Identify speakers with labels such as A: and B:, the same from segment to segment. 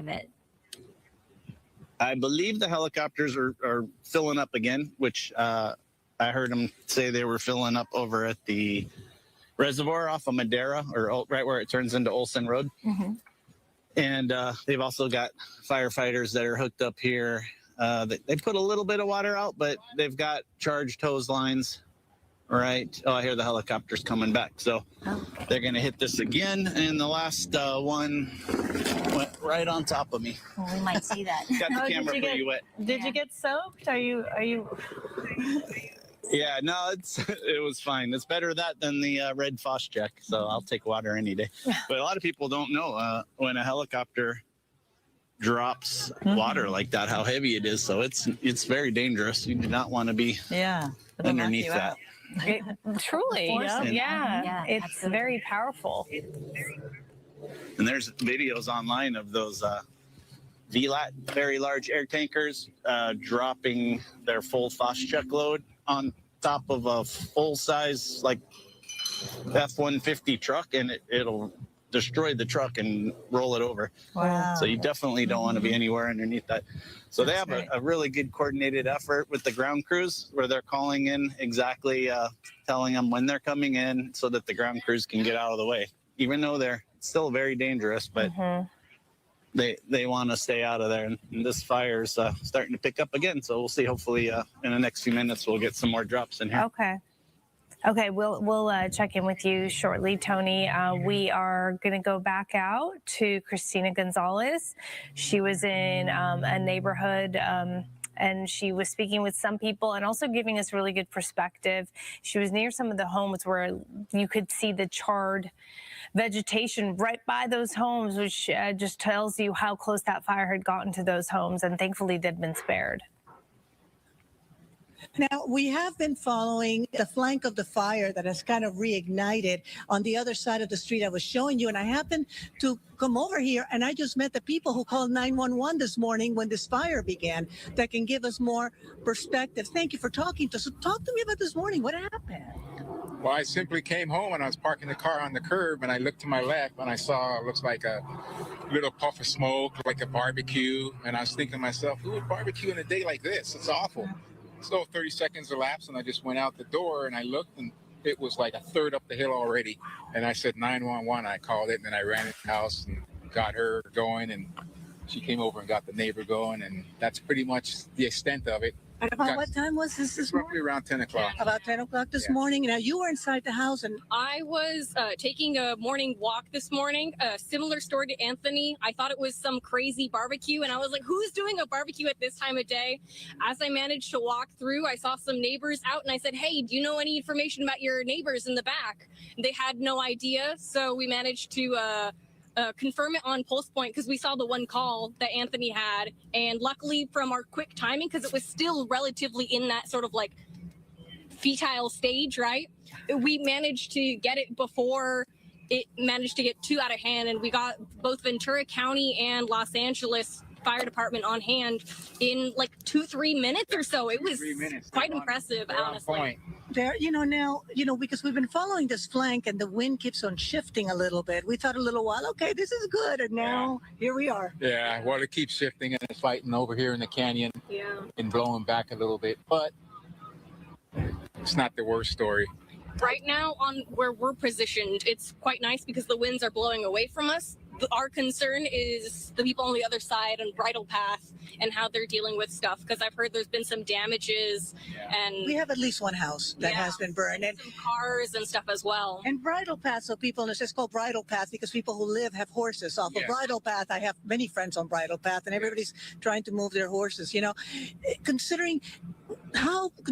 A: of it?
B: I believe the helicopters are filling up again, which I heard them say they were filling up over at the reservoir off of Madera, or right where it turns into Olson Road.
A: Mm-hmm.
B: And they've also got firefighters that are hooked up here. They put a little bit of water out, but they've got charged hose lines. Right. Oh, I hear the helicopters coming back. So they're going to hit this again. And the last one went right on top of me.
A: Well, we might see that.
B: Got the camera pretty wet.
C: Did you get soaked? Are you?
B: Yeah, no, it was fine. It's better that than the red Foss check. So I'll take water any day. But a lot of people don't know when a helicopter drops water like that, how heavy it is. So it's very dangerous. You do not want to be underneath that.
C: Truly,
A: Yeah,
C: it's
A: absolutely.
C: very powerful.
B: And there's videos online of those VLAT, very large air tankers, dropping their full Foss-Check load on top of a full-size, like, F-150 truck, and it'll destroy the truck and roll it over.
C: Wow.
B: So you definitely don't want to be anywhere underneath that. So they have a really good coordinated effort with the ground crews where they're calling in exactly, telling them when they're coming in so that the ground crews can get out of the way, even though they're still very dangerous, but they want to stay out of there. And this fire's starting to pick up again. So we'll see. Hopefully in the next few minutes, we'll get some more drops in here.
C: Okay, we'll check in with you shortly, Tony. We are going to go back out to Christina Gonzalez. She was in a neighborhood and she was speaking with some people and also giving us really good perspective. She was near some of the homes where you could see the charred vegetation right by those homes, which just tells you how close that fire had gotten to those homes, and thankfully they'd been spared.
D: Now, we have been following the flank of the fire that has kind of reignited on the other side of the street I was showing you. And I happened to come over here and I just met the people who called 911 this morning when this fire began that can give us more perspective. Thank you for talking to us. So talk to me about this morning. What happened?
E: Well, I simply came home and I was parking the car on the curb and I looked to my left and I saw, it looks like a little puff of smoke, like a barbecue. And I was thinking to myself, who would barbecue in a day like this? It's awful. So 30 seconds elapsed and I just went out the door and I looked and it was like a third up the hill already. And I said 911, I called it, and then I ran in the house and got her going, and she came over and got the neighbor going, and that's pretty much the extent of it.
D: And about what time was this
E: It's
D: morning?
E: roughly around 10 o'clock.
D: About 10 o'clock this morning. Now, you were inside the house and
F: I was taking a morning walk this morning, a similar story to Anthony. I thought it was some crazy barbecue, and I was like, who's doing a barbecue at this time of day? As I managed to walk through, I saw some neighbors out, and I said, hey, do you know any information about your neighbors in the back? And they had no idea, so we managed to confirm it on Pulse Point because we saw the one call that Anthony had, and luckily from our quick timing, because it was still relatively in that sort of like fetile stage, right? We managed to get it before it managed to get too out of hand, and we got both Ventura County and Los Angeles Fire Department on hand in like 2-3 minutes or so. It was quite impressive, honestly.
D: there, now, because we've been following this flank and the wind keeps on shifting a little bit. We thought a little while, okay, this is good. And now here we are.
E: Yeah, well, it keeps shifting and it's fighting over here in the canyon and blowing back a little bit, but it's not the worst story.
F: Right now, on where we're positioned, it's quite nice because the winds are blowing away from us. Our concern is the people on the other side on Bridle Path and how they're dealing with stuff, because I've heard there's been some damages and
D: we have at least one house that has been burned, and
F: some cars and stuff as well.
D: And Bridle Path, so people, it's just called Bridle Path because people who live have horses off of Bridle Path. I have many friends on Bridle Path, and everybody's trying to move their horses. Considering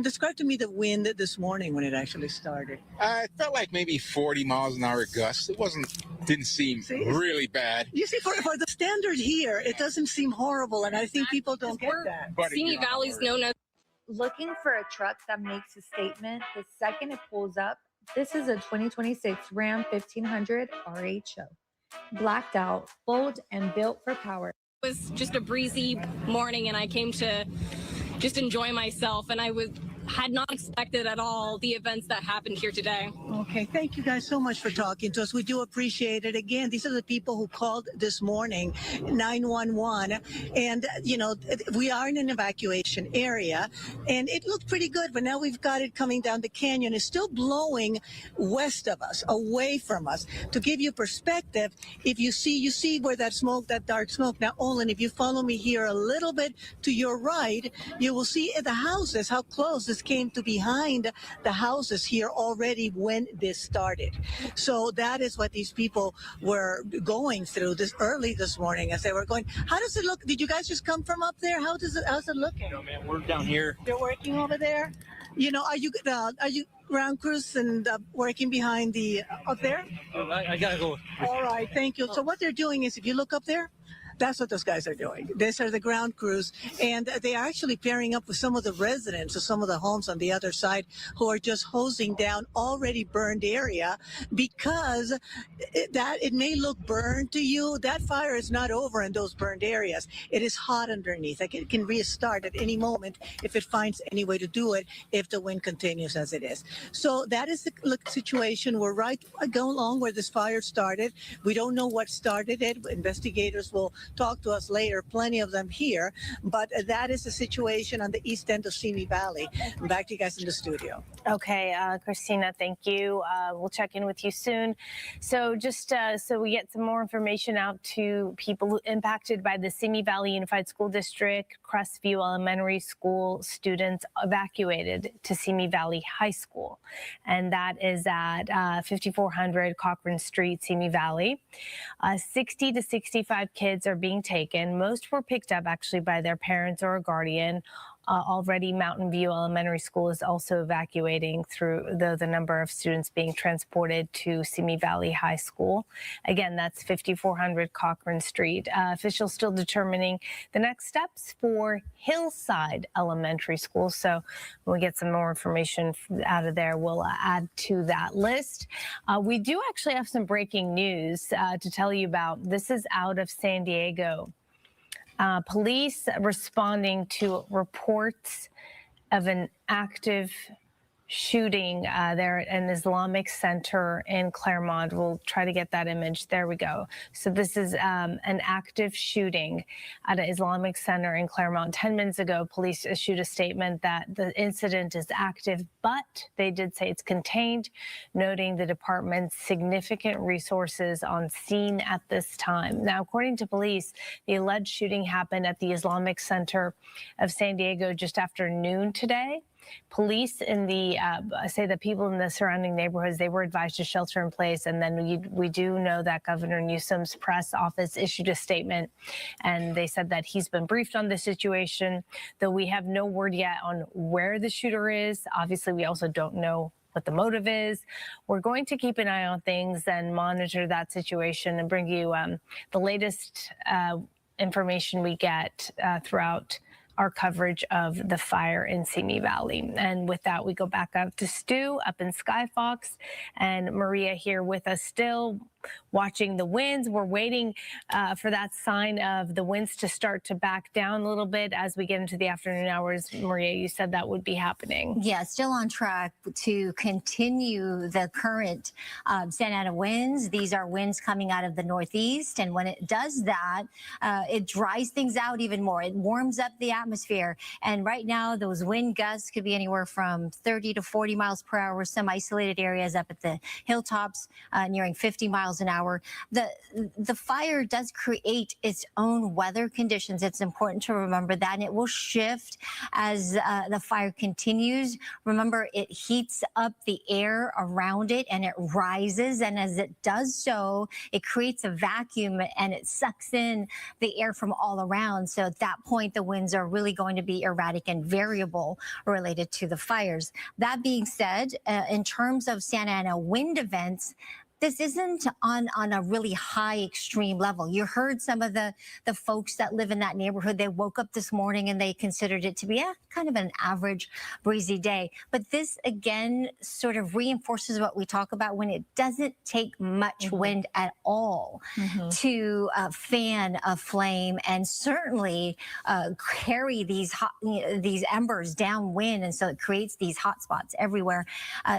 D: describe to me the wind this morning when it actually started.
E: It felt like maybe 40 miles an hour gusts. It didn't seem really bad.
D: You see, for the standard here, it doesn't seem horrible, and I think people don't get that.
F: Simi Valley is known as
G: looking for a truck that makes a statement the second it pulls up. This is a 2026 Ram 1500 RHO. Blacked out, bold, and built for power.
F: It was just a breezy morning, and I came to just enjoy myself, and I was had not expected at all the events that happened here today.
D: Okay, thank you guys so much for talking to us. We do appreciate it. Again, these are the people who called this morning, 911, and we are in an evacuation area, and it looked pretty good, but now we've got it coming down the canyon. It's still blowing west of us, away from us. To give you perspective, if you see where that smoke, that dark smoke. Now, Olin, if you follow me here a little bit to your right, you will see the houses, how close this came to behind the houses here already when this started. So that is what these people were going through early this morning as they were going. How does it look? Did you guys just come from up there? How's it looking?
H: No, man, we're down here.
D: You're working over there? Are you ground crews and working behind the up there?
H: I gotta go.
D: All right, thank you. So what they're doing is, if you look up there, that's what those guys are doing. These are the ground crews, and they are actually pairing up with some of the residents of some of the homes on the other side who are just hosing down already burned area, because it may look burned to you. That fire is not over in those burned areas. It is hot underneath. Like, it can restart at any moment if it finds any way to do it, if the wind continues as it is. So that is the situation. We're right going along where this fire started. We don't know what started it. Investigators will talk to us later, plenty of them here, but that is the situation on the east end of Simi Valley. Back to you guys in the studio.
C: Okay, Christina, thank you. We'll check in with you soon. So just so we get some more information out to people impacted by the Simi Valley Unified School District, Crestview Elementary School students evacuated to Simi Valley High School. And that is at 5400 Cochran Street, Simi Valley. 60 to 65 kids are being taken. Most were picked up actually by their parents or a guardian. Already Mountain View Elementary School is also evacuating through the number of students being transported to Simi Valley High School. Again, that's 5400 Cochran Street. Officials still determining the next steps for Hillside Elementary School. So when we get some more information out of there, we'll add to that list. We do actually have some breaking news to tell you about. This is out of San Diego. Police responding to reports of an active shooting there at an Islamic center in Claremont. We'll try to get that image. There we go. So this is an active shooting at an Islamic center in Claremont. 10 minutes ago, police issued a statement that the incident is active, but they did say it's contained, noting the department's significant resources on scene at this time. Now, according to police, the alleged shooting happened at the Islamic Center of San Diego just after noon today. Police in the say that people in the surrounding neighborhoods, they were advised to shelter in place. And then we do know that Governor Newsom's press office issued a statement, and they said that he's been briefed on the situation, though we have no word yet on where the shooter is. Obviously, we also don't know what the motive is. We're going to keep an eye on things and monitor that situation and bring you the latest information we get throughout our coverage of the fire in Simi Valley. And with that, we go back up to Stu up in Skyfox, and Maria here with us still, watching the winds. We're waiting for that sign of the winds to start to back down a little bit as we get into the afternoon hours. Maria, you said that would be happening.
A: Yeah, still on track to continue the current Santa Ana winds. These are winds coming out of the northeast, and when it does that, it dries things out even more. It warms up the atmosphere, and right now those wind gusts could be anywhere from 30 to 40 miles per hour. Some isolated areas up at the hilltops nearing 50 miles an hour. The fire does create its own weather conditions. It's important to remember that, and it will shift as the fire continues. Remember, it heats up the air around it and it rises, and as it does so, it creates a vacuum and it sucks in the air from all around. So at that point, the winds are really going to be erratic and variable related to the fires. That being said, in terms of Santa Ana wind events, this isn't on a really high extreme level. You heard some of the folks that live in that neighborhood. They woke up this morning and they considered it to be kind of an average breezy day. But this again sort of reinforces what we talk about when it doesn't take much wind at all to fan a flame and certainly carry these these embers downwind, and so it creates these hot spots everywhere.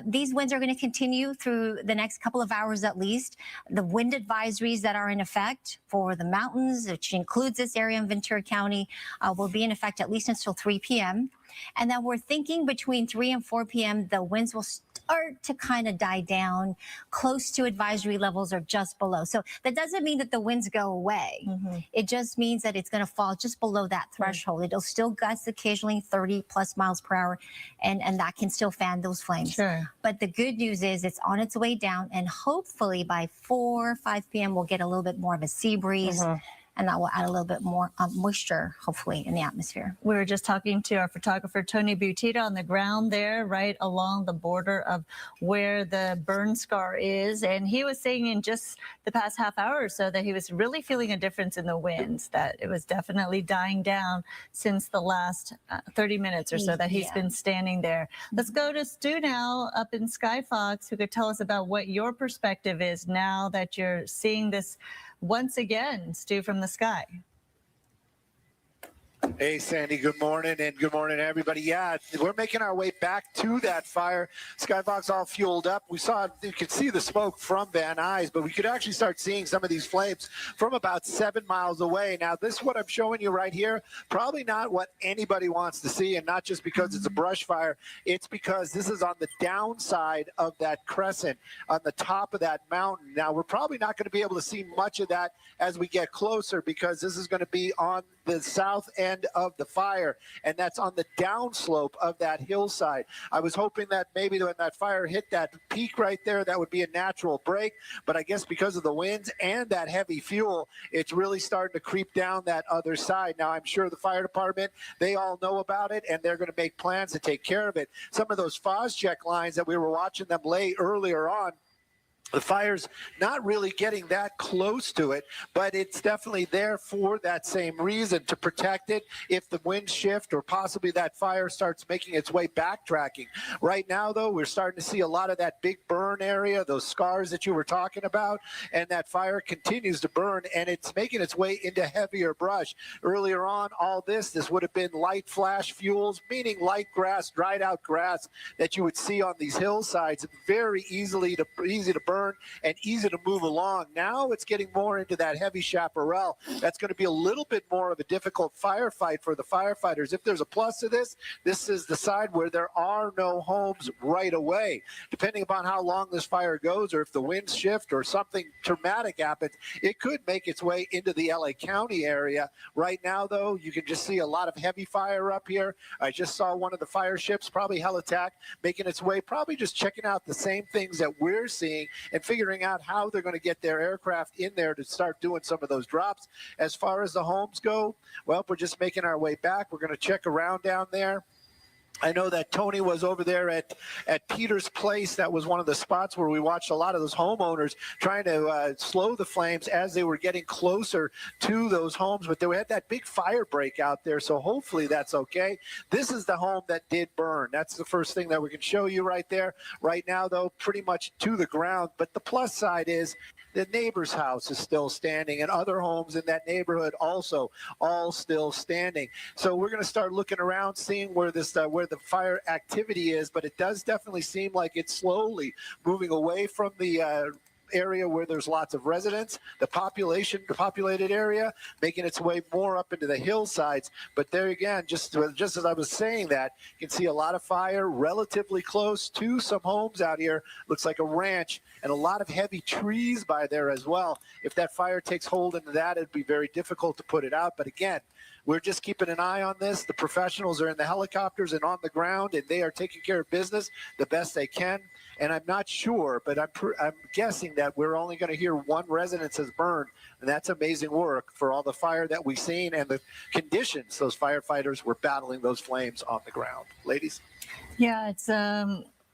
A: These winds are going to continue through the next couple of hours at least. The wind advisories that are in effect for the mountains, which includes this area in Ventura County, will be in effect at least until 3 p.m. And then we're thinking between 3 and 4 p.m. the winds will start to kind of die down close to advisory levels or just below. So that doesn't mean that the winds go away. It just means that it's going to fall just below that threshold. It'll still gust occasionally 30 plus miles per hour, and that can still fan those flames.
C: Sure.
A: But the good news is it's on its way down, and hopefully by 4 or 5 p.m. we'll get a little bit more of a sea breeze. And that will add a little bit more moisture, hopefully, in the atmosphere.
I: We were just talking to our photographer, Tony Butita, on the ground there, right along the border of where the burn scar is. And he was saying in just the past half hour or so that he was really feeling a difference in the winds, that it was definitely dying down since the last 30 minutes or so that he's been standing there. Let's go to Stu now up in Skyfox, who could tell us about what your perspective is now that you're seeing this once again, Stu, from the sky.
J: Hey, Sandy, good morning, and good morning, everybody. Yeah, we're making our way back to that fire. Skyfox all fueled up. You could see the smoke from Van Nuys, but we could actually start seeing some of these flames from about 7 miles away. Now, this, what I'm showing you right here, probably not what anybody wants to see, and not just because it's a brush fire. It's because this is on the downside of that crescent, on the top of that mountain. Now, we're probably not going to be able to see much of that as we get closer, because this is going to be on the south end of the fire, and that's on the downslope of that hillside. I was hoping that maybe when that fire hit that peak right there, that would be a natural break, but I guess because of the winds and that heavy fuel, it's really starting to creep down that other side. Now, I'm sure the fire department, they all know about it, and they're going to make plans to take care of it. Some of those Phos-Check lines that we were watching them lay earlier on, the fire's not really getting that close to it, but it's definitely there for that same reason, to protect it if the winds shift or possibly that fire starts making its way backtracking. Right now, though, we're starting to see a lot of that big burn area, those scars that you were talking about, and that fire continues to burn, and it's making its way into heavier brush. Earlier on, this would have been light flash fuels, meaning light grass, dried out grass that you would see on these hillsides, very easy to burn and easy to move along. Now it's getting more into that heavy chaparral. That's going to be a little bit more of a difficult firefight for the firefighters. If there's a plus to this, this is the side where there are no homes right away. Depending upon how long this fire goes, or if the winds shift or something traumatic happens, it could make its way into the LA County area. Right now, though, you can just see a lot of heavy fire up here. I just saw one of the fire ships, probably Helitack, making its way, probably just checking out the same things that we're seeing and figuring out how they're going to get their aircraft in there to start doing some of those drops. As far as the homes go, well, we're just making our way back. We're going to check around down there. I know that Tony was over there at Peter's Place. That was one of the spots where we watched a lot of those homeowners trying to slow the flames as they were getting closer to those homes. But they had that big fire break out there, so hopefully that's okay. This is the home that did burn. That's the first thing that we can show you right there. Right now, though, pretty much to the ground. But the plus side is the neighbor's house is still standing, and other homes in that neighborhood also all still standing. So we're going to start looking around, seeing where this where the fire activity is, but it does definitely seem like it's slowly moving away from the area where there's lots of residents, the populated area, making its way more up into the hillsides. But there again, just as I was saying that, you can see a lot of fire relatively close to some homes out here. Looks like a ranch, and a lot of heavy trees by there as well. If that fire takes hold into that, it'd be very difficult to put it out. But again, we're just keeping an eye on this. The professionals are in the helicopters and on the ground, and they are taking care of business the best they can. And I'm not sure, but I'm guessing that we're only going to hear one residence has burned, and that's amazing work for all the fire that we've seen and the conditions those firefighters were battling those flames on the ground. Ladies?
I: Yeah, it's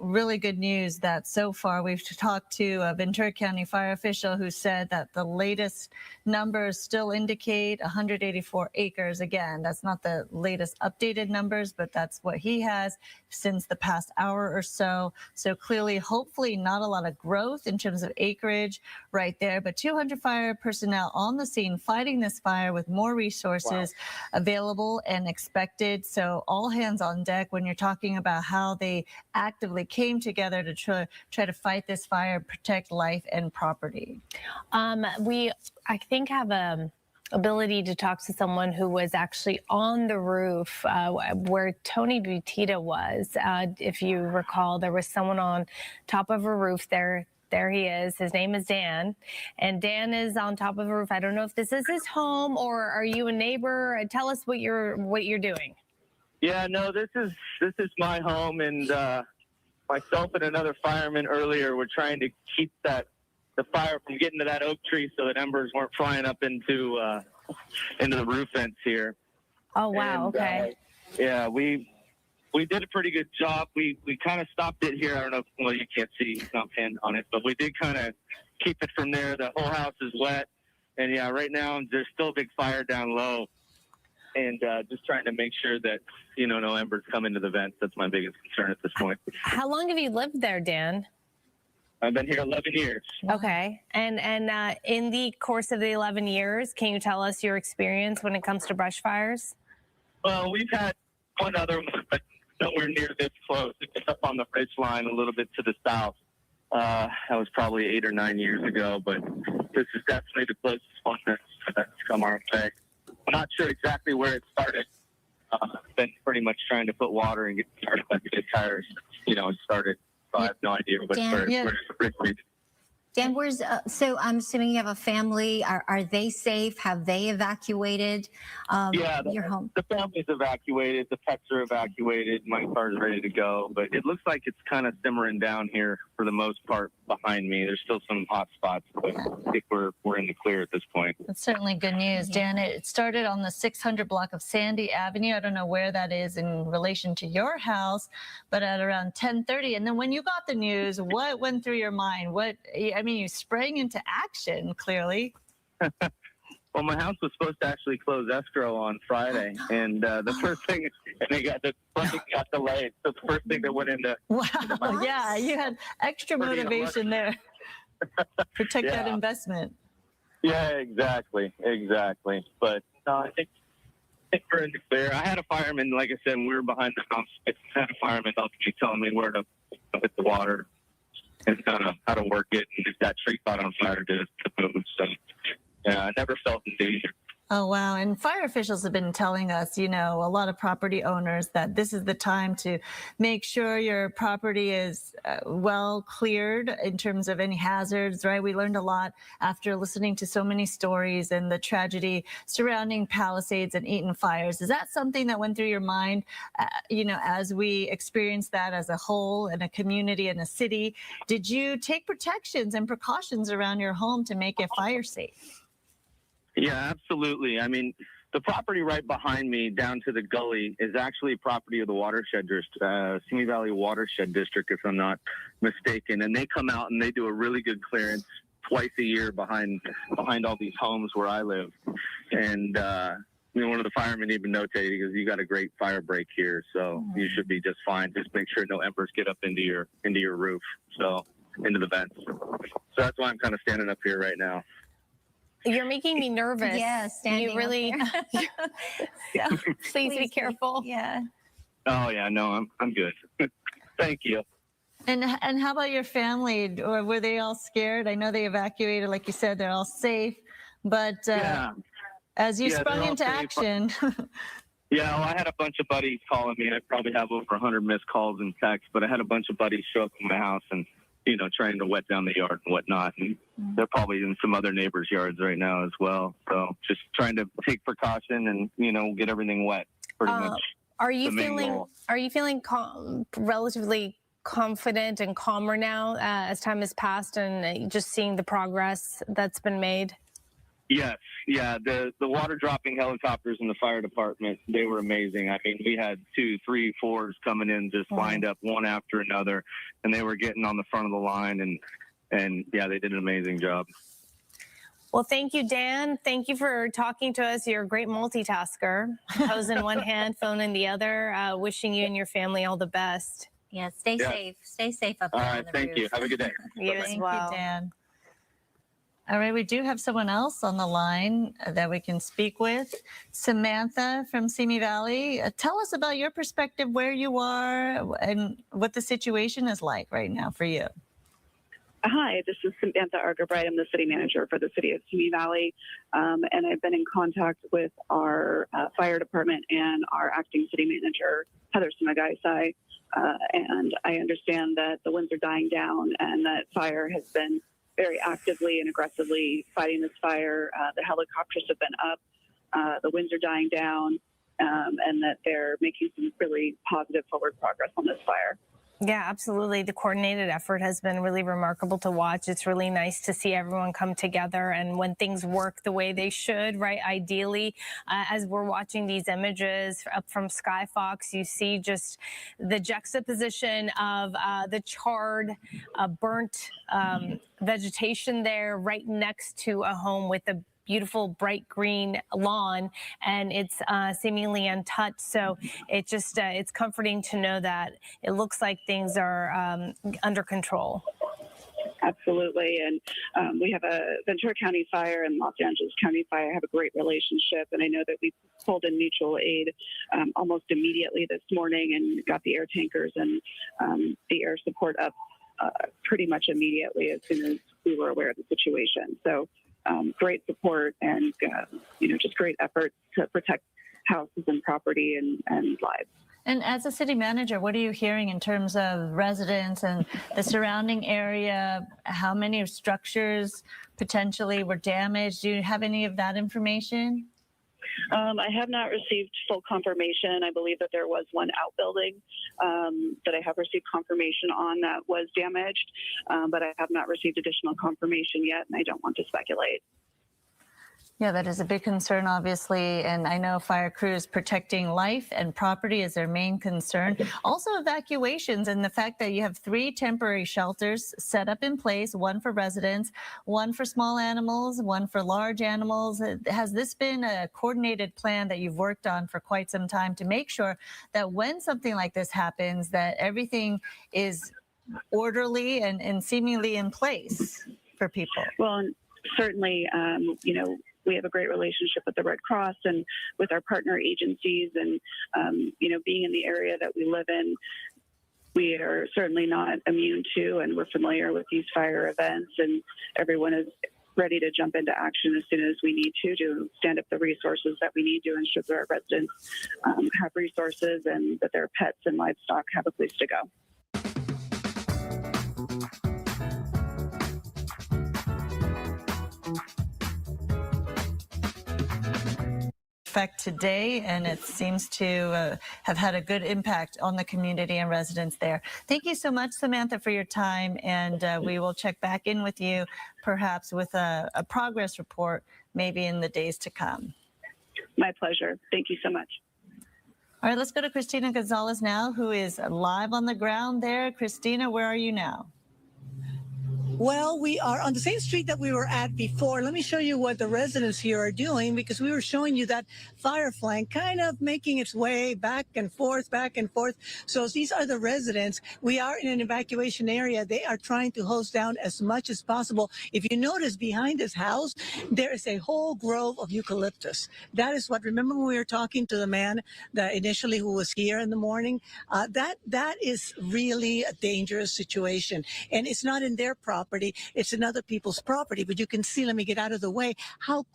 I: really good news that so far we've talked to a Ventura County fire official who said that the latest numbers still indicate 184 acres. Again, that's not the latest updated numbers, but that's what he has since the past hour or so. So clearly, hopefully not a lot of growth in terms of acreage right there, but 200 fire personnel on the scene fighting this fire with more resources available and expected. So all hands on deck when you're talking about how they actively came together to try to fight this fire, protect life and property.
C: I think have a ability to talk to someone who was actually on the roof where Tony Butita was. If you recall, there was someone on top of a roof there. There he is. His name is Dan, and Dan is on top of a roof. I don't know if this is his home or are you a neighbor? Tell us what you're doing.
K: Yeah, no, this is my home, and myself and another fireman earlier were trying to keep the fire from getting to that oak tree so that embers weren't flying up into the roof vents here.
C: Oh wow,
K: and,
C: okay.
K: Yeah, we did a pretty good job. We kind of stopped it here. I don't know. Well, you can't see, it's not pinned on it, but we did kind of keep it from there. The whole house is wet, and yeah, right now there's still a big fire down low. And just trying to make sure that, no embers come into the vents. That's my biggest concern at this point.
C: How long have you lived there, Dan?
K: I've been here 11 years.
C: Okay. And in the course of the 11 years, can you tell us your experience when it comes to brush fires?
K: Well, we've had one other one, but nowhere near this close. It's up on the ridge line a little bit to the south. That was probably 8 or 9 years ago, but this is definitely the closest one that's come our way. I'm not sure exactly where it started. I've been pretty much trying to put water and get started by the tires, it started. So I have no idea where it originated.
A: Dan, so I'm assuming you have a family. Are they safe? Have they evacuated your home?
K: The family's evacuated. The pets are evacuated. My car's ready to go. But it looks like it's kind of simmering down here for the most part behind me. There's still some hot spots, but I think we're in the clear at this point.
I: That's certainly good news, Dan. It started on the 600 block of Sandy Avenue. I don't know where that is in relation to your house, but at around 10:30. And then when you got the news, what went through your mind? You sprang into action, clearly.
K: Well, my house was supposed to actually close escrow on Friday, and the first thing, and the funding got delayed. So the first thing that went into
I: Yeah, you had extra motivation there. Protect that investment.
K: Yeah, exactly. But no, I think we're in the clear. I had a fireman, like I said, when we were behind the house. I had a fireman helping me, telling me where to hit the water and how to work it, and if that tree caught on fire to move. So, yeah, I never felt in danger.
I: Oh, wow. And fire officials have been telling us, a lot of property owners that this is the time to make sure your property is well cleared in terms of any hazards, right? We learned a lot after listening to so many stories and the tragedy surrounding Palisades and Eaton fires. Is that something that went through your mind, as we experienced that as a whole in a community and a city? Did you take protections and precautions around your home to make it fire safe?
K: Yeah, absolutely. I mean, the property right behind me down to the gully is actually property of the watershed district, Simi Valley Watershed District, if I'm not mistaken. And they come out and they do a really good clearance twice a year behind all these homes where I live. And, one of the firemen even notated, he goes, "You got a great fire break here, so you should be just fine. Just make sure no embers get up into your roof, so into the vents." So that's why I'm kind of standing up here right now.
C: You're making me nervous.
A: Yeah, standing
C: You really.
A: Yeah.
C: Please be careful.
A: Yeah.
K: Oh yeah, no, I'm good. Thank you.
I: And how about your family? Or were they all scared? I know they evacuated, like you said, they're all safe. But as you sprung into action.
K: Yeah, well, I had a bunch of buddies calling me. I probably have over 100 missed calls and texts, but I had a bunch of buddies show up in my house and, trying to wet down the yard and whatnot. And they're probably in some other neighbors' yards right now as well. So just trying to take precaution and, get everything wet pretty much.
C: Are you feeling relatively confident and calmer now as time has passed and just seeing the progress that's been made?
K: Yes, yeah. The water dropping helicopters in the fire department, they were amazing. I mean, we had 2, 3, 4s coming in just lined up one after another, and they were getting on the front of the line, and yeah, they did an amazing job.
C: Well, thank you, Dan. Thank you for talking to us. You're a great multitasker. Hose in one hand, phone in the other. Wishing you and your family all the best.
A: Yeah, stay safe. Stay safe up
K: All
A: there.
K: right,
A: on the
K: thank
A: roof.
K: you. Have a good day.
C: You as
I: Thank
C: well.
I: you, Dan. All right, we do have someone else on the line that we can speak with. Samantha from Simi Valley, tell us about your perspective, where you are, and what the situation is like right now for you.
L: Hi, this is Samantha Argerbright. I'm the city manager for the city of Simi Valley, and I've been in contact with our fire department and our acting city manager, Heather Sumagaisai, and I understand that the winds are dying down and that fire has been very actively and aggressively fighting this fire. The helicopters have been up, the winds are dying down, and that they're making some really positive forward progress on this fire.
C: Yeah, absolutely. The coordinated effort has been really remarkable to watch. It's really nice to see everyone come together, and when things work the way they should, right? Ideally, as we're watching these images up from Skyfox, you see just the juxtaposition of the charred, burnt vegetation there right next to a home with a beautiful bright green lawn, and it's seemingly untouched. So it just it's comforting to know that it looks like things are under control.
L: Absolutely, and we have a Ventura County Fire and Los Angeles County Fire have a great relationship, and I know that we pulled in mutual aid almost immediately this morning and got the air tankers and the air support up pretty much immediately as soon as we were aware of the situation. So great support and just great effort to protect houses and property and lives.
I: And as a city manager, what are you hearing in terms of residents and the surrounding area? How many structures potentially were damaged? Do you have any of that information?
L: I have not received full confirmation. I believe that there was one outbuilding that I have received confirmation on that was damaged, but I have not received additional confirmation yet, and I don't want to speculate.
I: Yeah, that is a big concern, obviously. And I know fire crews protecting life and property is their main concern. Also evacuations and the fact that you have 3 temporary shelters set up in place, one for residents, one for small animals, one for large animals. Has this been a coordinated plan that you've worked on for quite some time to make sure that when something like this happens, that everything is orderly and seemingly in place for people?
L: Well, certainly, we have a great relationship with the Red Cross and with our partner agencies, and being in the area that we live in, we are certainly not immune to, and we're familiar with these fire events, and everyone is ready to jump into action as soon as we need to stand up the resources that we need to ensure that our residents have resources and that their pets and livestock have a place to go.
I: Effect today, and it seems to have had a good impact on the community and residents there. Thank you so much, Samantha, for your time, and we will check back in with you perhaps with a progress report maybe in the days to come.
L: My pleasure. Thank you so much.
I: All right, let's go to Christina Gonzalez now, who is live on the ground there. Christina, where are you now?
D: Well, we are on the same street that we were at before. Let me show you what the residents here are doing, because we were showing you that fire flank kind of making its way back and forth, back and forth. So these are the residents. We are in an evacuation area. They are trying to hose down as much as possible. If you notice behind this house, there is a whole grove of eucalyptus. That is what, remember when we were talking to the man that initially who was here in the morning? That is really a dangerous situation. And it's not in their property. It's in other people's property, but you can see, let me get out of the way, how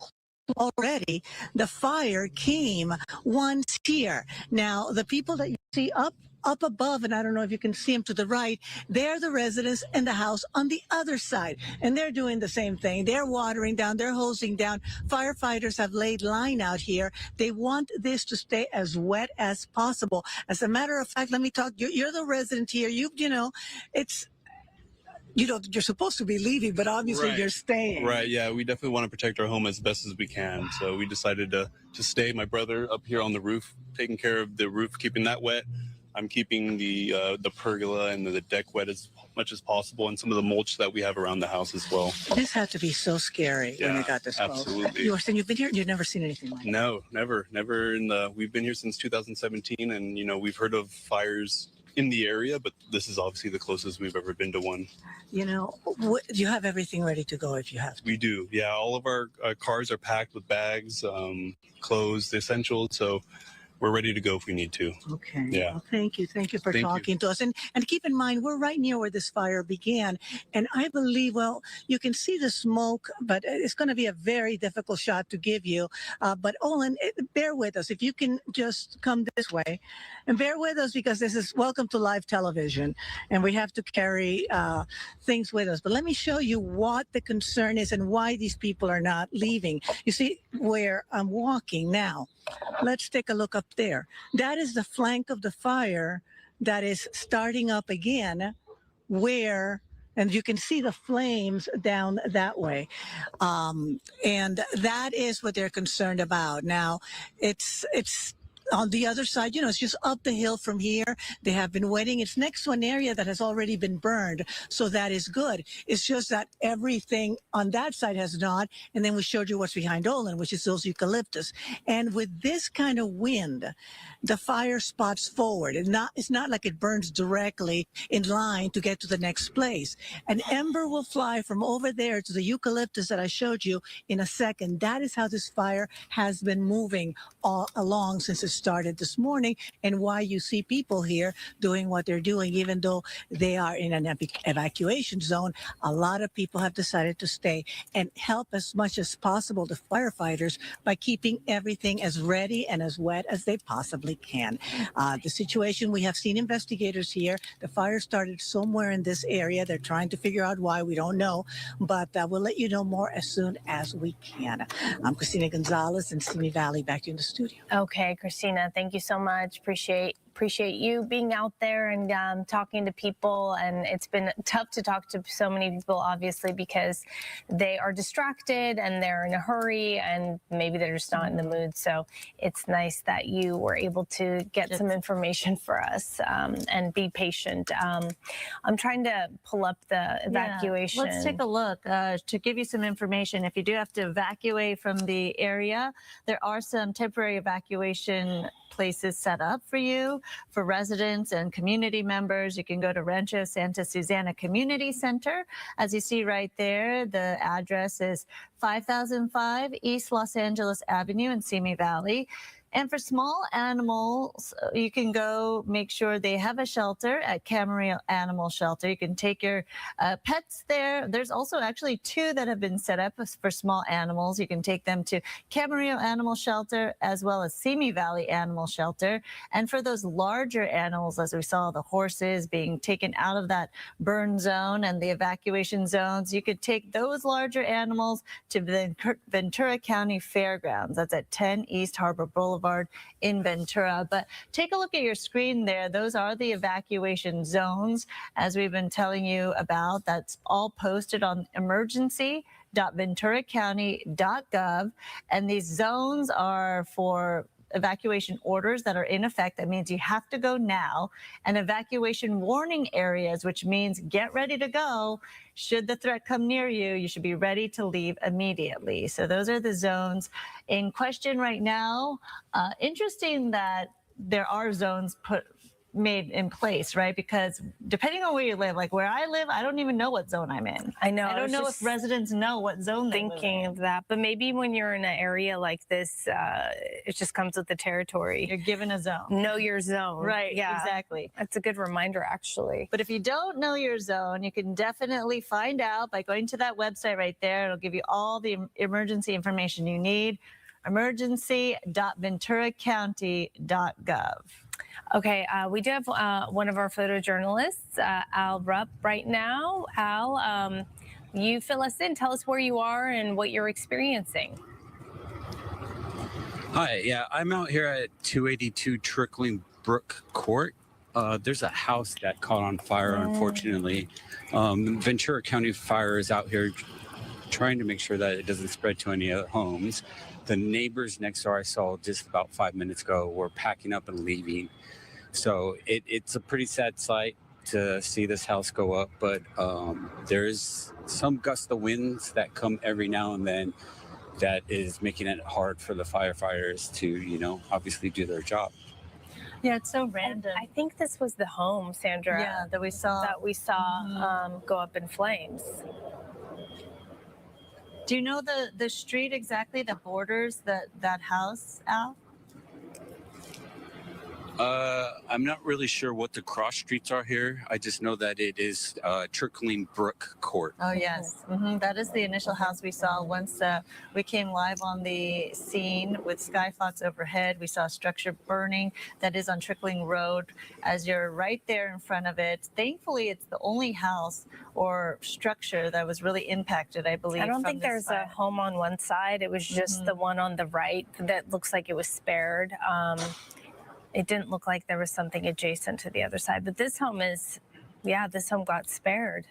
D: already the fire came once here. Now, the people that you see up above, and I don't know if you can see them to the right, they're the residents in the house on the other side, and they're doing the same thing. They're watering down, they're hosing down. Firefighters have laid line out here. They want this to stay as wet as possible. As a matter of fact, let me talk, you're the resident here. you're supposed to be leaving, but obviously
M: Right.
D: you're staying.
M: Right. Yeah. We definitely want to protect our home as best as we can. So we decided to stay. My brother up here on the roof, taking care of the roof, keeping that wet. I'm keeping the pergola and the deck wet as much as possible, and some of the mulch that we have around the house as well.
D: This had to be so scary when you got this smoke.
M: Absolutely.
D: You were saying you've been here, you've never seen anything like that.
M: No, never. We've been here since 2017, and we've heard of fires in the area, but this is obviously the closest we've ever been to one.
D: You have everything ready to go if you have to.
M: We do. Yeah, all of our cars are packed with bags, clothes, the essentials. So we're ready to go if we need to.
D: Okay.
M: Yeah.
D: Well, thank you for
M: Thank
D: talking to us. And keep in mind, we're right near where this fire began. And I believe, you can see the smoke, but it's going to be a very difficult shot to give you. But Olin, bear with us. If you can just come this way and bear with us, because this is welcome to live television and we have to carry things with us. But let me show you what the concern is and why these people are not leaving. You see where I'm walking now. Let's take a look up there. That is the flank of the fire that is starting up again, and you can see the flames down that way. And that is what they're concerned about. Now, it's on the other side, it's just up the hill from here. They have been waiting. It's next to an area that has already been burned. So that is good. It's just that everything on that side has not. And then we showed you what's behind Olin, which is those eucalyptus. And with this kind of wind, the fire spots forward. It's not like it burns directly in line to get to the next place. An ember will fly from over there to the eucalyptus that I showed you in a second. That is how this fire has been moving all along since it started this morning, and why you see people here doing what they're doing, even though they are in an evacuation zone. A lot of people have decided to stay and help as much as possible the firefighters by keeping everything as ready and as wet as they possibly can. The situation, we have seen investigators here. The fire started somewhere in this area. They're trying to figure out why. We don't know, but we'll let you know more as soon as we can. I'm Christina Gonzalez in Simi Valley. Back to you in the studio.
C: Okay, Christina, thank you so much. Appreciate you being out there and talking to people. And it's been tough to talk to so many people, obviously, because they are distracted and they're in a hurry and maybe they're just not in the mood. So it's nice that you were able to get some information for us and be patient. I'm trying to pull up the evacuation.
I: Let's take a look to give you some information. If you do have to evacuate from the area, there are some temporary evacuation places set up for you, for residents and community members. You can go to Rancho Santa Susana Community Center. As you see right there, the address is 5005 East Los Angeles Avenue in Simi Valley. And for small animals, you can go make sure they have a shelter at Camarillo Animal Shelter. You can take your pets there. There's also actually 2 that have been set up for small animals. You can take them to Camarillo Animal Shelter as well as Simi Valley Animal Shelter. And for those larger animals, as we saw, the horses being taken out of that burn zone and the evacuation zones, you could take those larger animals to the Ventura County Fairgrounds. That's at 10 East Harbor Boulevard in Ventura. But take a look at your screen there. Those are the evacuation zones, as we've been telling you about. That's all posted on emergency.venturacounty.gov. And these zones are for evacuation orders that are in effect. That means you have to go now. And evacuation warning areas, which means get ready to go. Should the threat come near you, you should be ready to leave immediately. So those are the zones in question right now. Interesting that there are zones made in place, right? Because depending on where you live, like where I live, I don't even know what zone I'm in.
C: I know.
I: I don't know if residents know what zone they live in.
C: Thinking of that, but maybe when you're in an area like this, it just comes with the territory.
I: You're given a zone.
C: Know your zone.
I: Right,
C: Yeah,
I: exactly.
C: That's a good reminder, actually.
I: But if you don't know your zone, you can definitely find out by going to that website right there. It'll give you all the emergency information you need. emergency.venturacounty.gov.
C: Okay, we do have one of our photojournalists, Al Rupp, right now. Al, you fill us in. Tell us where you are and what you're experiencing.
N: Hi, yeah, I'm out here at 282 Trickling Brook Court. There's a house that caught on fire, unfortunately. Ventura County Fire is out here trying to make sure that it doesn't spread to any other homes. The neighbors next door I saw just about 5 minutes ago were packing up and leaving. So it's a pretty sad sight to see this house go up, but there's some gust of winds that come every now and then that is making it hard for the firefighters to, obviously do their job.
I: Yeah, it's so random.
C: I think this was the home, Sandra.
I: Yeah, that we saw.
C: Go up in flames.
I: Do you know the street exactly that borders that house, Al?
N: I'm not really sure what the cross streets are here. I just know that it is Trickling Brook Court.
I: Oh, yes. That is the initial house we saw once we came live on the scene with Skyfox overhead. We saw a structure burning that is on Trickling Road. As you're right there in front of it, thankfully, it's the only house or structure that was really impacted, I believe.
C: I don't think there's
I: fire.
C: a home on one side. It was just the one on the right that looks like it was spared. It didn't look like there was something adjacent to the other side, but this home got spared.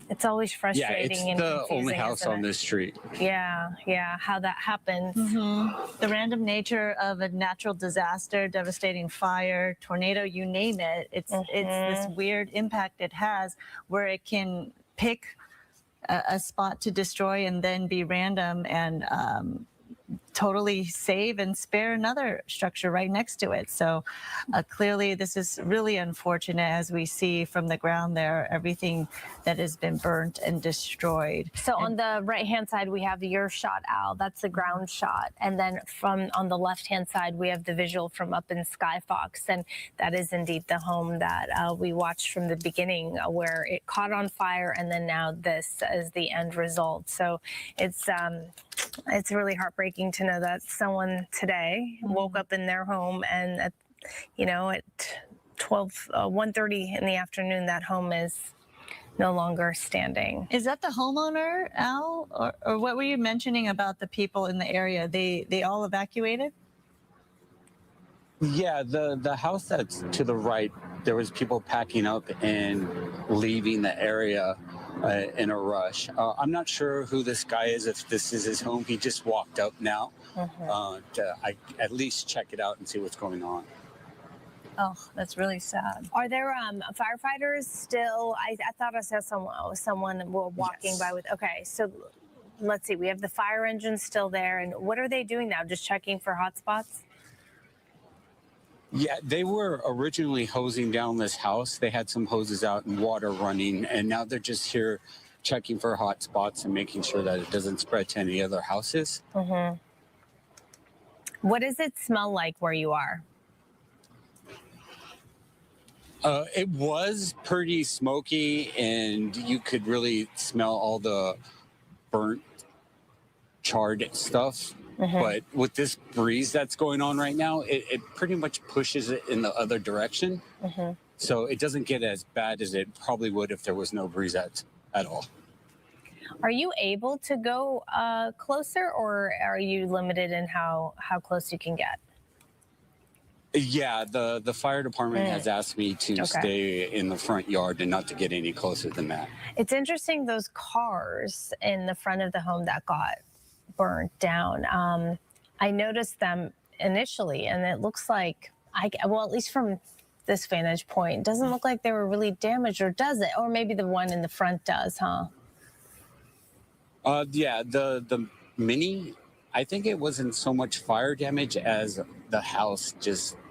C: It's always frustrating and
N: the
C: confusing,
N: only house
C: isn't
N: on
C: it?
N: this street.
C: Yeah, how that happens.
I: The random nature of a natural disaster, devastating fire, tornado, you name it. It's this weird impact it has where it can pick a spot to destroy and then be random and totally save and spare another structure right next to it. So clearly this is really unfortunate as we see from the ground there, everything that has been burnt and destroyed.
C: So on the right-hand side, we have your shot, Al. That's the ground shot. And then on the left-hand side, we have the visual from up in Skyfox. And that is indeed the home that we watched from the beginning where it caught on fire. And then now this is the end result. So it's really heartbreaking to know that someone today woke up in their home and at 1:30 in the afternoon, that home is no longer standing.
I: Is that the homeowner, Al? Or what were you mentioning about the people in the area? They all evacuated?
N: Yeah, the house that's to the right, there was people packing up and leaving the area in a rush. I'm not sure who this guy is, if this is his home. He just walked up now to at least check it out and see what's going on.
I: Oh, that's really sad.
C: Are there firefighters still? I thought I saw someone walking by with. Okay, so let's see. We have the fire engine still there, and what are they doing now? Just checking for hot spots?
N: Yeah, they were originally hosing down this house. They had some hoses out and water running, and now they're just here checking for hot spots and making sure that it doesn't spread to any other houses.
C: What does it smell like where you are?
N: It was pretty smoky, and you could really smell all the burnt, charred stuff. But with this breeze that's going on right now, it pretty much pushes it in the other direction. So it doesn't get as bad as it probably would if there was no breeze at all.
C: Are you able to go closer, or are you limited in how close you can get?
N: Yeah, the fire department has asked me to stay in the front yard and not to get any closer than that.
C: It's interesting, those cars in the front of the home that got burnt down. I noticed them initially, and it looks like, at least from this vantage point, it doesn't look like they were really damaged, or does it? Or maybe the one in the front does, huh?
N: Yeah, the Mini, I think it wasn't so much fire damage as the house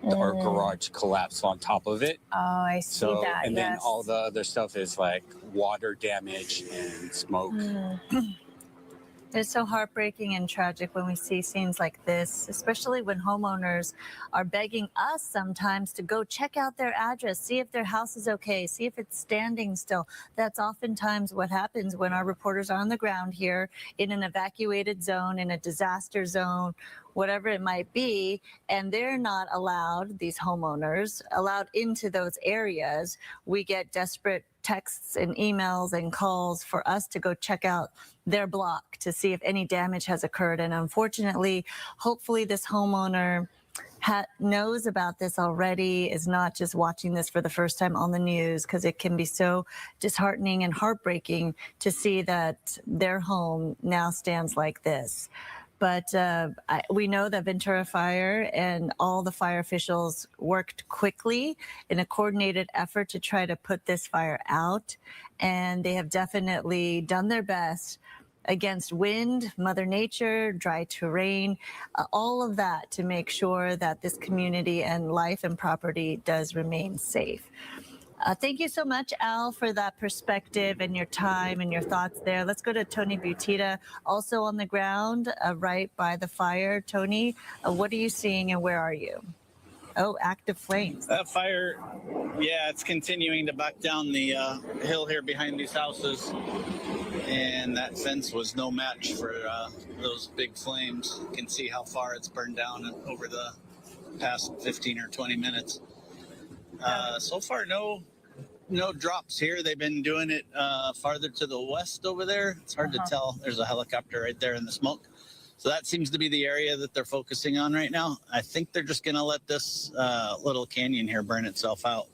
N: our garage collapsed on top of it.
C: Oh, I see that.
N: And then all the other stuff is like water damage and smoke.
I: It's so heartbreaking and tragic when we see scenes like this, especially when homeowners are begging us sometimes to go check out their address, see if their house is okay, see if it's standing still. That's oftentimes what happens when our reporters are on the ground here in an evacuated zone, in a disaster zone, whatever it might be, and they're not allowed, these homeowners, allowed into those areas. We get desperate texts and emails and calls for us to go check out their block to see if any damage has occurred. And unfortunately, hopefully this homeowner knows about this already, is not just watching this for the first time on the news, because it can be so disheartening and heartbreaking to see that their home now stands like this. But we know that Ventura Fire and all the fire officials worked quickly in a coordinated effort to try to put this fire out. And they have definitely done their best against wind, Mother Nature, dry terrain, all of that to make sure that this community and life and property does remain safe. Thank you so much, Al, for that perspective and your time and your thoughts there. Let's go to Tony Butita, also on the ground right by the fire. Tony, what are you seeing and where are you? Oh, active flames.
B: That fire, yeah, it's continuing to back down the hill here behind these houses. And that fence was no match for those big flames. You can see how far it's burned down over the past 15 or 20 minutes. So far, no drops here. They've been doing it farther to the west over there. It's hard to tell. There's a helicopter right there in the smoke. So that seems to be the area that they're focusing on right now. I think they're just going to let this little canyon here burn itself out.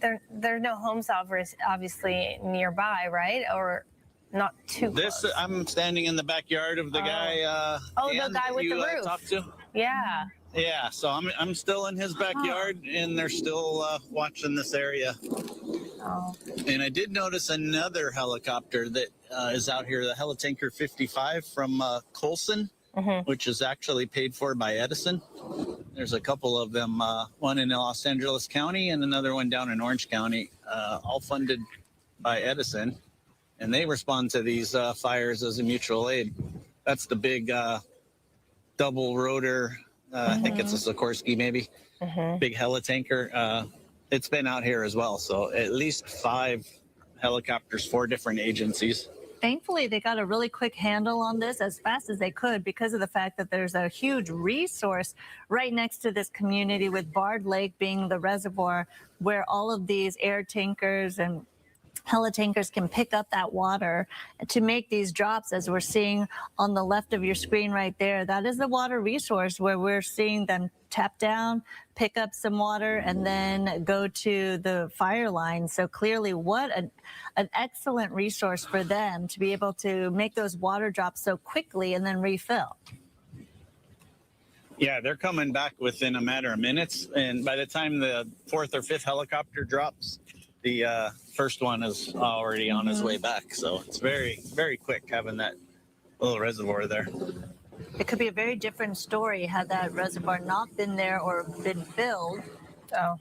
C: There are no homes obviously nearby, right? Or not too close.
B: I'm standing in the backyard of the guy.
C: The guy with the roof.
B: Talked to.
C: Yeah.
B: Yeah, so I'm still in his backyard, and they're still watching this area.
C: Oh.
B: And I did notice another helicopter that is out here, the Helitanker 55 from Colson, which is actually paid for by Edison. There's a couple of them, one in Los Angeles County and another one down in Orange County, all funded by Edison. And they respond to these fires as a mutual aid. That's the big double rotor. I think it's a Sikorsky, maybe. Big helitanker. It's been out here as well. So at least 5 helicopters, 4 different agencies.
I: Thankfully, they got a really quick handle on this as fast as they could because of the fact that there's a huge resource right next to this community, with Bard Lake being the reservoir where all of these air tankers and helitankers can pick up that water to make these drops, as we're seeing on the left of your screen right there. That is the water resource where we're seeing them tap down, pick up some water, and then go to the fire line. So clearly, what an excellent resource for them to be able to make those water drops so quickly and then refill.
B: Yeah, they're coming back within a matter of minutes. And by the time the 4th or 5th helicopter drops, the first one is already on his way back. So it's very, very quick having that little reservoir there.
I: It could be a very different story had that reservoir not been there or been filled.
C: Oh,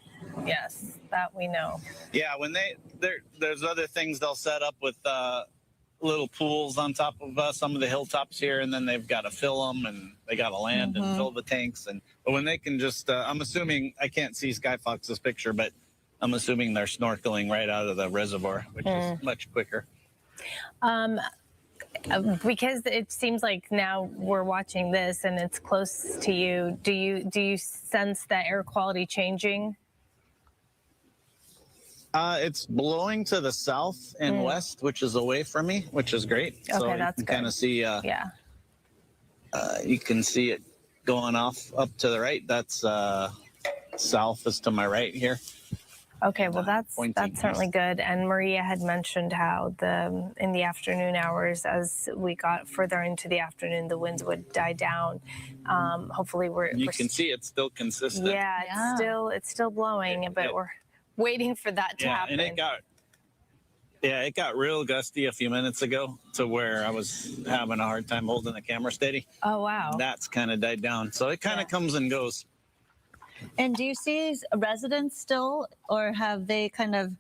C: yes, that we know.
B: Yeah, when there's other things they'll set up with little pools on top of some of the hilltops here, and then they've got to fill them, and they got to land and fill the tanks. But when they can just, I'm assuming, I can't see Skyfox's picture, but I'm assuming they're snorkeling right out of the reservoir, which is much quicker.
C: Because it seems like now we're watching this and it's close to you. Do you sense that air quality changing?
B: It's blowing to the south and west, which is away from me, which is great.
C: Okay,
B: so
C: that's
B: you can kind of see. You can see it going off up to the right. That's south is to my right here.
C: Okay, well that's certainly good. And Maria had mentioned how in the afternoon hours, as we got further into the afternoon, the winds would die down. Hopefully
B: you can see it's still consistent.
C: Yeah, it's still blowing, but we're waiting for that to happen.
B: And it got real gusty a few minutes ago to where I was having a hard time holding the camera steady.
C: Oh wow.
B: That's kind of died down. So it kind of comes and goes.
I: And do you see residents still, or have they kind of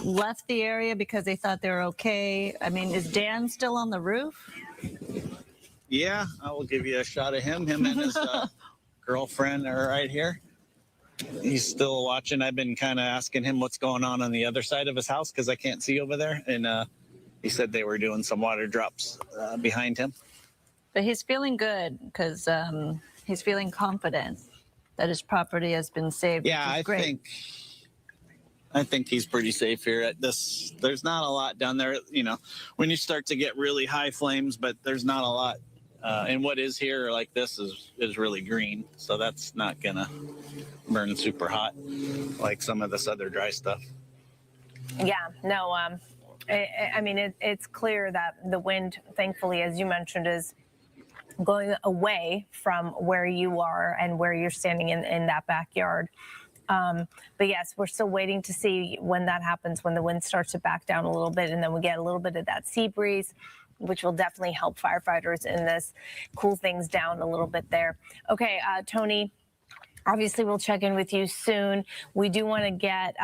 I: left the area because they thought they were okay? I mean, is Dan still on the roof?
B: Yeah, I will give you a shot of him. Him and his girlfriend are right here. He's still watching. I've been kind of asking him what's going on the other side of his house because I can't see over there. And he said they were doing some water drops behind him.
I: But he's feeling good because he's feeling confident that his property has been saved.
B: Yeah, I think he's pretty safe here at this. There's not a lot down there, when you start to get really high flames, but there's not a lot And what is here like this is really green, so that's not gonna burn super hot like some of this other dry stuff.
C: Yeah, no, I mean, it's clear that the wind, thankfully, as you mentioned, is going away from where you are and where you're standing in that backyard. But yes, we're still waiting to see when that happens, when the wind starts to back down a little bit, and then we get a little bit of that sea breeze, which will definitely help firefighters in this, cool things down a little bit there. Okay, Tony, obviously we'll check in with you soon. We do want to get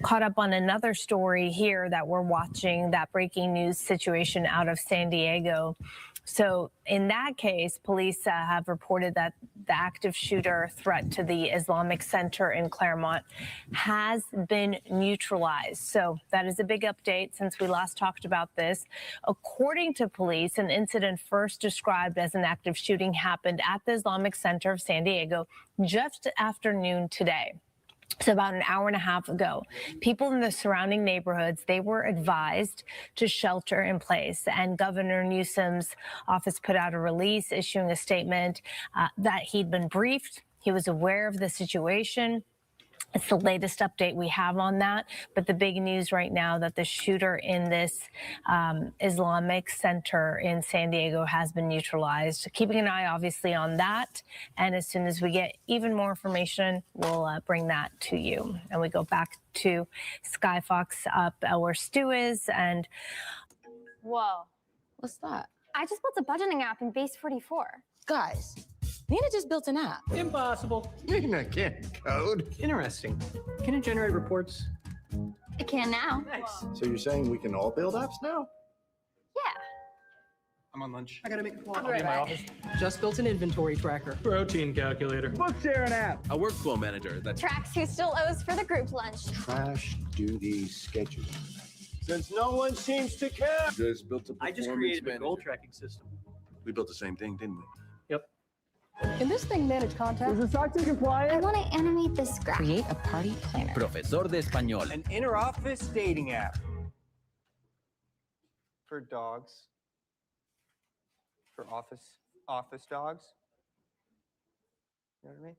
C: caught up on another story here that we're watching, that breaking news situation out of San Diego. So in that case, police have reported that the active shooter threat to the Islamic Center in Claremont has been neutralized. So that is a big update since we last talked about this. According to police, an incident first described as an active shooting happened at the Islamic Center of San Diego just after noon today. So about an hour and a half ago, people in the surrounding neighborhoods, they were advised to shelter in place. And Governor Newsom's office put out a release issuing a statement that he'd been briefed. He was aware of the situation. It's the latest update we have on that. But the big news right now that the shooter in this Islamic Center in San Diego has been neutralized. Keeping an eye, obviously, on that. And as soon as we get even more information, we'll bring that to you. And we go back to Skyfox up where Stu is. And
O: whoa,
P: What's that?
O: I just built a budgeting app in Base 44.
P: Guys, Nina just built an app.
Q: Impossible. Nina can't code. Interesting. Can it generate reports?
O: It can now.
Q: Nice. So you're saying we can all build apps now?
O: Yeah.
Q: I'm on lunch. I gotta make a call. I'll be in my office. Just built an inventory tracker. Protein calculator. Book sharing app.
R: A workflow manager that
O: tracks who still owes for the group lunch.
Q: Trash duty schedule. Since no one seems to care.
R: just built a
Q: I just created a goal tracking system.
R: We built the same thing, didn't we?
Q: Yep.
P: Can this thing manage contact?
Q: Is the SOC compliant?
O: I want to animate this graph.
P: Create a party planner.
R: Profesor de español.
Q: An inter-office dating app. For dogs. For office dogs. You know what I mean?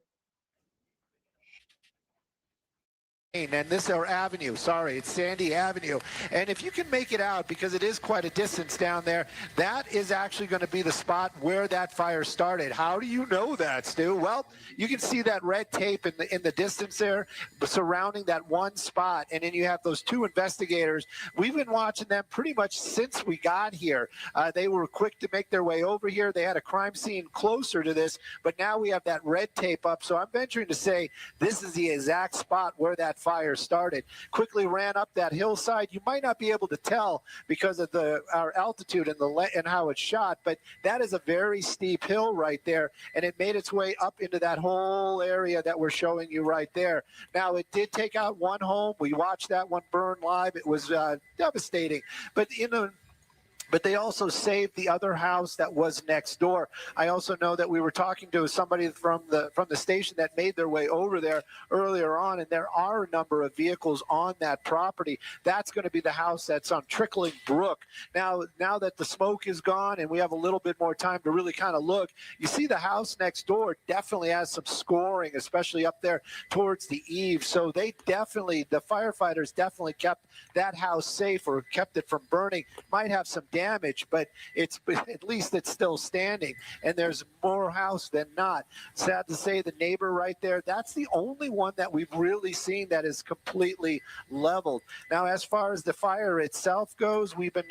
J: And this is our avenue. Sorry, it's Sandy Avenue. And if you can make it out, because it is quite a distance down there, that is actually going to be the spot where that fire started. How do you know that, Stu? Well, you can see that red tape in the distance there surrounding that one spot. And then you have those two investigators. We've been watching them pretty much since we got here. They were quick to make their way over here. They had a crime scene closer to this, but now we have that red tape up. So I'm venturing to say this is the exact spot where that fire started. Quickly ran up that hillside. You might not be able to tell because of our altitude and how it's shot, but that is a very steep hill right there, and it made its way up into that whole area that we're showing you right there. Now, it did take out one home. We watched that one burn live. It was devastating, but but they also saved the other house that was next door. I also know that we were talking to somebody from the station that made their way over there earlier on, and there are a number of vehicles on that property. That's going to be the house that's on Trickling Brook. Now that the smoke is gone and we have a little bit more time to really kind of look, you see the house next door definitely has some scoring, especially up there towards the eave. So the firefighters definitely kept that house safe or kept it from burning. Might have some damage, but at least it's still standing, and there's more house than not. Sad to say, the neighbor right there, that's the only one that we've really seen that is completely leveled. Now, as far as the fire itself goes, we've been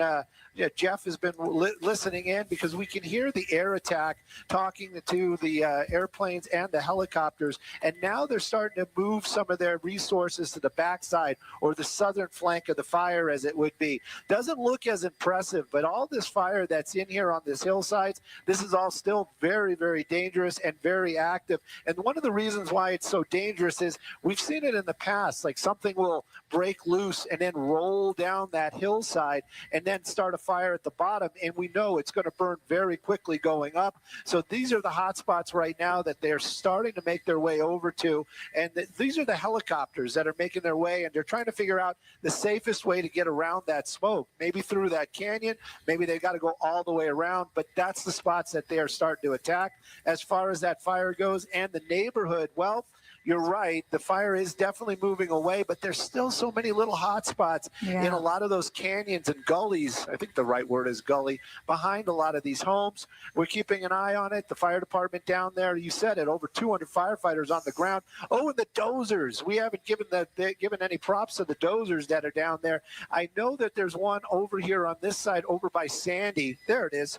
J: Jeff has been listening in because we can hear the air attack talking to the airplanes and the helicopters, and now they're starting to move some of their resources to the backside or the southern flank of the fire, as it would be. Doesn't look as impressive, but all this fire that's in here on this hillsides, this is all still very, very dangerous and very active. And one of the reasons why it's so dangerous is we've seen it in the past, like something will break loose and then roll down that hillside and then start a fire at the bottom, and we know it's going to burn very quickly going up. So these are the hot spots right now that they're starting to make their way over to, and these are the helicopters that are making their way, and they're trying to figure out the safest way to get around that smoke, maybe through that canyon, Maybe they've got to go all the way around, but that's the spots that they are starting to attack. As far as that fire goes and the neighborhood, well, you're right. The fire is definitely moving away, but there's still so many little hot spots in a lot of those canyons and gullies. I think the right word is gully, behind a lot of these homes. We're keeping an eye on it. The fire department down there, you said it, over 200 firefighters on the ground. Oh, and the dozers. We haven't given any props to the dozers that are down there. I know that there's one over here on this side, over by Sandy. There it is.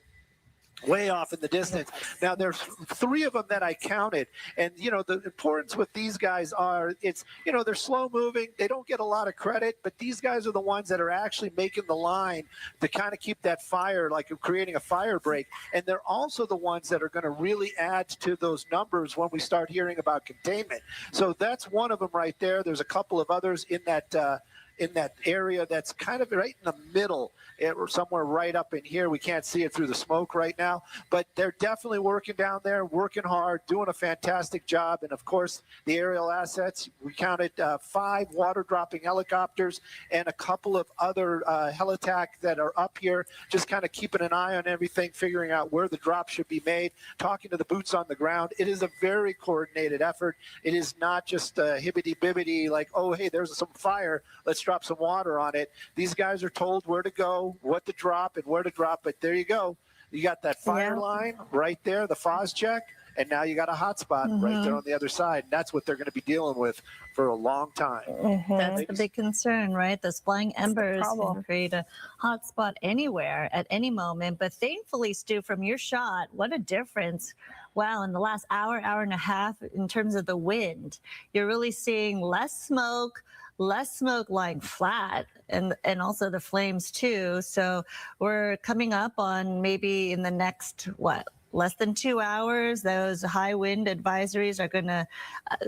J: Way off in the distance. Now, there's 3 of them that I counted. And, you know, the importance with these guys are, it's, you know, they're slow moving. They don't get a lot of credit, but these guys are the ones that are actually making the line to kind of keep that fire, like creating a fire break. And they're also the ones that are going to really add to those numbers when we start hearing about containment. So that's one of them right there. There's a couple of others in that area that's kind of right in the middle, or somewhere right up in here. We can't see it through the smoke right now, but they're definitely working down there, working hard, doing a fantastic job. And of course, the aerial assets, we counted 5 water dropping helicopters and a couple of other helitack that are up here, just kind of keeping an eye on everything, figuring out where the drop should be made, talking to the boots on the ground. It is a very coordinated effort. It is not just hibbity-bibbity, like, oh, hey, there's some fire, let's drop some water on it. These guys are told where to go, what to drop, and where to drop it. There you go. You got that fire line right there, the FOS check, and now you got a hot spot right there on the other side. And that's what they're going to be dealing with for a long time.
I: That's the big concern, right? Those flying embers can create a hot spot anywhere at any moment. But thankfully, Stu, from your shot, what a difference. Wow, in the last hour and a half, in terms of the wind, you're really seeing less smoke lying flat, and also the flames too. So we're coming up on maybe in the next, less than 2 hours, those high wind advisories are going to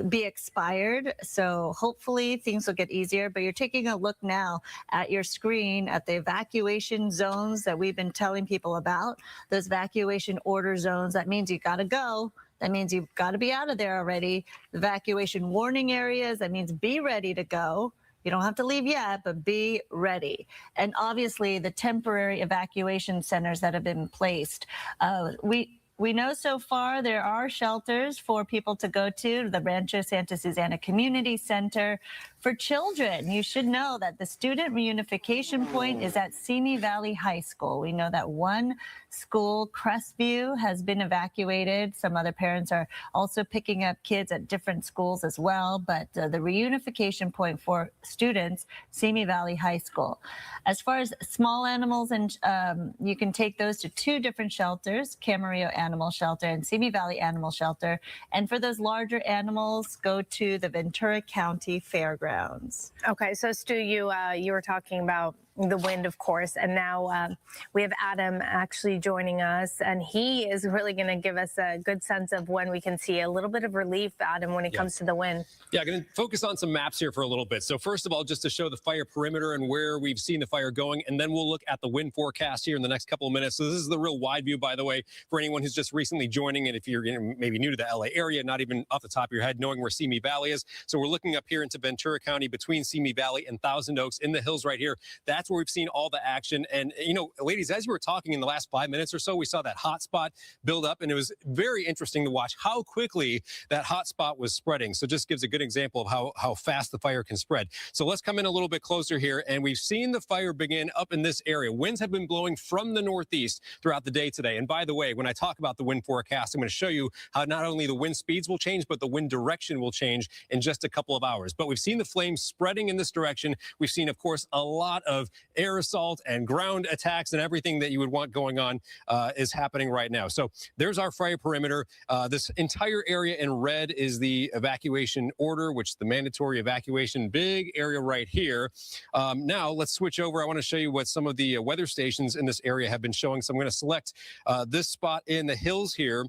I: be expired. So hopefully things will get easier. But you're taking a look now at your screen at the evacuation zones that we've been telling people about, those evacuation order zones. That means you got to go. That means you've got to be out of there already. Evacuation warning areas, that means be ready to go. You don't have to leave yet, but be ready. And obviously the temporary evacuation centers that have been placed. We know so far there are shelters for people to go to, the Rancho Santa Susana Community Center. For children, you should know that the student reunification point is at Simi Valley High School. We know that one school, Crestview, has been evacuated. Some other parents are also picking up kids at different schools as well. But the reunification point for students, Simi Valley High School. As far as small animals, and you can take those to 2 different shelters, Camarillo Animal Shelter and Simi Valley Animal Shelter. And for those larger animals, go to the Ventura County Fairgrounds.
C: Okay, so Stu, you were talking about the wind, of course, and now we have Adam actually joining us, and he is really going to give us a good sense of when we can see a little bit of relief, Adam, when it comes to the wind.
S: Yeah, I'm going to focus on some maps here for a little bit. So first of all, just to show the fire perimeter and where we've seen the fire going, and then we'll look at the wind forecast here in the next couple of minutes. So this is the real wide view, by the way, for anyone who's just recently joining, and if you're maybe new to the LA area, not even off the top of your head knowing where Simi Valley is. So we're looking up here into Ventura County between Simi Valley and Thousand Oaks in the hills right here. That's where we've seen all the action. And, you know, ladies, as you were talking in the last 5 minutes or so, we saw that hot spot build up, and it was very interesting to watch how quickly that hot spot was spreading. So just gives a good example of how fast the fire can spread. So let's come in a little bit closer here, and we've seen the fire begin up in this area. Winds have been blowing from the northeast throughout the day today. And by the way, when I talk about the wind forecast, I'm going to show you how not only the wind speeds will change, but the wind direction will change in just a couple of hours. But we've seen the flames spreading in this direction. We've seen, of course, a lot of air assault and ground attacks, and everything that you would want going on is happening right now. So there's our fire perimeter. This entire area in red is the evacuation order, which is the mandatory evacuation, big area right here. Now let's switch over. I want to show you what some of the weather stations in this area have been showing. So I'm going to select this spot in the hills here,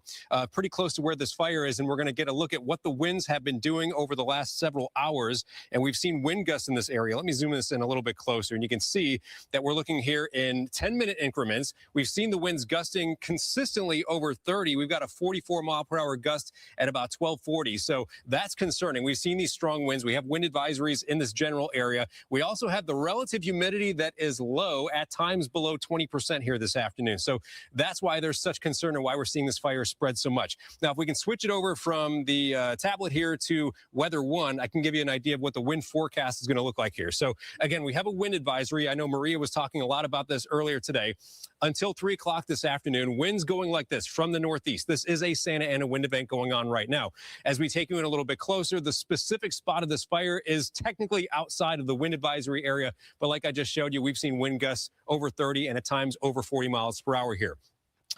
S: pretty close to where this fire is, and we're going to get a look at what the winds have been doing over the last several hours. And we've seen wind gusts in this area. Let me zoom this in a little bit closer, and you can see that we're looking here in 10-minute increments. We've seen the winds gusting consistently over 30. We've got a 44-mile-per-hour gust at about 1240. So that's concerning. We've seen these strong winds. We have wind advisories in this general area. We also have the relative humidity that is low, at times below 20% here this afternoon. So that's why there's such concern and why we're seeing this fire spread so much. Now, if we can switch it over from the tablet here to Weather 1, I can give you an idea of what the wind forecast is going to look like here. So again, we have a wind advisory. I know Maria was talking a lot about this earlier today. Until 3 o'clock this afternoon, winds going like this from the northeast. This is a Santa Ana wind event going on right now. As we take you in a little bit closer, the specific spot of this fire is technically outside of the wind advisory area. But like I just showed you, we've seen wind gusts over 30 and at times over 40 miles per hour here.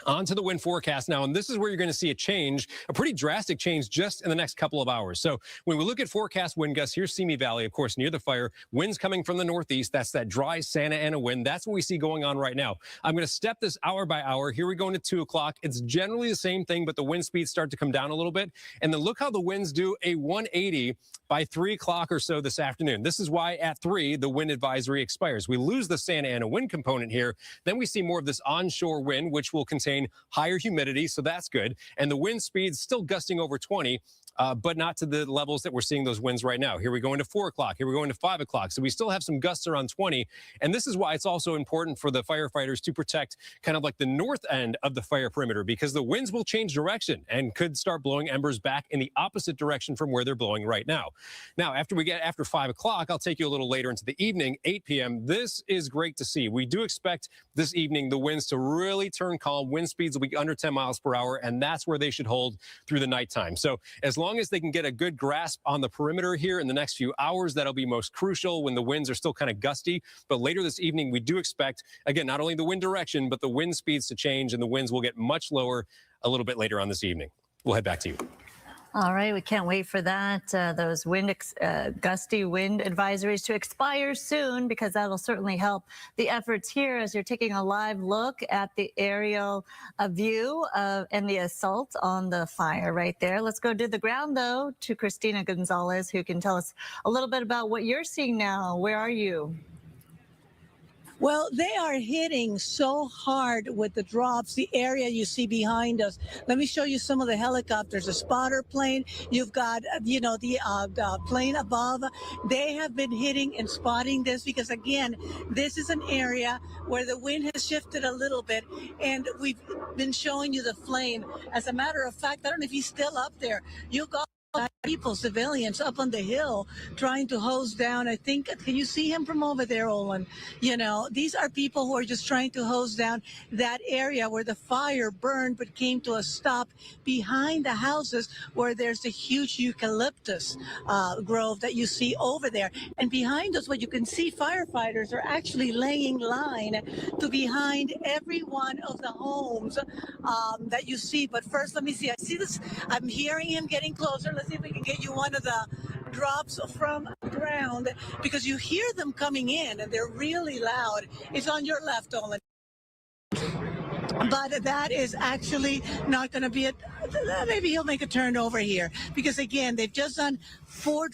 S: On to the wind forecast now, and this is where you're going to see a change, a pretty drastic change just in the next couple of hours. So when we look at forecast wind gusts, here's Simi Valley, of course, near the fire. Winds coming from the northeast. That's that dry Santa Ana wind. That's what we see going on right now. I'm going to step this hour by hour. Here we go into 2 o'clock. It's generally the same thing, but the wind speeds start to come down a little bit. And then look how the winds do a 180 by 3 o'clock or so this afternoon. This is why at 3, the wind advisory expires. We lose the Santa Ana wind component here. Then we see more of this onshore wind, which will contain higher humidity, so that's good. And the wind speeds still gusting over 20, but not to the levels that we're seeing those winds right now. Here we go into 4 o'clock. Here we go into 5 o'clock. So we still have some gusts around 20. And this is why it's also important for the firefighters to protect kind of like the north end of the fire perimeter, because the winds will change direction and could start blowing embers back in the opposite direction from where they're blowing right now. Now, after 5 o'clock, I'll take you a little later into the evening, 8 p.m. This is great to see. We do expect this evening the winds to really turn calm. Wind speeds will be under 10 miles per hour, and that's where they should hold through the nighttime. So as long as they can get a good grasp on the perimeter here in the next few hours, that'll be most crucial when the winds are still kind of gusty. But later this evening, we do expect, again, not only the wind direction, but the wind speeds to change, and the winds will get much lower a little bit later on this evening. We'll head back to you.
I: All right, we can't wait for that, those gusty wind advisories to expire soon, because that'll certainly help the efforts here as you're taking a live look at the aerial view and the assault on the fire right there. Let's go to the ground, though, to Christina Gonzalez, who can tell us a little bit about what you're seeing now. Where are you?
D: Well, they are hitting so hard with the drops, the area you see behind us. Let me show you some of the helicopters, a spotter plane. You've got, the plane above. They have been hitting and spotting this because, again, this is an area where the wind has shifted a little bit, and we've been showing you the flame. As a matter of fact, I don't know if he's still up there. You've got people, civilians up on the hill trying to hose down. I think, can you see him from over there, Olin? You know, these are people who are just trying to hose down that area where the fire burned but came to a stop behind the houses where there's a huge eucalyptus grove that you see over there. And behind us, what you can see, firefighters are actually laying line to behind every one of the homes that you see. But first, let me see. I see this. I'm hearing him getting closer. Let's see if we can get you one of the drops from the ground, because you hear them coming in and they're really loud. It's on your left, Olin. But that is actually not going to be maybe he'll make a turn over here, because again, they've just done 5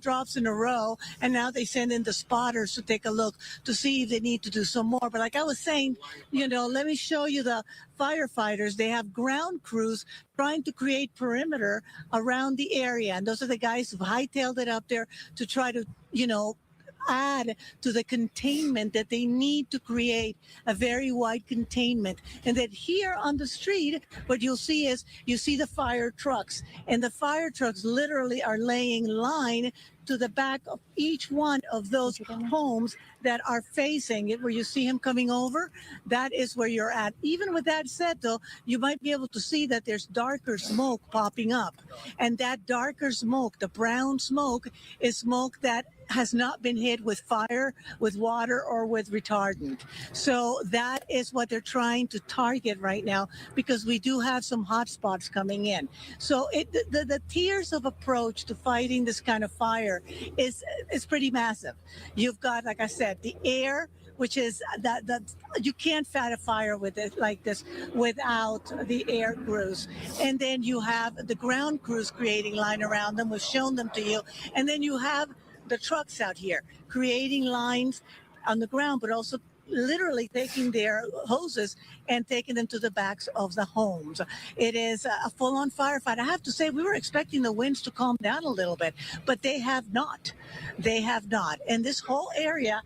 D: drops in a row, and now they send in the spotters to take a look to see if they need to do some more. But like I was saying, let me show you the firefighters. They have ground crews trying to create perimeter around the area, and those are the guys who've hightailed it up there to try to, add to the containment that they need to create a very wide containment. And that here on the street, what you'll see is you see the fire trucks, and the fire trucks literally are laying line to the back of each one of those homes that are facing it, where you see him coming over. That is where you're at. Even with that said, though, you might be able to see that there's darker smoke popping up. And that darker smoke, the brown smoke, is smoke that has not been hit with fire, with water, or with retardant. So that is what they're trying to target right now, because we do have some hot spots coming in. So the tiers of approach to fighting this kind of fire is pretty massive. You've got, like I said, the air, which is that you can't fight a fire with it like this without the air crews. And then you have the ground crews creating line around them. We've shown them to you. And then you have the trucks out here creating lines on the ground, but also literally taking their hoses and taking them to the backs of the homes. It is a full-on firefight. I have to say, we were expecting the winds to calm down a little bit, but they have not. They have not. And this whole area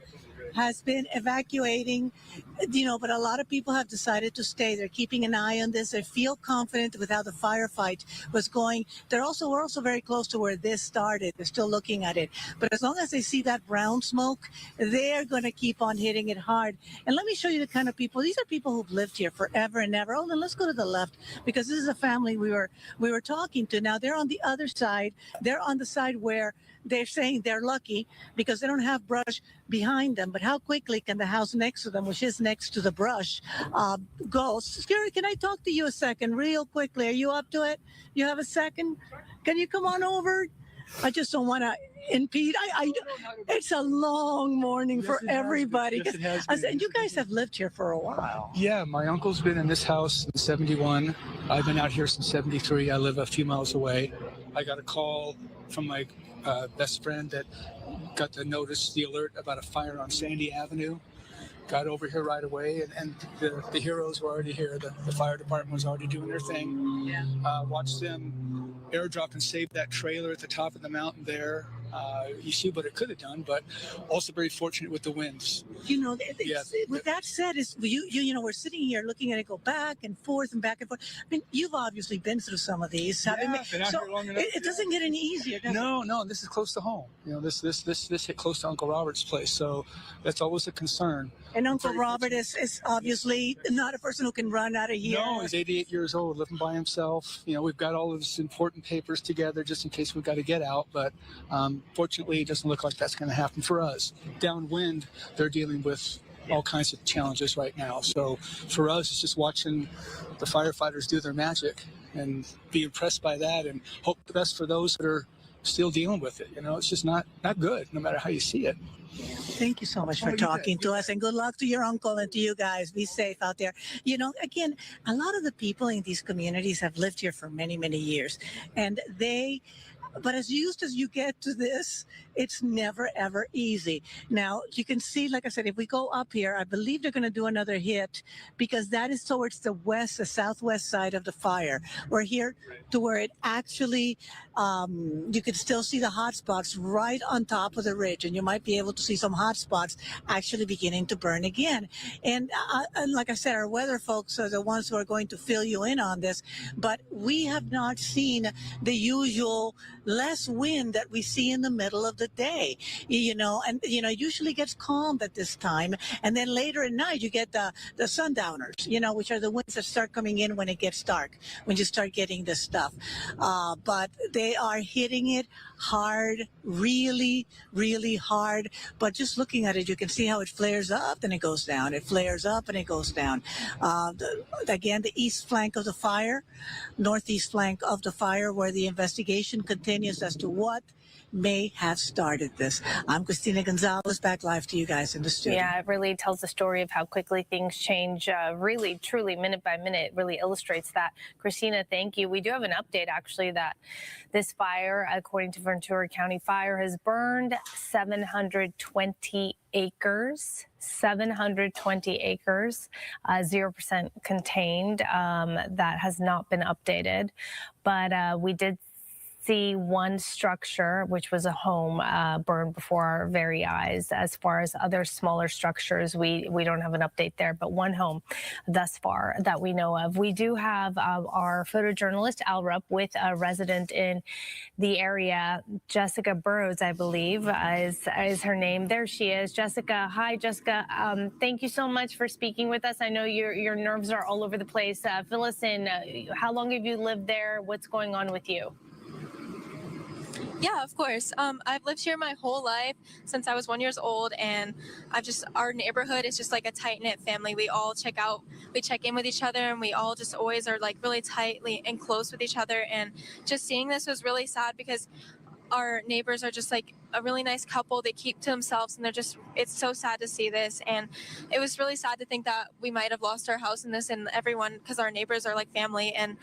D: has been evacuating, but a lot of people have decided to stay. They're keeping an eye on this. They feel confident with how the firefight was going. We're also very close to where this started. They're still looking at it. But as long as they see that brown smoke, they're going to keep on hitting it hard. And let me show you the kind of people. These are people who've lived here forever and ever. Oh, then let's go to the left, because this is a family we were talking to. Now they're on the other side. They're on the side where they're saying they're lucky because they don't have brush behind them. But how quickly can the house next to them, which is next to the brush, go? Scary, can I talk to you a second real quickly? Are you up to it? You have a second? Can you come on over? I just don't want to impede. It's a long morning for everybody.
T: Yes, it has been.
D: You guys have lived here for a while.
T: Yeah, my uncle's been in this house since 71. I've been out here since 73. I live a few miles away. I got a call from my best friend that got the alert about a fire on Sandy Avenue. Got over here right away, and the heroes were already here. The fire department was already doing their thing.
D: Yeah.
T: Watched them airdrop and save that trailer at the top of the mountain there. You see what it could have done, but also very fortunate with the winds. With that said, we're sitting here looking at it go back and forth and back and forth. I mean, you've obviously been through some of these. Been out here long enough.
D: It doesn't get any easier, does it?
T: No, this is close to home. This hit close to Uncle Robert's place, so that's always a concern.
D: And Uncle Robert is obviously not a person who can run out of here.
T: No, he's 88 years old, living by himself. We've got all of his important papers together just in case we've got to get out, but fortunately, it doesn't look like that's going to happen for us. Downwind, they're dealing with all kinds of challenges right now. So for us, it's just watching the firefighters do their magic and be impressed by that and hope the best for those that are still dealing with it. It's just not good, no matter how you see it.
D: Thank you so much for talking to us, and good luck to your uncle and to you guys. Be safe out there. Again, a lot of the people in these communities have lived here for many, many years, but as used as you get to this, it's never, ever easy. Now, you can see, like I said, if we go up here, I believe they're going to do another hit because that is towards the southwest side of the fire. We're here to where it actually, you can still see the hot spots right on top of the ridge, and you might be able to see some hot spots actually beginning to burn again. And like I said, our weather folks are the ones who are going to fill you in on this, but we have not seen the usual less wind that we see in the middle of the day, it usually gets calm at this time. And then later at night, you get the sundowners, which are the winds that start coming in when it gets dark, when you start getting this stuff. But they are hitting it hard, really, really hard. But just looking at it, you can see how it flares up and it goes down. It flares up and it goes down. Again, the east flank of the fire, northeast flank of the fire, where the investigation continues as to what may have started this. I'm Christina Gonzalez, back live to you guys in the studio.
C: Yeah, it really tells the story of how quickly things change, really, truly, minute by minute. It really illustrates that. Christina, thank you. We do have an update, actually, that this fire, according to Ventura County Fire, has burned 720 acres. 720 acres, 0% contained. That has not been updated. But we did see one structure, which was a home, burned before our very eyes. As far as other smaller structures, we don't have an update there, but one home thus far that we know of. We do have our photojournalist, Al Rupp, with a resident in the area, Jessica Burrows, I believe, is her name. There she is. Jessica. Hi, Jessica. Thank you so much for speaking with us. I know your nerves are all over the place. Fill us in. How long have you lived there? What's going on with you?
U: Yeah, of course. I've lived here my whole life since I was 1 year old, and our neighborhood is just like a tight-knit family. We all check in with each other, and we all just always are like really tightly and close with each other. And just seeing this was really sad because our neighbors are just like a really nice couple. They keep to themselves, and it's so sad to see this. And it was really sad to think that we might have lost our house in this and everyone, because our neighbors are like family. And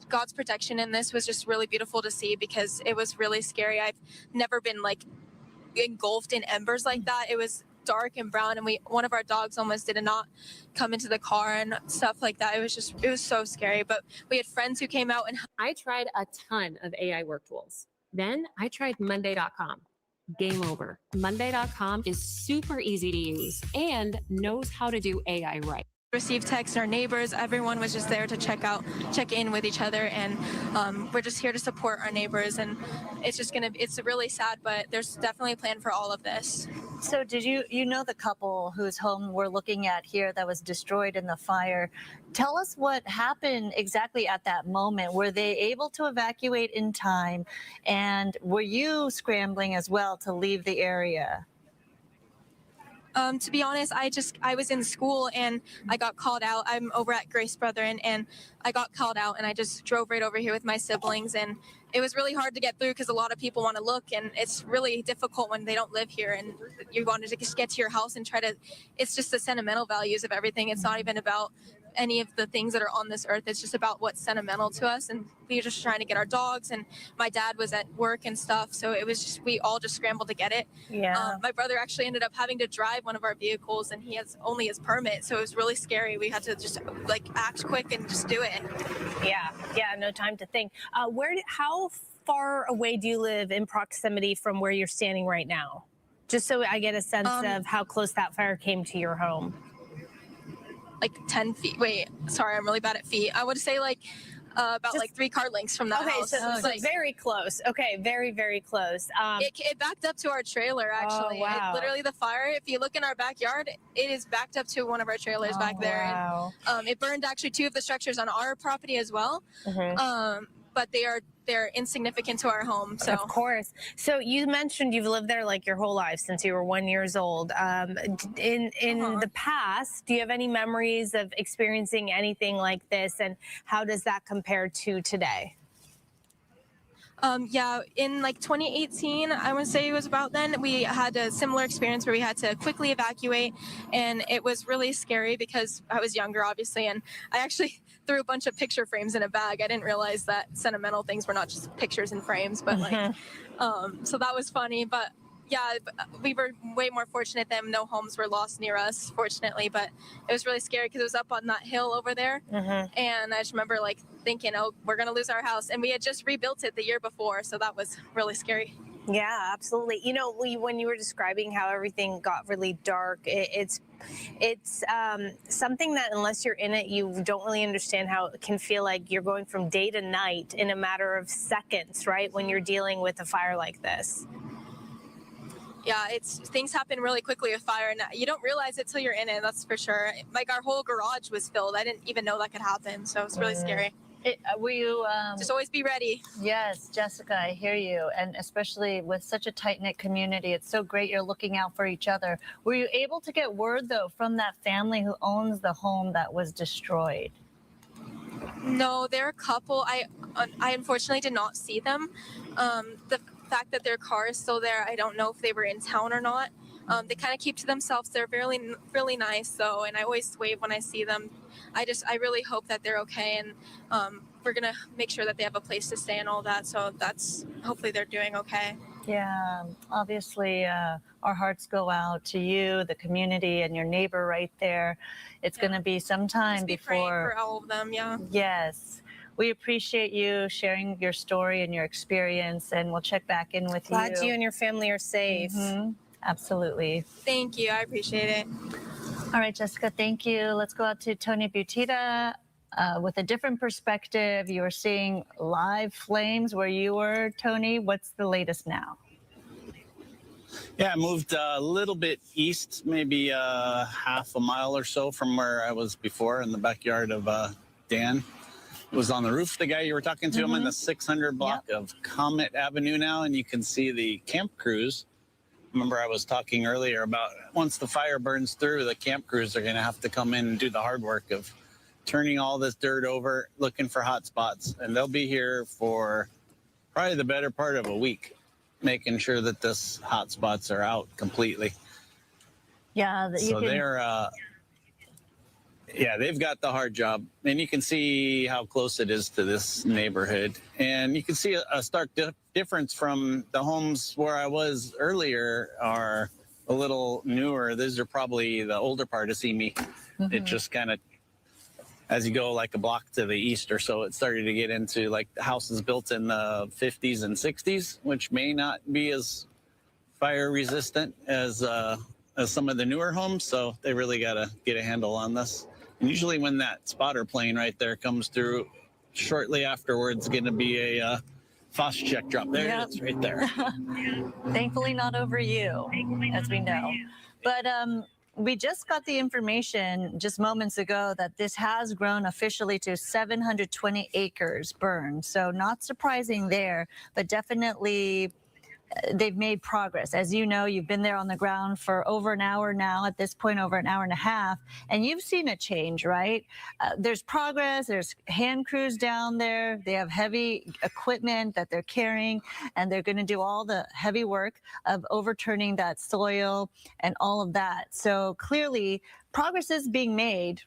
U: God's protection in this was just really beautiful to see, because it was really scary. I've never been like engulfed in embers like that. It was dark and brown, and one of our dogs almost did not come into the car and stuff like that. It was so scary. But we had friends who came out, and
E: I tried a ton of AI work tools. Then I tried Monday.com. Game over. Monday.com is super easy to use and knows how to do AI right.
U: Received texts, our neighbors, everyone was just there to check in with each other, and we're just here to support our neighbors. And it's really sad, but there's definitely a plan for all of this.
I: So did you know the couple whose home we're looking at here that was destroyed in the fire? Tell us what happened exactly at that moment. Were they able to evacuate in time? And were you scrambling as well to leave the area?
U: To be honest, I was in school and I got called out. I'm over at Grace Brethren, and I got called out, and I just drove right over here with my siblings, and it was really hard to get through because a lot of people want to look, and it's really difficult when they don't live here and you wanted to just get to your house and it's just the sentimental values of everything. It's not even about any of the things that are on this earth. It's just about what's sentimental to us, and we were just trying to get our dogs, and my dad was at work and stuff, so it was just, we all just scrambled to get it.
C: Yeah.
U: My brother actually ended up having to drive one of our vehicles, and he has only his permit, so it was really scary. We had to just act quick and just do it.
C: Yeah, no time to think. How far away do you live in proximity from where you're standing right now? Just so I get a sense of how close that fire came to your home.
U: 10 feet. Wait, sorry, I'm really bad at feet. I would say about 3 car lengths from that house.
C: So very close. Okay, very, very close.
U: It backed up to our trailer, actually.
C: Oh, wow.
U: Literally, the fire, if you look in our backyard, it is backed up to one of our trailers back there.
C: Wow.
U: And, it burned actually 2 of the structures on our property as well. But they're insignificant to our home. So.
C: Of course. So you mentioned you've lived there your whole life since you were 1 year old. In the past, do you have any memories of experiencing anything like this, and how does that compare to today?
U: Yeah, in 2018, I would say it was about then, we had a similar experience where we had to quickly evacuate, and it was really scary because I was younger, obviously, and I actually threw a bunch of picture frames in a bag. I didn't realize that sentimental things were not just pictures and frames, but so that was funny. But yeah, we were way more fortunate than no homes were lost near us, fortunately, but it was really scary because it was up on that hill over there. And I just remember thinking, oh, we're going to lose our house. And we had just rebuilt it the year before. So that was really scary.
C: Yeah, absolutely. You know, when you were describing how everything got really dark, it's something that unless you're in it, you don't really understand how it can feel like you're going from day to night in a matter of seconds, right? When you're dealing with a fire like this.
U: Yeah, things happen really quickly with fire, and you don't realize it till you're in it. That's for sure. Our whole garage was filled. I didn't even know that could happen, so it was really scary.
I: Were you
U: just always be ready?
I: Yes, Jessica, I hear you, and especially with such a tight-knit community, it's so great you're looking out for each other. Were you able to get word though from that family who owns the home that was destroyed?
U: No, they're a couple. I unfortunately did not see them. The fact that their car is still there, I don't know if they were in town or not. They kind of keep to themselves. They're really, really nice, though, and I always wave when I see them. I really hope that they're okay, and we're gonna make sure that they have a place to stay and all that. So hopefully they're doing okay.
I: Yeah, obviously our hearts go out to you, the community, and your neighbor right there. It's going to be some time before.
U: Praying for all of them, yeah.
I: Yes. We appreciate you sharing your story and your experience, and we'll check back in with you.
C: Glad you and your family are safe.
I: Absolutely.
U: Thank you. I appreciate it.
I: All right, Jessica, thank you. Let's go out to Tony Butita. With a different perspective, you were seeing live flames where you were, Tony. What's the latest now?
B: Yeah, I moved a little bit east, maybe half a mile or so from where I was before, in the backyard of Dan. It was on the roof, the guy you were talking to. I'm in the 600 block of Comet Avenue now, and you can see the camp crews. Remember I was talking earlier about once the fire burns through, the camp crews are going to have to come in and do the hard work of turning all this dirt over, looking for hot spots. And they'll be here for probably the better part of a week, making sure that this hot spots are out completely.
I: Yeah.
B: So they've got the hard job. And you can see how close it is to this neighborhood. And you can see a stark difference from the homes where I was earlier are a little newer. These are probably the older part of Simi. It just kind of, as you go like a block to the east or so, it started to get into like houses built in the 50s and 60s, which may not be as fire resistant as some of the newer homes. So they really got to get a handle on this. And usually when that spotter plane right there comes through, shortly afterwards going to be a FOSS check drop. There
I: Yep.
B: it is right there.
I: Thankfully not over you, as we know. But we just got the information just moments ago that this has grown officially to 720 acres burned. So not surprising there, but definitely they've made progress. As you know, you've been there on the ground for over an hour now, at this point over an hour and a half, and you've seen a change, right? There's progress, there's hand crews down there, they have heavy equipment that they're carrying, and they're gonna do all the heavy work of overturning that soil and all of that. So clearly, progress is being made.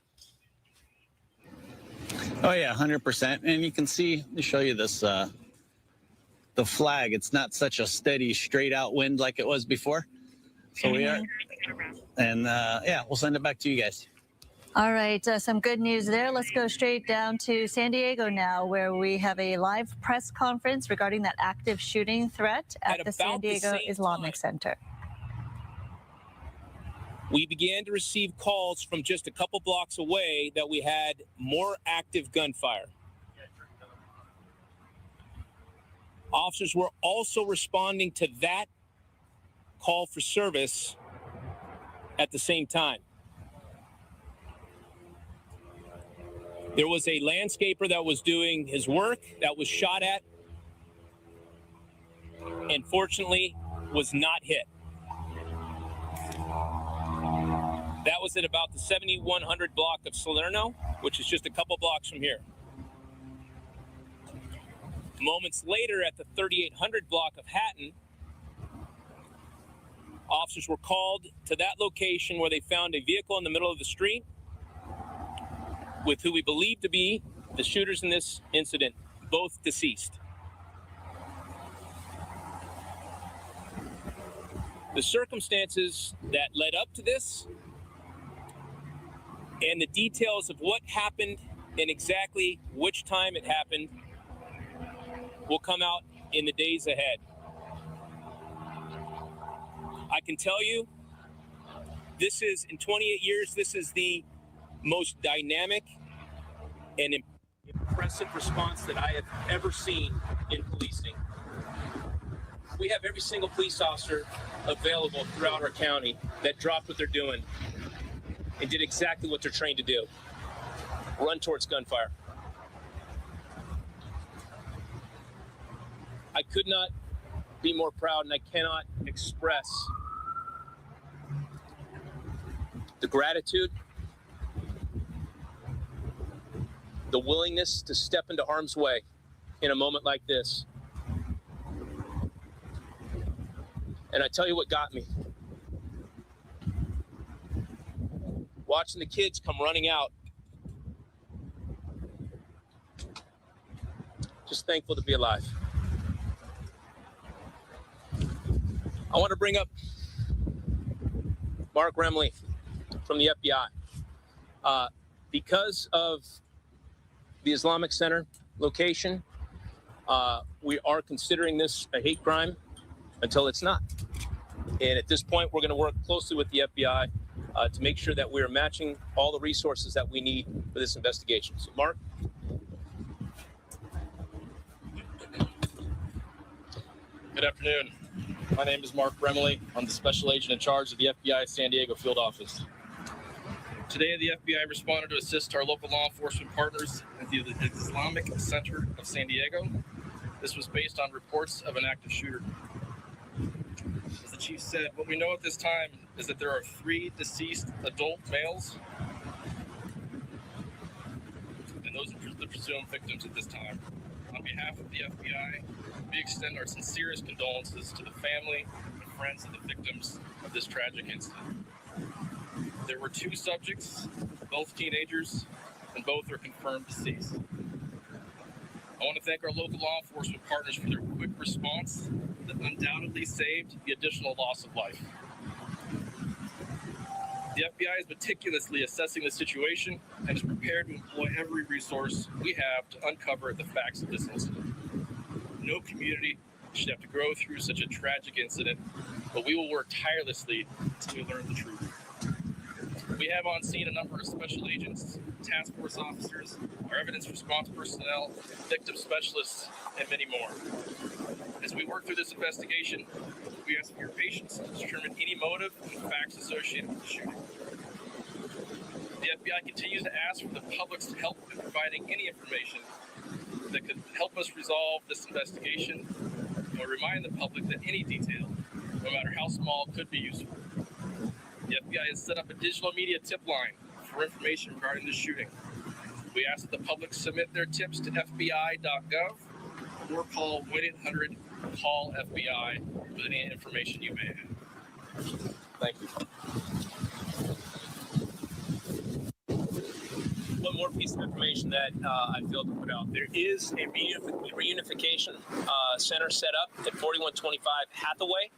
B: Oh yeah, 100%. And you can see, let me show you this, the flag. It's not such a steady, straight out wind like it was before. So we are, and yeah, we'll send it back to you guys.
I: All right, some good news there. Let's go straight down to San Diego now, where we have a live press conference regarding that active shooting threat at the San Diego Islamic Center.
G: We began to receive calls from just a couple blocks away that we had more active gunfire. Officers were also responding to that call for service at the same time. There was a landscaper that was doing his work that was shot at and fortunately was not hit. That was at about the 7100 block of Salerno, which is just a couple blocks from here. Moments later, at the 3800 block of Hatton, officers were called to that location where they found a vehicle in the middle of the street with who we believe to be the shooters in this incident, both deceased. The circumstances that led up to this and the details of what happened and exactly which time it happened will come out in the days ahead. I can tell you, this is, in 28 years, this is the most dynamic and impressive response that I have ever seen in policing. We have every single police officer available throughout our county that dropped what they're doing and did exactly what they're trained to do: run towards gunfire. I could not be more proud, and I cannot express the gratitude, the willingness to step into harm's way in a moment like this. And I tell you what got me. Watching the kids come running out. Just thankful to be alive. I want to bring up Mark Remley from the FBI. Because of the Islamic Center location, we are considering this a hate crime until it's not. And at this point, we're going to work closely with the FBI to make sure that we're matching all the resources that we need for this investigation. So, Mark.
V: Good afternoon. My name is Mark Remley. I'm the special agent in charge of the FBI San Diego field office. Today, the FBI responded to assist our local law enforcement partners at the Islamic Center of San Diego. This was based on reports of an active shooter. As the chief said, what we know at this time is that there are 3 deceased adult males, and those are the presumed victims at this time. On behalf of the FBI, we extend our sincerest condolences to the family and friends of the victims of this tragic incident. There were 2 subjects, both teenagers, and both are confirmed deceased. I want to thank our local law enforcement partners for their quick response that undoubtedly saved the additional loss of life. The FBI is meticulously assessing the situation and is prepared to employ every resource we have to uncover the facts of this incident. No community should have to go through such a tragic incident, but we will work tirelessly to learn the truth. We have on scene a number of special agents, task force officers, our evidence response personnel, victim specialists, and many more. As we work through this investigation, we ask for your patience to determine any motive and facts associated with the shooting. The FBI continues to ask for the public's help in providing any information that could help us resolve this investigation, and we remind the public that any detail, no matter how small, could be useful. The FBI has set up a digital media tip line for information regarding the shooting. We ask that the public submit their tips to FBI.gov or call 1-800-CALL-FBI with any information you may have. Thank you.
F: One more piece of information that I failed to put out. There is a reunification center set up at 4125 Hathaway,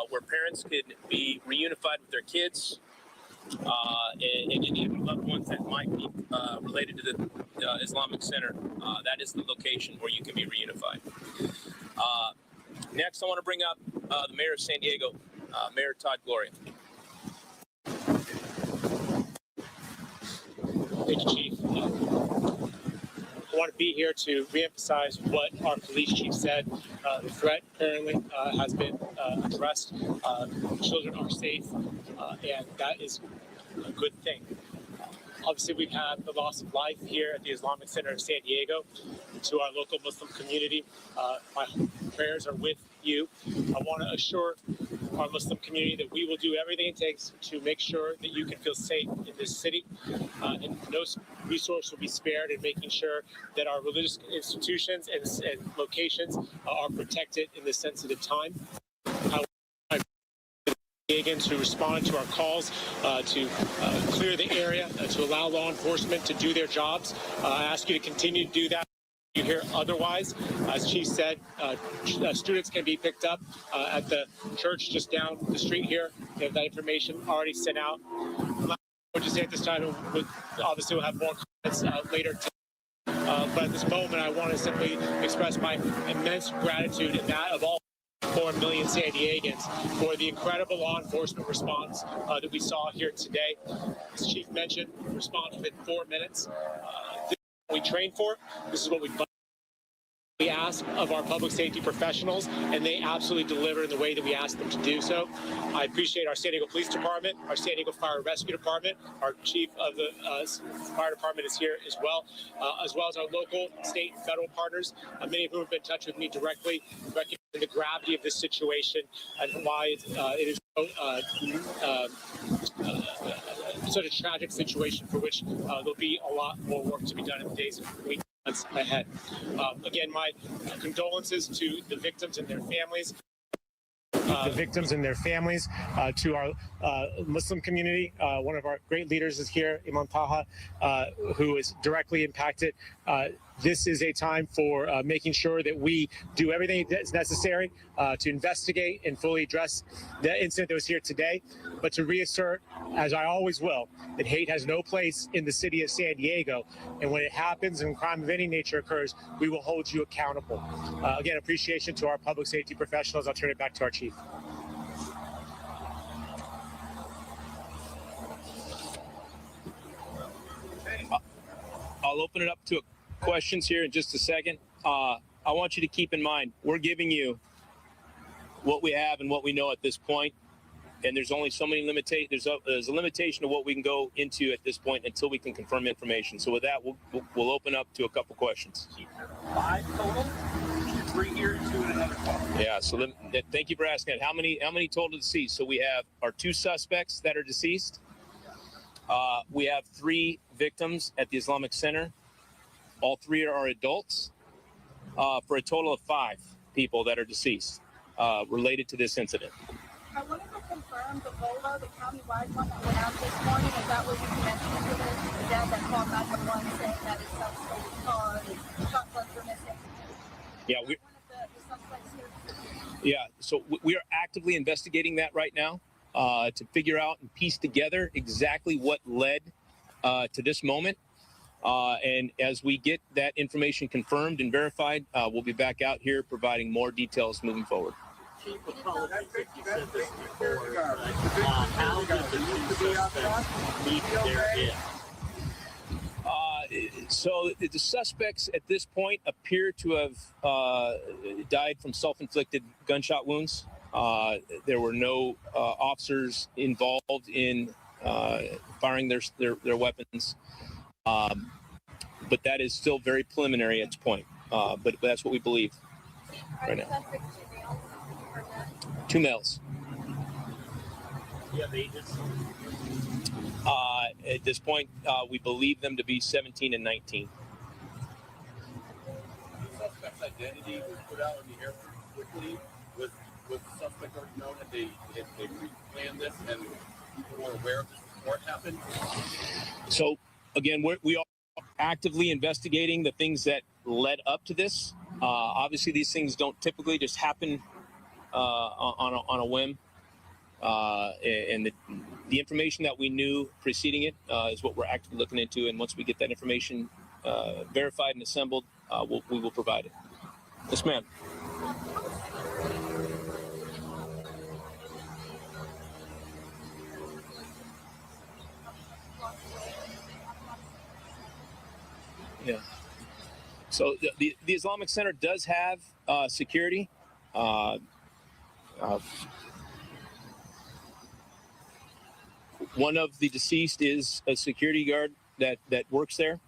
F: where parents could be reunified with their kids and any loved ones that might be related to the Islamic Center. That is the location where you can be reunified. Next, I want to bring up the Mayor of San Diego, Mayor Todd Gloria.
H: Thank you, Chief. I want to be here to reemphasize what our police chief said. The threat apparently has been addressed. Children are safe, and that is a good thing. Obviously, we've had the loss of life here at the Islamic Center of San Diego. To our local Muslim community, my prayers are with you. I want to assure our Muslim community that we will do everything it takes to make sure that you can feel safe in this city. And no resource will be spared in making sure that our religious institutions and locations are protected in this sensitive time. To respond to our calls to clear the area, to allow law enforcement to do their jobs. I ask you to continue to do that. You hear otherwise, as Chief said, students can be picked up at the church just down the street here. We have that information already sent out. I would just say at this time, obviously we'll have more comments later. But at this moment, I want to simply express my immense gratitude and that of all 4 million San Diegans for the incredible law enforcement response that we saw here today. As Chief mentioned, response within 4 minutes. This is what we train for. This is what we ask of our public safety professionals, and they absolutely deliver in the way that we ask them to do so. I appreciate our San Diego Police Department, our San Diego Fire and Rescue Department, our Chief of the Fire Department is here as well as our local, state, and federal partners, many of whom have been in touch with me directly, recognizing the gravity of this situation and why it is such a tragic situation for which there'll be a lot more work to be done in the days and weeks ahead. Again, my condolences to the victims and their families. To our Muslim community. One of our great leaders is here, Imam Taha, who is directly impacted. This is a time for making sure that we do everything that's necessary to investigate and fully address the incident that was here today, but to reassert, as I always will, that hate has no place in the city of San Diego. And when it happens and crime of any nature occurs, we will hold you accountable. Again, appreciation to our public safety professionals. I'll turn it back to our chief.
F: I'll open it up to questions here in just a second. I want you to keep in mind, we're giving you what we have and what we know at this point, and there's only so many limitations. There's a limitation of what we can go into at this point until we can confirm information. So with that, we'll open up to a couple questions.
H: 5 total, 3 here, 2 in another car.
F: Yeah. So thank you for asking that. How many total deceased? So we have our 2 suspects that are deceased. We have 3 victims at the Islamic Center. All 3 are adults, for a total of 5 people that are deceased related to this incident.
W: I wanted to confirm the VOLA, the county-wide one that went out this morning. Is that what you connected to this? The dad that called 911 saying that his son's car and shot slugs were missing.
F: Yeah,
W: One of the suspects here.
F: yeah. So we are actively investigating that right now. to figure out and piece together exactly what led to this moment. And as we get that information confirmed and verified, we'll be back out here providing more details moving forward.
A: Chief, apologies if you said this before, but how did the two suspects meet their end?
F: So the suspects at this point appear to have died from self-inflicted gunshot wounds. There were no officers involved in firing their weapons. But that is still very preliminary at this point. But that's what we believe right now. 2 males.
A: Do you have ages?
F: At this point, we believe them to be 17 and 19.
R: The suspect's identity was put out in the air quickly. Was the suspect already known that they pre-planned this and people were aware of this before it happened?
F: So, again, we are actively investigating the things that led up to this. Obviously, these things don't typically just happen on a whim. And the information that we knew preceding it is what we're actively looking into. And once we get that information verified and assembled, we will provide it. Yes, ma'am. Yeah. So the Islamic Center does have security. One of the deceased is a security guard that works there,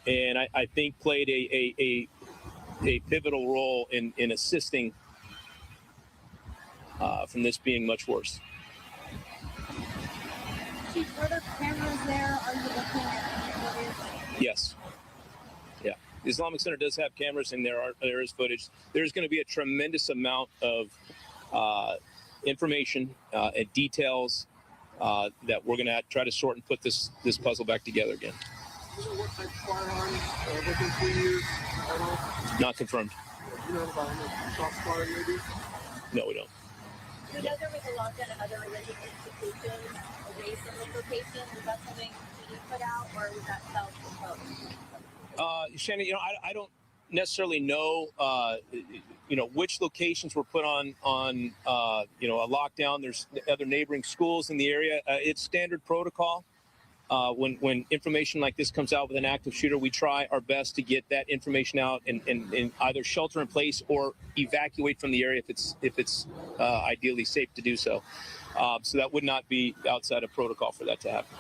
F: and I think played a pivotal role in assisting from this being much worse.
W: Chief, are there cameras there? Are you looking at footage?
F: Yes. Yeah. The Islamic Center does have cameras, and there is footage. There's going to be a tremendous amount of information and details that we're going to try to sort and put this puzzle back together again.
R: Do you know what type of firearms were being used at all?
F: Not confirmed.
R: Do you know about any shots fired maybe?
F: No, we don't.
W: You know there was a lockdown at other religious institutions away from this location. Was that something you put out, or was that self-imposed?
F: Shannon, I don't necessarily know, which locations were put on a lockdown. There's other neighboring schools in the area. It's standard protocol. When information like this comes out with an active shooter, we try our best to get that information out and either shelter in place or evacuate from the area if it's ideally safe to do so. So that would not be outside of protocol for that to happen.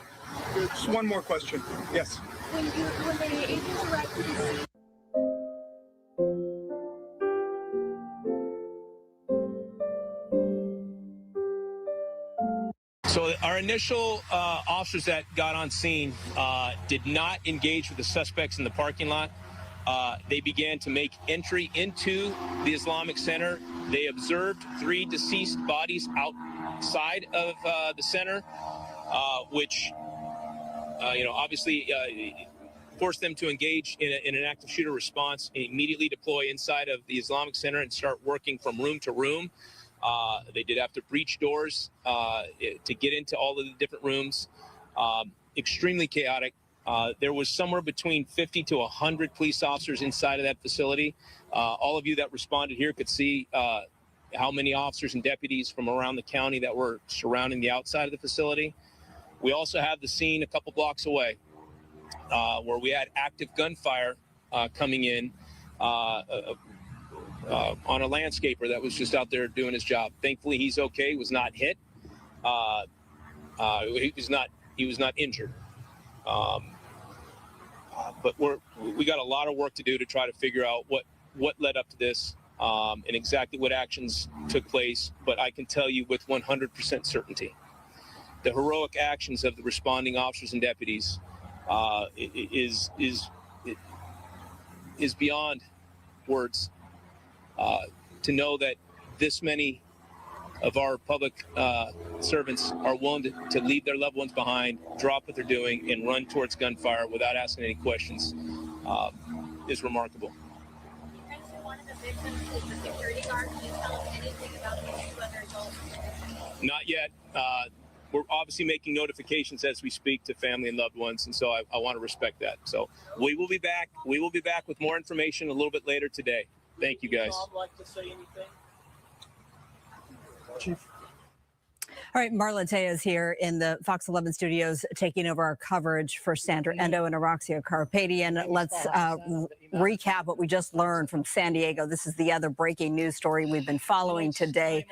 K: Just one more question. Yes.
W: When the agents arrived to the scene.
F: So our initial officers that got on scene did not engage with the suspects in the parking lot. They began to make entry into the Islamic Center. They observed 3 deceased bodies outside of the center, which, obviously forced them to engage in an active shooter response, immediately deploy inside of the Islamic Center and start working from room to room. They did have to breach doors to get into all of the different rooms. Extremely chaotic. There was somewhere between 50 to 100 police officers inside of that facility. All of you that responded here could see how many officers and deputies from around the county that were surrounding the outside of the facility. We also have the scene a couple blocks away where we had active gunfire coming in on a landscaper that was just out there doing his job. Thankfully, he's okay. He was not hit. He was not injured. But we got a lot of work to do to try to figure out what led up to this and exactly what actions took place. But I can tell you with 100% certainty, the heroic actions of the responding officers and deputies is beyond words. To know that this many of our public servants are willing to leave their loved ones behind, drop what they're doing, and run towards gunfire without asking any questions is remarkable.
W: You mentioned
O: one of the victims is the security guard. Can you tell us anything about these 2 other adults?
G: Not yet. We're obviously making notifications as we speak to family and loved ones, and so I want to respect that. So we will be back. We will be back with more information a little bit later today. Thank you, guys.
A: Would like to say anything?
L: Chief. All right, Marla Tea is here in the Fox 11 studios, taking over our coverage for Sandra Endo and Araxia Carpadian. Let's recap what we just learned from San Diego. This is the other breaking news story we've been following today.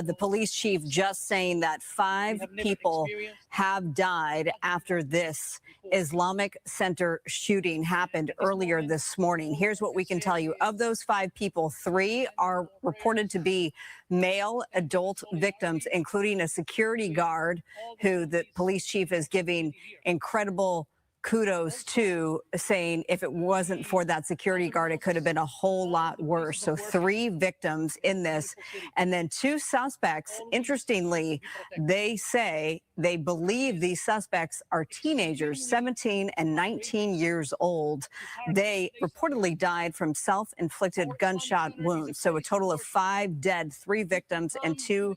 L: The police chief just saying that 5 people have died after this Islamic Center shooting happened earlier this morning. Here's what we can tell you. Of those 5 people, 3 are reported to be male adult victims, including a security guard who the police chief is giving incredible kudos to, saying if it wasn't for that security guard, it could have been a whole lot worse. So 3 victims in this, and then 2 suspects. Interestingly, they say they believe these suspects are teenagers, 17 and 19 years old. They reportedly died from self-inflicted gunshot wounds. So a total of 5 dead, 3 victims, and 2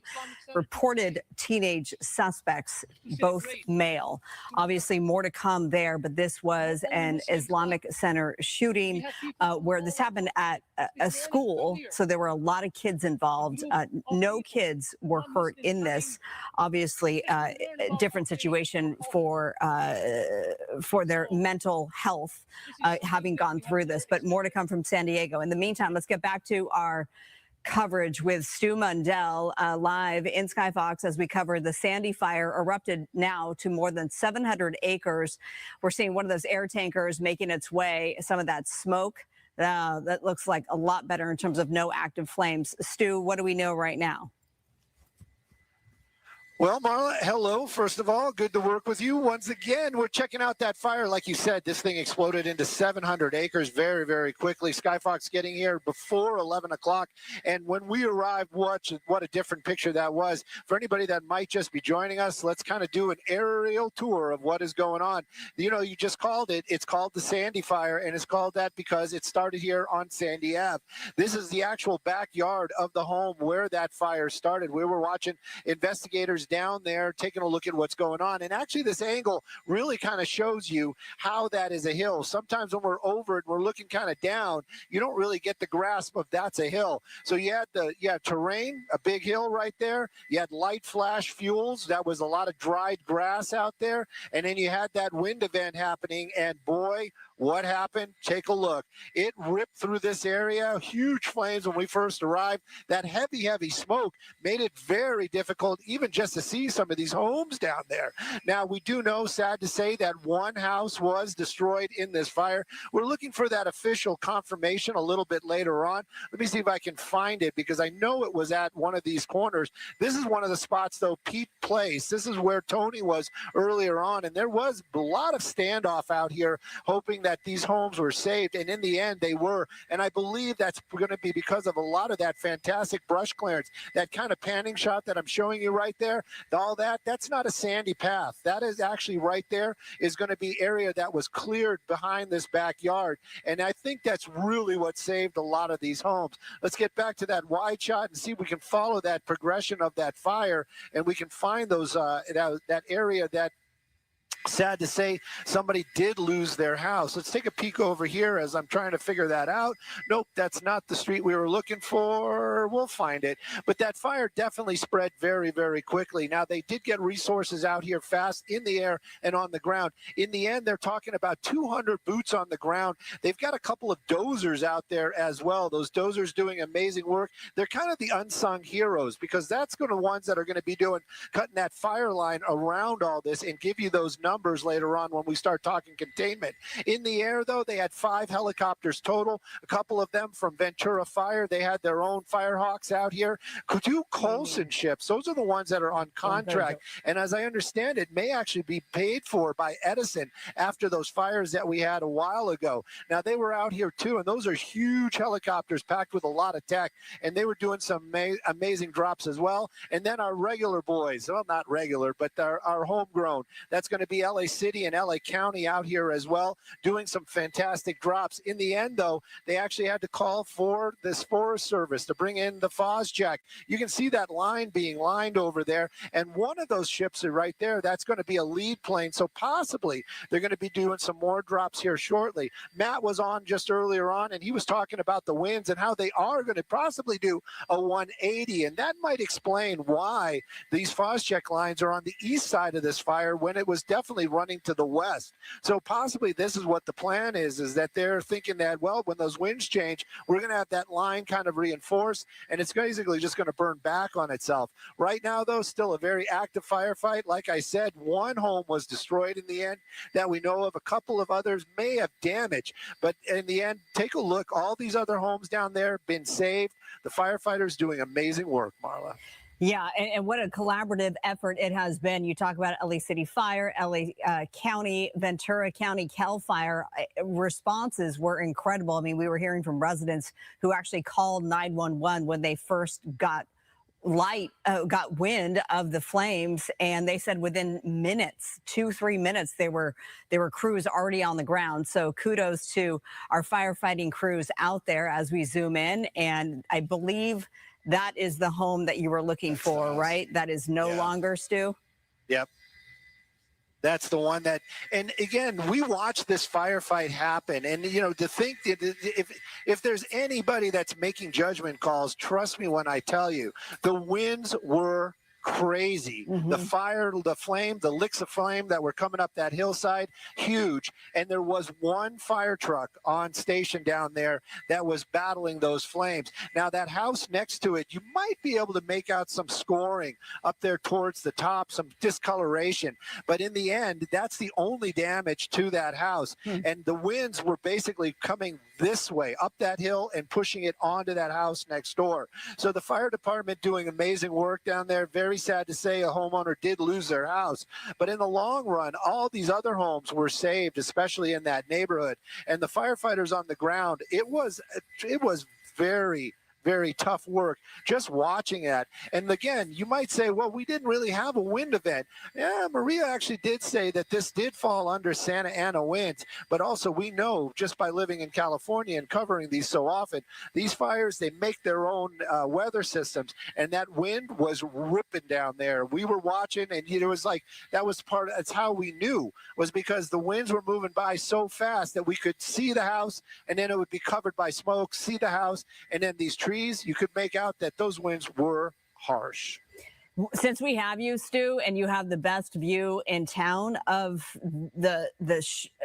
L: reported teenage suspects, both male. Obviously more to come there, but this was an Islamic Center shooting where this happened at a school. So there were a lot of kids involved. No kids were hurt in this. Obviously, different situation for their mental health, having gone through this, but more to come from San Diego. In the meantime, let's get back to our coverage with Stu Mundell live in Sky Fox as we cover the Sandy fire, erupted now to more than 700 acres. We're seeing one of those air tankers making its way, some of that smoke. That looks like a lot better in terms of no active flames. Stu, what do we know right now?
J: Well, Marla, hello. First of all, good to work with you. Once again, we're checking out that fire. Like you said, this thing exploded into 700 acres very, very quickly. Skyfox getting here before 11 o'clock. And when we arrived, what a different picture that was. For anybody that might just be joining us, let's kind of do an aerial tour of what is going on. You know, you just called it. It's called the Sandy Fire, and it's called that because it started here on Sandy Ave. This is the actual backyard of the home where that fire started. We were watching investigators down there taking a look at what's going on, and actually this angle really kind of shows you how that is a hill. Sometimes when we're over it, we're looking kind of down, you don't really get the grasp of that's a hill. So you had terrain, a big hill right there, you had light flash fuels, that was a lot of dried grass out there, and then you had that wind event happening, and boy, what happened? Take a look. It ripped through this area, huge flames when we first arrived. That heavy smoke made it very difficult even just to see some of these homes down there. Now, we do know, sad to say, that 1 house was destroyed in this fire. We're looking for that official confirmation a little bit later on. Let me see if I can find it, because I know it was at one of these corners. This is one of the spots, though, Pete Place. This is where Tony was earlier on, and there was a lot of standoff out here, hoping that these homes were saved, and in the end they were. And I believe that's going to be because of a lot of that fantastic brush clearance. That kind of panning shot that I'm showing you right there, all that's not a sandy path. That is actually right there is going to be area that was cleared behind this backyard, and I think that's really what saved a lot of these homes. Let's get back to that wide shot and see if we can follow that progression of that fire, and we can find those that area that, sad to say, somebody did lose their house. Let's take a peek over here as I'm trying to figure that out. Nope, that's not the street we were looking for. We'll find it. But that fire definitely spread very, very quickly. Now, they did get resources out here fast in the air and on the ground. In the end, they're talking about 200 boots on the ground. They've got a couple of dozers out there as well. Those dozers doing amazing work. They're kind of the unsung heroes, because that's going to the ones that are going to be cutting that fire line around all this and give you those numbers later on when we start talking containment. In the air, though, they had 5 helicopters total, a couple of them from Ventura Fire. They had their own Firehawks out here. 2 Colson ships, those are the ones that are on contract, and as I understand it, may actually be paid for by Edison after those fires that we had a while ago. Now, they were out here too, and those are huge helicopters packed with a lot of tech, and they were doing some amazing drops as well. And then our regular boys, well, not regular, but our homegrown, that's going to be see LA City and LA County out here as well, doing some fantastic drops. In the end, though, they actually had to call for this Forest Service to bring in the Fosjack. You can see that line being lined over there, and one of those ships are right there. That's going to be a lead plane, so possibly they're going to be doing some more drops here shortly. Matt was on just earlier on, and he was talking about the winds and how they are going to possibly do a 180, and that might explain why these Fosjack lines are on the east side of this fire when it was definitely running to the west. So possibly this is what the plan is that they're thinking that, well, when those winds change, we're going to have that line kind of reinforced, and it's basically just going to burn back on itself. Right now, though, still a very active firefight. Like I said, one home was destroyed in the end that we know of. A couple of others may have damage, but in the end, take a look. All these other homes down there have been saved. The firefighters doing amazing work, Marla.
L: Yeah, and what a collaborative effort it has been. You talk about LA City Fire, LA County, Ventura County, CAL FIRE. Responses were incredible. I mean, we were hearing from residents who actually called 911 when they first got wind of the flames, and they said within minutes, 2-3 minutes, there were crews already on the ground. So kudos to our firefighting crews out there as we zoom in. And I believe that is the home that you were looking for, right? That is no longer, Stu?
J: Yep. That's the one that, and again, we watched this firefight happen. And, you know, to think that if there's anybody that's making judgment calls, trust me when I tell you, the winds were crazy. The fire, the flame, the licks of flame that were coming up that hillside, huge. And there was one fire truck on station down there that was battling those flames. Now that house next to it, you might be able to make out some scoring up there towards the top, some discoloration. But in the end, that's the only damage to that house. And the winds were basically coming this way, up that hill, and pushing it onto that house next door. So the fire department doing amazing work down there. Very sad to say a homeowner did lose their house, but in the long run, all these other homes were saved, especially in that neighborhood. And the firefighters on the ground, it was very, very tough work just watching that. And again, you might say, well, we didn't really have a wind event. Yeah, Maria actually did say that this did fall under Santa Ana winds, but also we know just by living in California and covering these so often, these fires, they make their own weather systems, and that wind was ripping down there. We were watching, and it was like, that was part of, that's how we knew, was because the winds were moving by so fast that we could see the house, and then it would be covered by smoke, see the house, and then these trees, you could make out that those winds were harsh.
L: Since we have you, Stu, and you have the best view in town of the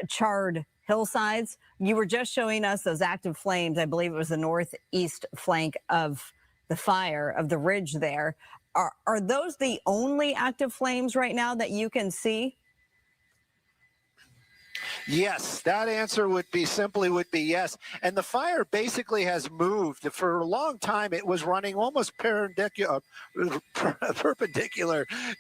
L: charred hillsides, you were just showing us those active flames. I believe it was the northeast flank of the fire, of the ridge there. Are those the only active flames right now that you can see?
J: Yes, that answer would be yes. And the fire basically has moved. For a long time, it was running almost perpendicular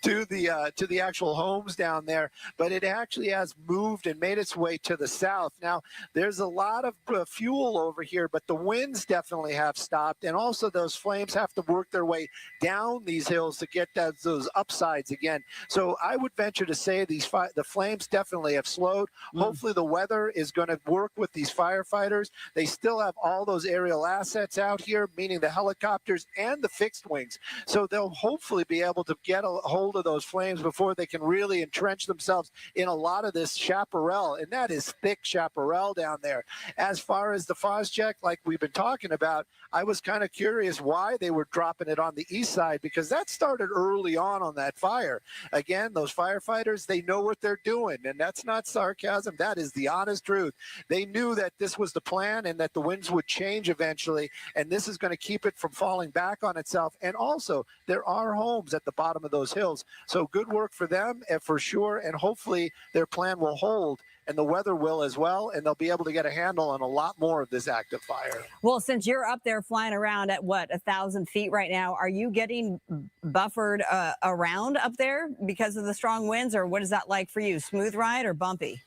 J: to the actual homes down there, but it actually has moved and made its way to the south. Now, there's a lot of fuel over here, but the winds definitely have stopped, and also those flames have to work their way down these hills to get those upsides again. So I would venture to say the flames definitely have slowed. Hopefully the weather is going to work with these firefighters. They still have all those aerial assets out here, meaning the helicopters and the fixed wings. So they'll hopefully be able to get a hold of those flames before they can really entrench themselves in a lot of this chaparral. And that is thick chaparral down there. As far as the Fosjack, like we've been talking about, I was kind of curious why they were dropping it on the east side, because that started early on that fire. Again, those firefighters, they know what they're doing, and that's not sarcasm. That is the honest truth. They knew that this was the plan and that the winds would change eventually, and this is going to keep it from falling back on itself. And also, there are homes at the bottom of those hills. So good work for them, for sure, and hopefully their plan will hold, and the weather will as well, and they'll be able to get a handle on a lot more of this active fire.
L: Well, since you're up there flying around at, what, 1,000 feet right now, are you getting buffered around up there because of the strong winds, or what is that like for you? Smooth ride or bumpy?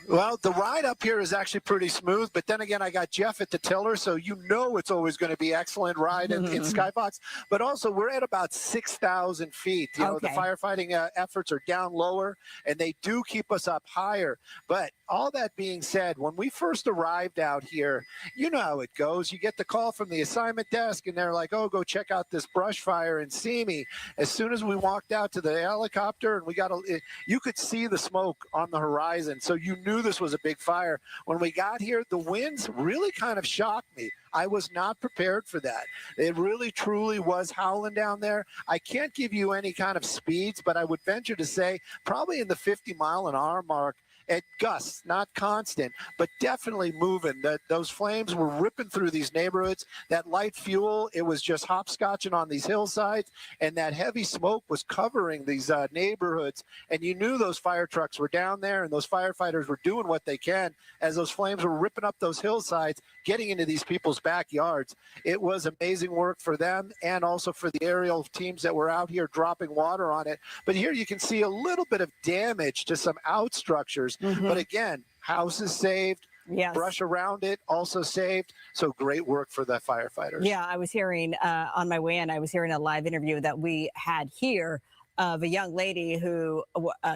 J: Well, the ride up here is actually pretty smooth, but then again, I got Jeff at the tiller, so you know it's always going to be excellent ride in Skybox. But also, we're at about 6,000 feet. You know, the firefighting efforts are down lower, and they do keep us up higher. But all that being said, when we first arrived out here, you know how it goes. You get the call from the assignment desk, and they're like, oh, go check out this brush fire in Simi. As soon as we walked out to the helicopter, and you could see the smoke on the horizon, so you knew this was a big fire. When we got here, the winds really kind of shocked me. I was not prepared for that. It really, truly was howling down there. I can't give you any kind of speeds, but I would venture to say probably in the 50-mile-an-hour mark at gusts, not constant, but definitely moving. Those flames were ripping through these neighborhoods. That light fuel, it was just hopscotching on these hillsides, and that heavy smoke was covering these neighborhoods. And you knew those fire trucks were down there, and those firefighters were doing what they can as those flames were ripping up those hillsides, getting into these people's backyards. It was amazing work for them and also for the aerial teams that were out here dropping water on it. But here you can see a little bit of damage to some out structures. But again, houses saved, brush around it also saved. So great work for the firefighters.
L: Yeah, I was hearing on my way in, I was hearing a live interview that we had here of a young lady who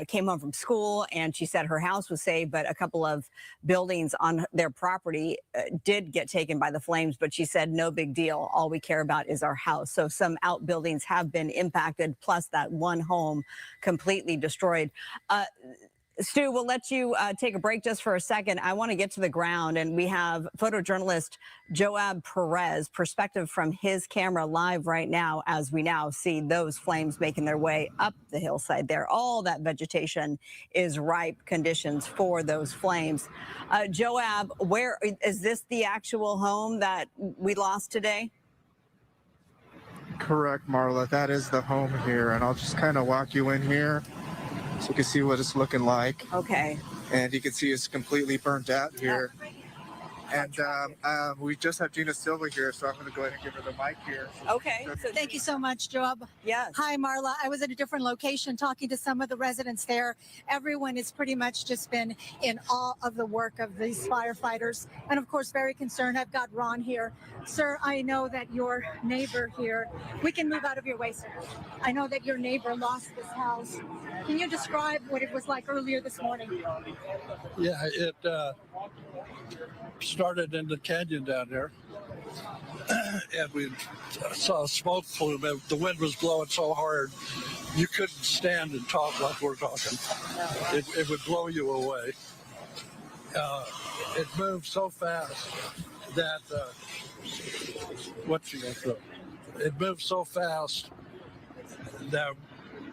L: came home from school, and she said her house was saved, but a couple of buildings on their property did get taken by the flames. But she said, no big deal. All we care about is our house. So some outbuildings have been impacted, plus that one home completely destroyed. Stu, we'll let you take a break just for a second. I want to get to the ground, and we have photojournalist Joab Perez, perspective from his camera live right now as we now see those flames making their way up the hillside there. All that vegetation is ripe conditions for those flames. Joab, where is this the actual home that we lost today?
M: Correct, Marla. That is the home here, and I'll just kind of walk you in here so you can see what it's looking like.
L: Okay.
M: And you can see it's completely burnt out here. And we just have Gina Silva here, so I'm going to go ahead and give her the mic here.
L: Okay.
W: So thank you so much, Joab.
L: Yes.
W: Hi, Marla. I was at a different location talking to some of the residents there. Everyone has pretty much just been in awe of the work of these firefighters. And of course, very concerned. I've got Ron here. Sir, I know that your neighbor here, we can move out of your way, sir. I know that your neighbor lost this house. Can you describe what it was like earlier this morning?
N: Yeah, it started in the canyon down there, and we saw a smoke plume. The wind was blowing so hard, you couldn't stand and talk like we're talking. It would blow you away. It moved so fast that, it moved so fast that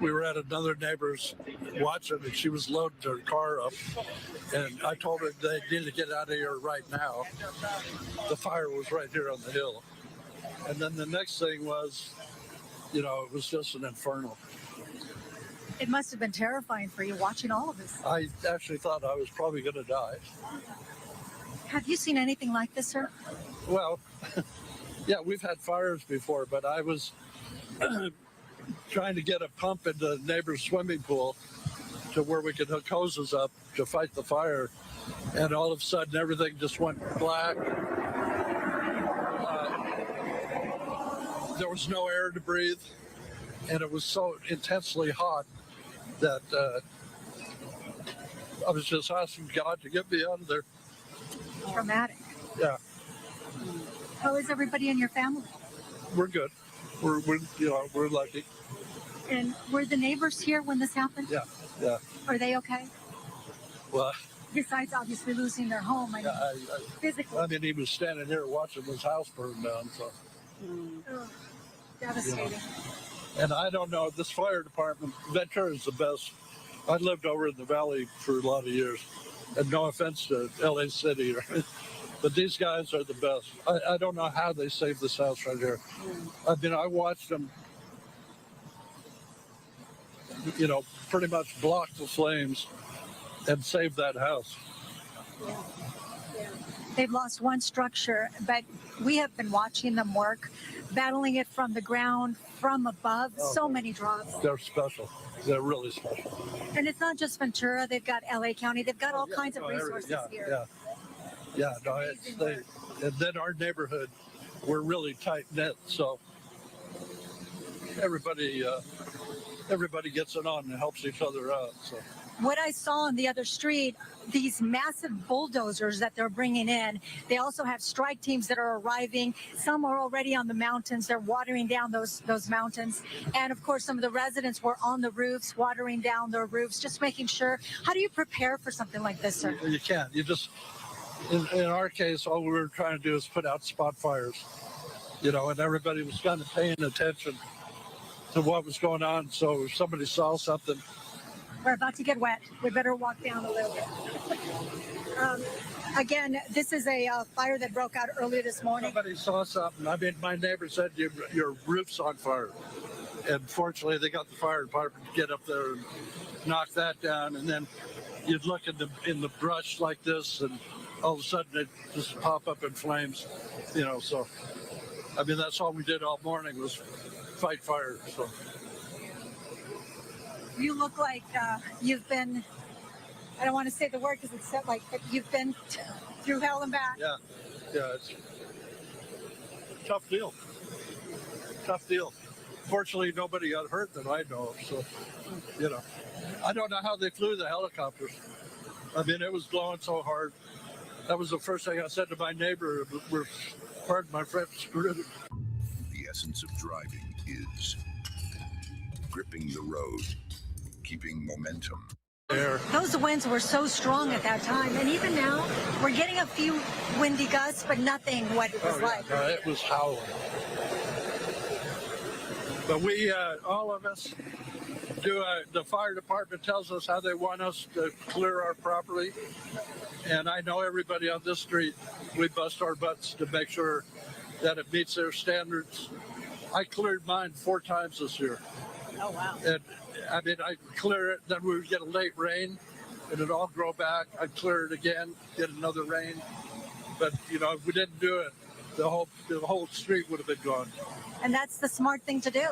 N: we were at another neighbor's watching, and she was loading her car up. And I told her they needed to get out of here right now. The fire was right here on the hill. And then the next thing was, it was just an inferno.
W: It must have been terrifying for you watching all of this.
N: I actually thought I was probably going to die.
W: Have you seen anything like this, sir?
N: Well, yeah, we've had fires before, but I was trying to get a pump in the neighbor's swimming pool to where we could hook hoses up to fight the fire, and all of a sudden everything just went black. There was no air to breathe, and it was so intensely hot that I was just asking God to get me out of there.
W: Traumatic.
N: Yeah.
W: How is everybody in your family?
N: We're good. We're lucky.
W: And were the neighbors here when this happened?
N: Yeah.
W: Are they okay?
N: Well,
W: besides obviously losing their home, I mean, physically.
N: I mean, he was standing here watching his house burn down, so.
W: Oh, devastating.
N: And I don't know, this fire department, Ventura is the best. I lived over in the valley for a lot of years, and no offense to LA City, but these guys are the best. I don't know how they saved this house right here. I mean, I watched them, pretty much block the flames and save that house.
W: They've lost one structure, but we have been watching them work, battling it from the ground, from above. So many drops.
N: They're special. They're really special.
W: And it's not just Ventura. They've got LA County. They've got all kinds of resources here.
N: Yeah. No, and then our neighborhood, we're really tight knit, so everybody gets it on and helps each other out. So.
W: What I saw on the other street, these massive bulldozers that they're bringing in. They also have strike teams that are arriving. Some are already on the mountains. They're watering down those mountains. And of course, some of the residents were on the roofs, watering down their roofs, just making sure. How do you prepare for something like this, sir?
N: You can't. You just, in our case, all we were trying to do is put out spot fires, and everybody was kind of paying attention to what was going on. So if somebody saw something,
W: we're about to get wet. We better walk down a little bit. Again, this is a fire that broke out earlier this morning.
N: Somebody saw something. I mean, my neighbor said your roof's on fire. And fortunately, they got the fire department to get up there and knock that down. And then you'd look in the brush like this, and all of a sudden it just pop up in flames. So, I mean, that's all we did all morning was fight fire. So.
W: You look like you've been, I don't want to say the word because it's like, but you've been through hell and back.
N: Yeah, it's a tough deal. Fortunately, nobody got hurt that I know of. So, I don't know how they flew the helicopters. I mean, it was blowing so hard. That was the first thing I said to my neighbor. Pardon my French, screwed.
P: The essence of driving is gripping the road, keeping momentum.
W: Those winds were so strong at that time, and even now, we're getting a few windy gusts, but nothing what it was like.
N: No, it was howling. But we, all of us, the fire department tells us how they want us to clear our property, and I know everybody on this street, we bust our butts to make sure that it meets their standards. I cleared mine 4 times this year.
W: Oh, wow.
N: And I mean, I'd clear it, then we would get a late rain, and it'd all grow back. I'd clear it again, get another rain. But, if we didn't do it, the whole street would have been gone.
W: And that's the smart thing to do.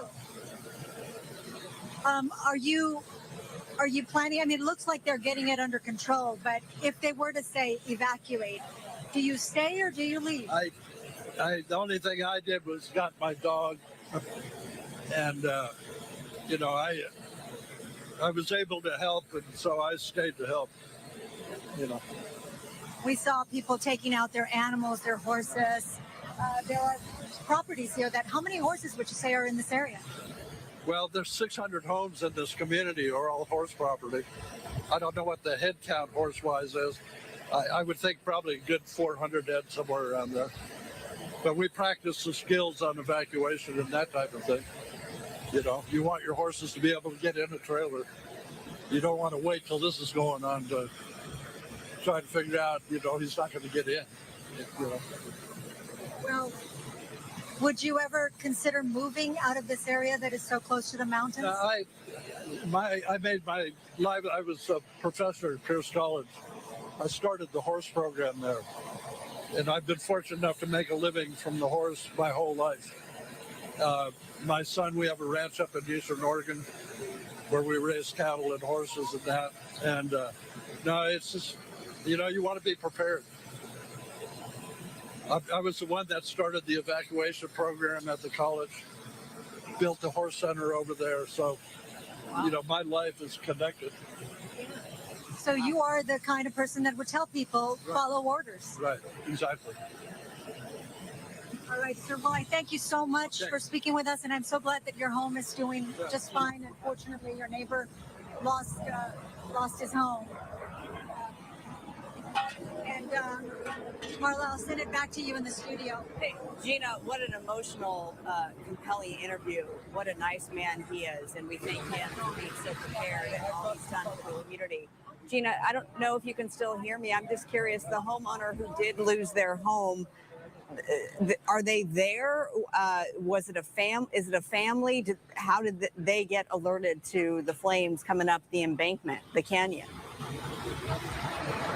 W: Are you planning? I mean, it looks like they're getting it under control, but if they were to say evacuate, do you stay or do you leave?
N: The only thing I did was got my dog, and I was able to help, and so I stayed to help.
W: We saw people taking out their animals, their horses. There are properties here how many horses would you say are in this area?
N: Well, there's 600 homes in this community are all horse property. I don't know what the head count horse-wise is. I would think probably a good 400 head somewhere around there. But we practice the skills on evacuation and that type of thing. You want your horses to be able to get in a trailer. You don't want to wait till this is going on to try to figure out, he's not going to get in.
W: Well, would you ever consider moving out of this area that is so close to the mountains?
N: I made my life. I was a professor at Pierce College. I started the horse program there, and I've been fortunate enough to make a living from the horse my whole life. My son, we have a ranch up in Eastern Oregon where we raise cattle and horses and that. And no, it's just, you want to be prepared. I was the one that started the evacuation program at the college, built the horse center over there. So, my life is connected.
W: So you are the kind of person that would tell people, follow orders.
N: Right, exactly.
W: All right, sir. Well, I thank you so much for speaking with us, and I'm so glad that your home is doing just fine. Unfortunately, your neighbor lost his home. And Marla, I'll send it back to you in the studio.
Q: Hey, Gina, what an emotional, compelling interview. What a nice man he is, and we thank him for being so prepared and all he's done for the community. Gina, I don't know if you can still hear me. I'm just curious, the homeowner who did lose their home, are they there? Was it a Is it a family? How did they get alerted to the flames coming up the embankment, the canyon?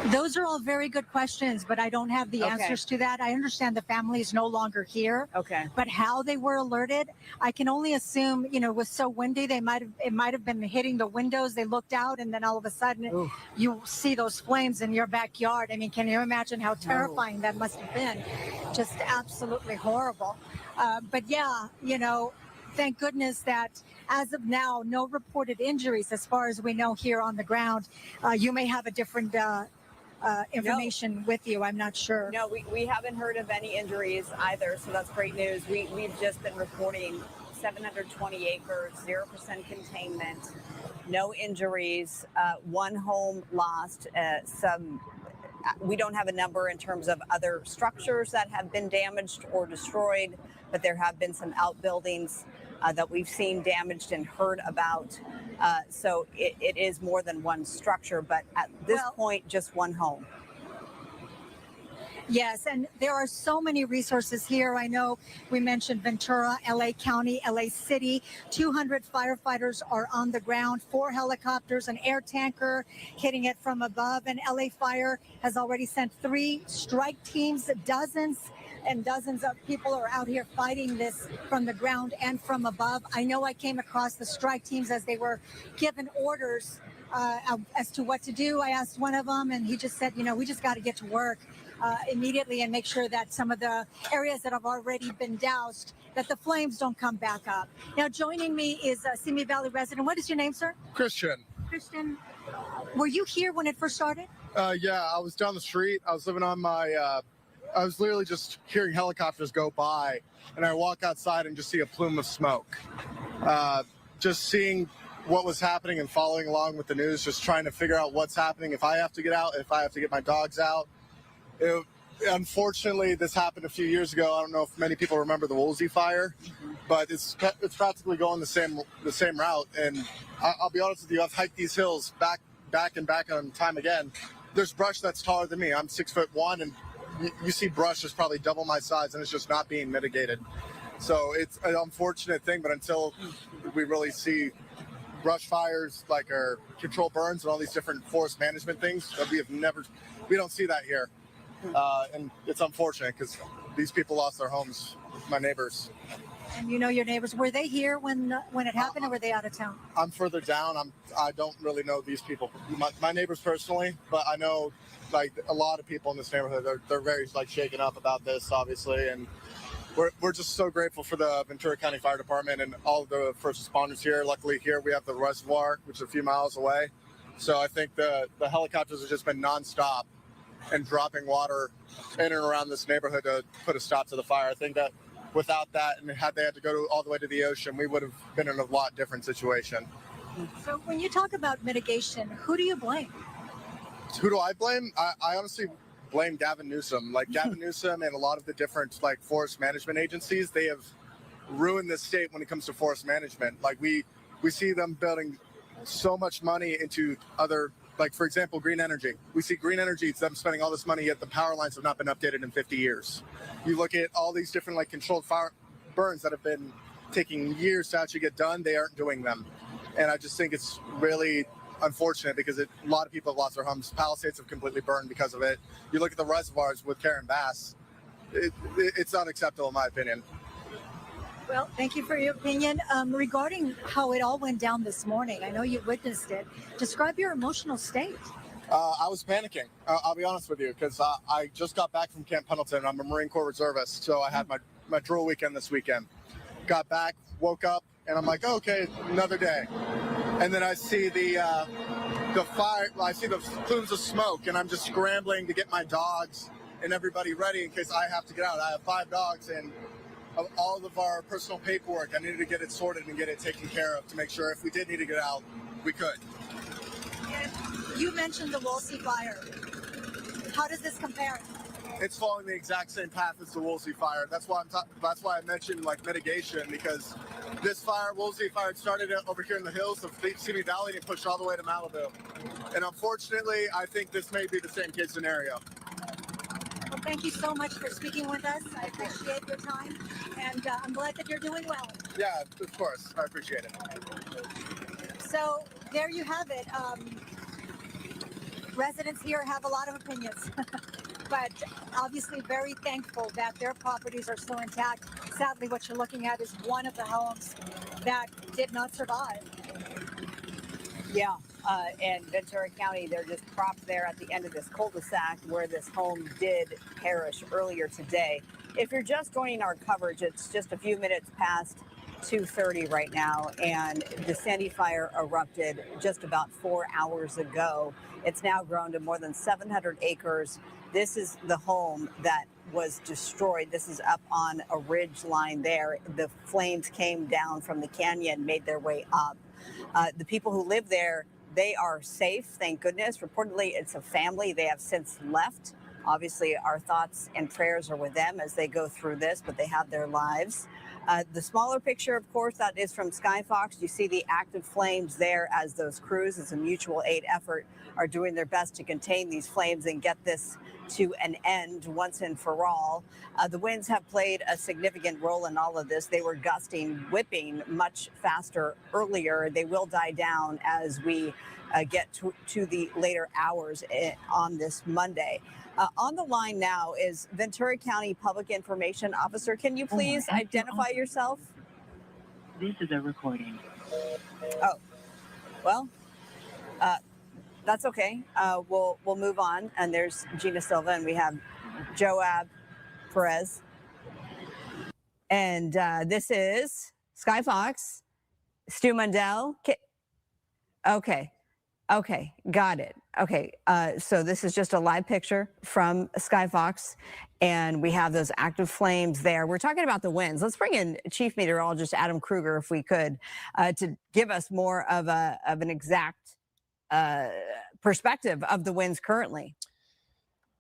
W: Those are all very good questions, but I don't have the
Q: Okay.
W: answers to that. I understand the family is no longer here.
Q: Okay.
W: But how they were alerted, I can only assume, you know, it was so windy, it might have been hitting the windows. They looked out, and then all of a sudden you see those flames in your backyard. I mean, can you imagine how terrifying that must have been? Just absolutely horrible. But yeah, you know, thank goodness that as of now, no reported injuries as far as we know here on the ground. You may have a different information with you. I'm not sure.
Q: No, we haven't heard of any injuries either, so that's great news. We've just been reporting 720 acres, 0% containment, no injuries, one home lost, we don't have a number in terms of other structures that have been damaged or destroyed, but there have been some outbuildings that we've seen damaged and heard about. So it is more than one structure, but at this point, just one home.
W: Yes, and there are so many resources here. I know we mentioned Ventura, LA County, LA City. 200 firefighters are on the ground, 4 helicopters, an air tanker hitting it from above. And LA Fire has already sent 3 strike teams. Dozens and dozens of people are out here fighting this from the ground and from above. I know I came across the strike teams as they were given orders as to what to do. I asked one of them, and he just said, you know, we just got to get to work immediately and make sure that some of the areas that have already been doused, that the flames don't come back up. Now, joining me is a Simi Valley resident. What is your name, sir?
M: Christian.
W: Christian, were you here when it first started?
M: Yeah, I was down the street. I was living on my, I was literally just hearing helicopters go by, and I walk outside and just see a plume of smoke. Just seeing what was happening and following along with the news, just trying to figure out what's happening, if I have to get out, if I have to get my dogs out. Unfortunately, this happened a few years ago. I don't know if many people remember the Woolsey fire, but it's practically going the same route. And I'll be honest with you, I've hiked these hills back on time again. There's brush that's taller than me. I'm 6'1", and you see brush that's probably double my size, and it's just not being mitigated. So it's an unfortunate thing, but until we really see brush fires like our control burns and all these different forest management things that we don't see that here. And it's unfortunate because these people lost their homes, my neighbors.
W: And you know your neighbors, were they here when it happened, or were they out of town?
M: I'm further down. I don't really know these people, my neighbors personally, but I know like a lot of people in this neighborhood. They're very like shaken up about this, obviously, and we're just so grateful for the Ventura County Fire Department and all of the first responders here. Luckily, here we have the reservoir, which is a few miles away. So I think the helicopters have just been nonstop and dropping water in and around this neighborhood to put a stop to the fire. I think that without that, and had they had to go all the way to the ocean, we would have been in a lot different situation.
W: So when you talk about mitigation, who do you blame?
M: Who do I blame? I honestly blame Gavin Newsom. Like Gavin Newsom and a lot of the different like forest management agencies, they have ruined this state when it comes to forest management. Like we see them building so much money into other, like for example, green energy. We see green energy, it's them spending all this money, yet the power lines have not been updated in 50 years. You look at all these different like controlled fire burns that have been taking years to actually get done, they aren't doing them. And I just think it's really unfortunate because a lot of people have lost their homes. Palisades have completely burned because of it. You look at the reservoirs with Karen Bass, it's unacceptable in my opinion.
W: Well, thank you for your opinion. Regarding how it all went down this morning, I know you witnessed it. Describe your emotional state.
M: I was panicking, I'll be honest with you, because I just got back from Camp Pendleton. I'm a Marine Corps reservist, so I had my drill weekend this weekend. Got back, woke up, and I'm like, oh, okay, another day. And then I see the fire, I see the plumes of smoke, and I'm just scrambling to get my dogs and everybody ready in case I have to get out. I have 5 dogs, and all of our personal paperwork, I needed to get it sorted and get it taken care of to make sure if we did need to get out, we could.
W: And you mentioned the Woolsey fire. How does this compare?
M: It's following the exact same path as the Woolsey fire. That's why I mentioned like mitigation, because this fire, Woolsey fire, started over here in the hills of Simi Valley and pushed all the way to Malibu. And unfortunately, I think this may be the same case scenario.
W: Well, thank you so much for speaking with us. I appreciate your time, and I'm glad that you're doing well.
M: Yeah, of course. I appreciate it.
W: So there you have it. residents here have a lot of opinions, but obviously very thankful that their properties are still intact. Sadly, what you're looking at is one of the homes that did not survive.
Q: Yeah, and Ventura County, they're just propped there at the end of this cul-de-sac where this home did perish earlier today. If you're just joining our coverage, it's just a few minutes past 2:30 right now, and the Sandy fire erupted just about 4 hours ago. It's now grown to more than 700 acres. This is the home that was destroyed. This is up on a ridge line there. The flames came down from the canyon, made their way up. The people who live there, they are safe, thank goodness. Reportedly, it's a family. They have since left. Obviously, our thoughts and prayers are with them as they go through this, but they have their lives. The smaller picture, of course, that is from Skyfox. You see the active flames there as those crews, as a mutual aid effort, are doing their best to contain these flames and get this to an end once and for all. The winds have played a significant role in all of this. They were gusting, whipping much faster earlier. They will die down as we get to the later hours on this Monday. On the line now is Ventura County Public Information Officer. Can you please identify yourself?
D: This is a recording.
Q: Oh, well, that's okay. We'll move on. And there's Gina Silva, and we have Joab Perez. And this is Skyfox, Stu Mundell. Okay, got it. Okay, so this is just a live picture from Skyfox, and we have those active flames there. We're talking about the winds. Let's bring in Chief Meteorologist Adam Kruger, if we could, to give us more of an exact perspective of the winds currently.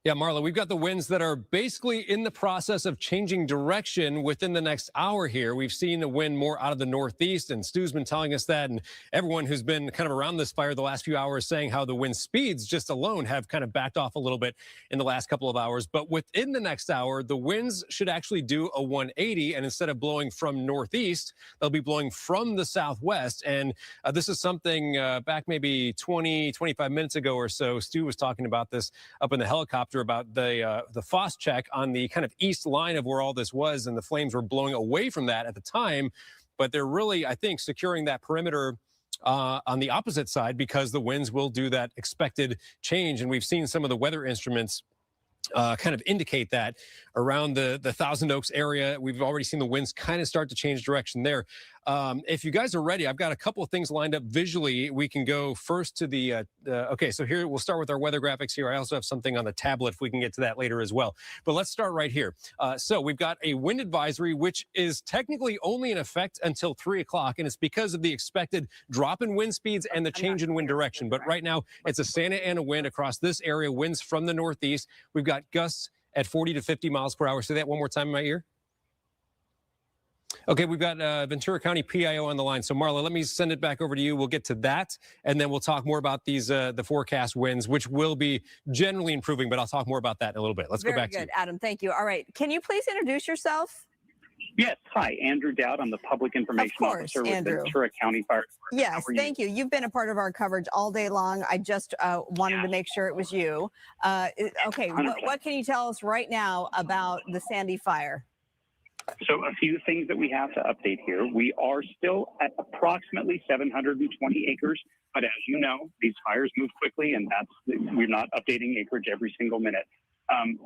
S: Yeah, Marla, we've got the winds that are basically in the process of changing direction within the next hour here. We've seen the wind more out of the northeast, and Stu's been telling us that, and everyone who's been kind of around this fire the last few hours saying how the wind speeds just alone have kind of backed off a little bit in the last couple of hours. But within the next hour, the winds should actually do a 180, and instead of blowing from northeast, they'll be blowing from the southwest. And this is something back maybe 25 minutes ago or so, Stu was talking about this up in the helicopter about the FOS check on the kind of east line of where all this was, and the flames were blowing away from that at the time. But they're really, I think, securing that perimeter on the opposite side because the winds will do that expected change. And we've seen some of the weather instruments kind of indicate that around the Thousand Oaks area. We've already seen the winds kind of start to change direction there. If you guys are ready, I've got a couple of things lined up visually. We can go first to the, okay, so here we'll start with our weather graphics here. I also have something on the tablet if we can get to that later as well. But let's start right here. So we've got a wind advisory, which is technically only in effect until 3 o'clock, and it's because of the expected drop in wind speeds and the change in wind direction. But right now, it's a Santa Ana wind across this area, winds from the northeast. We've got gusts at 40 to 50 miles per hour. Say that one more time in my ear. Okay, we've got Ventura County PIO on the line. So Marla, let me send it back over to you. We'll get to that, and then we'll talk more about these the forecast winds, which will be generally improving, but I'll talk more about that in a little bit. Let's go back to you.
Q: Very good, Adam. Thank you. All right. Can you please introduce yourself?
T: Yes. Hi, Andrew Dowd. I'm the Public Information Officer with Ventura County Fire Department.
Q: Yes, thank you. You've been a part of our coverage all day long. I just wanted to make sure it was you. Okay, what can you tell us right now about the Sandy fire?
T: So a few things that we have to update here. We are still at approximately 720 acres, but as you know, these fires move quickly, and we're not updating acreage every single minute.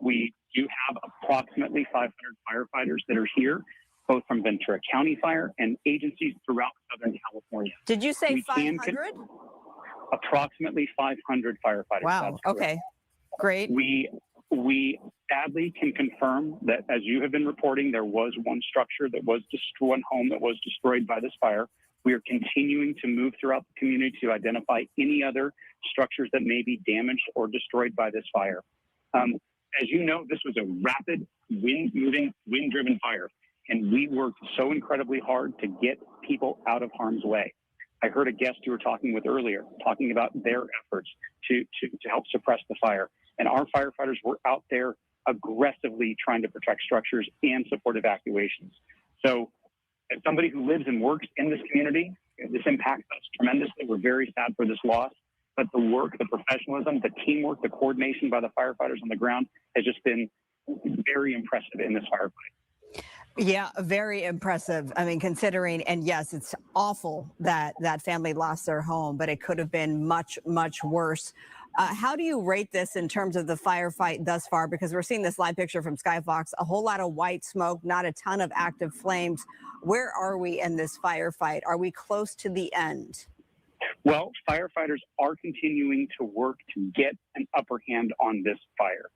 T: We do have approximately 500 firefighters that are here, both from Ventura County Fire and agencies throughout Southern California.
Q: Did you say 500?
T: Approximately 500 firefighters.
Q: Wow. Okay. Great.
T: We sadly can confirm that, as you have been reporting, there was one home that was destroyed by this fire. We are continuing to move throughout the community to identify any other structures that may be damaged or destroyed by this fire. As you know, this was a rapid, wind-driven fire, and we worked so incredibly hard to get people out of harm's way. I heard a guest you were talking with earlier, talking about their efforts to help suppress the fire. And our firefighters were out there aggressively trying to protect structures and support evacuations. So as somebody who lives and works in this community, this impacts us tremendously. We're very sad for this loss. but the work, the professionalism, the teamwork, the coordination by the firefighters on the ground has just been very impressive in this firefight.
L: Yeah, very impressive. I mean, considering, and yes, it's awful that that family lost their home, but it could have been much, much worse. How do you rate this in terms of the firefight thus far? Because we're seeing this live picture from Skyfox, a whole lot of white smoke, not a ton of active flames. Where are we in this firefight? Are we close to the end?
T: Well, firefighters are continuing to work to get an upper hand on this fire.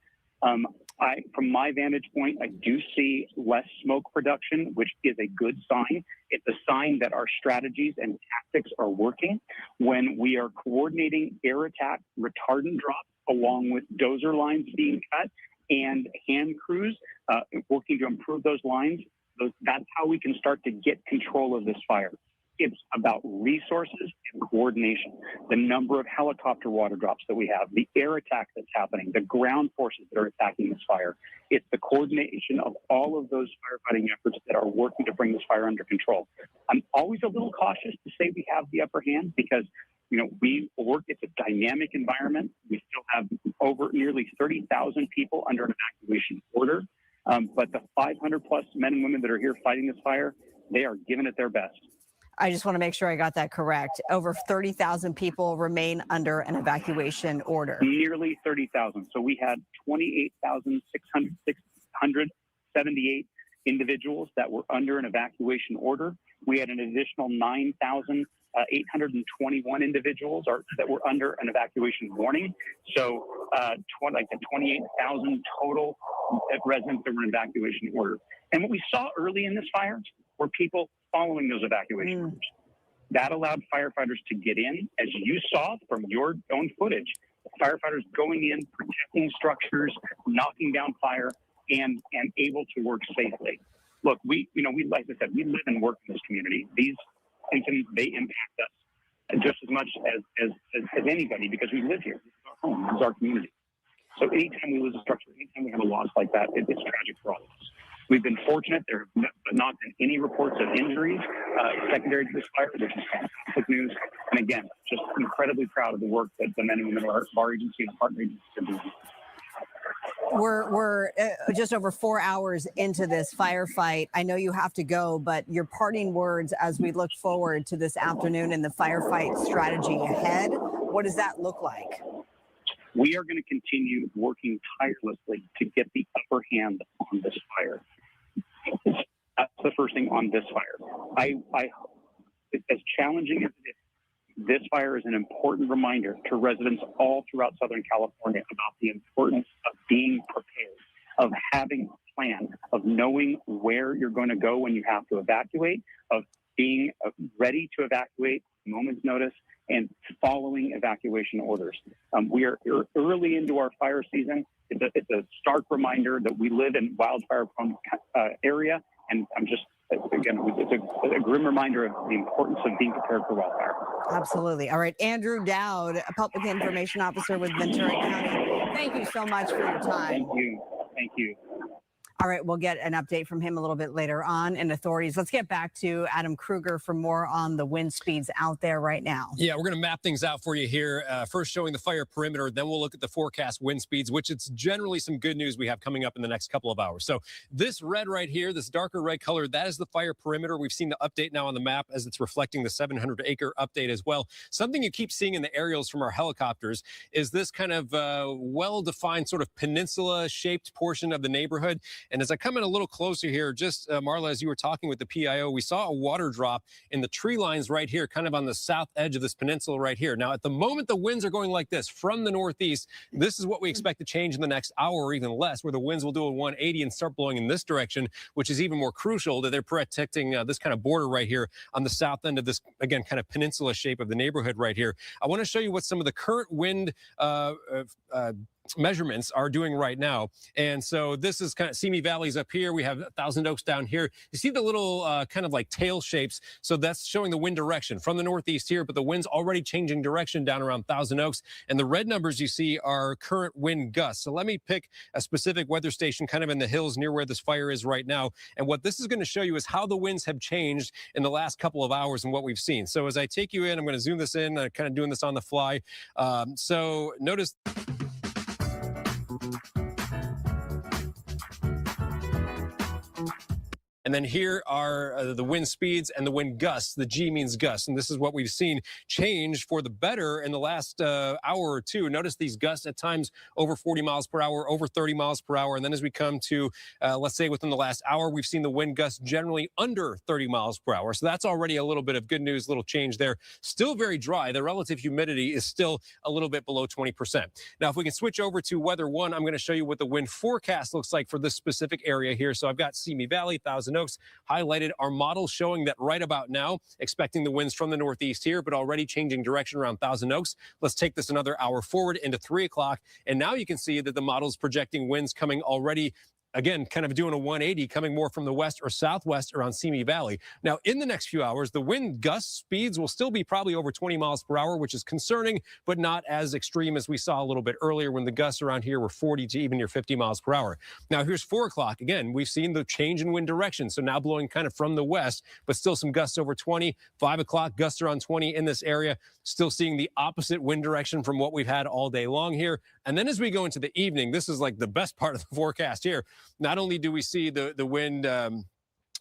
T: From my vantage point, I do see less smoke production, which is a good sign. It's a sign that our strategies and tactics are working. When we are coordinating air attack retardant drops along with dozer lines being cut and hand crews working to improve those lines, that's how we can start to get control of this fire. It's about resources and coordination. The number of helicopter water drops that we have, the air attack that's happening, the ground forces that are attacking this fire. It's the coordination of all of those firefighting efforts that are working to bring this fire under control. I'm always a little cautious to say we have the upper hand because, you know, we work, it's a dynamic environment. We still have over nearly 30,000 people under an evacuation order. But the 500 plus men and women that are here fighting this fire, they are giving it their best.
L: I just want to make sure I got that correct. Over 30,000 people remain under an evacuation order.
T: Nearly 30,000. So we had 28,678 individuals that were under an evacuation order. We had an additional 9,821 individuals that were under an evacuation warning. So like 28,000 total residents that were in evacuation order. And what we saw early in this fire were people following those evacuation orders. That allowed firefighters to get in, as you saw from your own footage, firefighters going in, protecting structures, knocking down fire, and able to work safely. Look, we like I said, we live and work in this community. These incidents, they impact us just as much as anybody because we live here. This is our home. This is our community. So anytime we lose a structure, anytime we have a loss like that, it's tragic for all of us. We've been fortunate. There have not been any reports of injuries secondary to this fire, which is fantastic news. And again, just incredibly proud of the work that the men and women of our agency and partner agencies are doing.
L: We're just over 4 hours into this firefight. I know you have to go, but your parting words as we look forward to this afternoon and the firefight strategy ahead, what does that look like?
T: We are going to continue working tirelessly to get the upper hand on this fire. That's the first thing on this fire. As challenging as it is, this fire is an important reminder to residents all throughout Southern California about the importance of being prepared, of having a plan, of knowing where you're going to go when you have to evacuate, of being ready to evacuate at a moment's notice, and following evacuation orders. We are early into our fire season. It's a stark reminder that we live in wildfire-prone area, and it's a grim reminder of the importance of being prepared for wildfire.
L: Absolutely. All right, Andrew Dowd, a public information officer with Ventura County. Thank you so much for your time.
T: Thank you. Thank you.
L: All right, we'll get an update from him a little bit later on. And authorities, let's get back to Adam Kruger for more on the wind speeds out there right now.
S: Yeah, we're going to map things out for you here. First showing the fire perimeter, then we'll look at the forecast wind speeds, which it's generally some good news we have coming up in the next couple of hours. So this red right here, this darker red color, that is the fire perimeter. We've seen the update now on the map as it's reflecting the 700-acre update as well. Something you keep seeing in the aerials from our helicopters is this kind of well-defined sort of peninsula-shaped portion of the neighborhood. And as I come in a little closer here, just Marla, as you were talking with the PIO, we saw a water drop in the tree lines right here, kind of on the south edge of this peninsula right here. Now, at the moment, the winds are going like this from the northeast. This is what we expect to change in the next hour or even less, where the winds will do a 180 and start blowing in this direction, which is even more crucial that they're protecting this kind of border right here on the south end of this, again, kind of peninsula shape of the neighborhood right here. I want to show you what some of the current wind measurements are doing right now. And so this is kind of Simi Valley's up here. We have Thousand Oaks down here. You see the little kind of like tail shapes. So that's showing the wind direction from the northeast here, but the wind's already changing direction down around Thousand Oaks. And the red numbers you see are current wind gusts. So let me pick a specific weather station kind of in the hills near where this fire is right now. And what this is going to show you is how the winds have changed in the last couple of hours and what we've seen. So as I take you in, I'm going to zoom this in, kind of doing this on the fly. So notice. And then here are the wind speeds and the wind gusts. The G means gust. And this is what we've seen change for the better in the last hour or two. Notice these gusts at times over 40 miles per hour, over 30 miles per hour. And then as we come to, let's say within the last hour, we've seen the wind gusts generally under 30 miles per hour. So that's already a little bit of good news, little change there. Still very dry. The relative humidity is still a little bit below 20%. Now, if we can switch over to Weather One, I'm going to show you what the wind forecast looks like for this specific area here. So I've got Simi Valley, Thousand Oaks highlighted. Our model showing that right about now, expecting the winds from the northeast here, but already changing direction around Thousand Oaks. Let's take this another hour forward into 3 o'clock. And now you can see that the model's projecting winds coming already, again, kind of doing a 180, coming more from the west or southwest around Simi Valley. Now, in the next few hours, the wind gust speeds will still be probably over 20 miles per hour, which is concerning, but not as extreme as we saw a little bit earlier when the gusts around here were 40 to even near 50 miles per hour. Now, here's 4 o'clock. Again, we've seen the change in wind direction, so now blowing kind of from the west, but still some gusts over 20. 5 o'clock, gusts around 20 in this area. Still seeing the opposite wind direction from what we've had all day long here. And then as we go into the evening, this is like the best part of the forecast here. Not only do we see the wind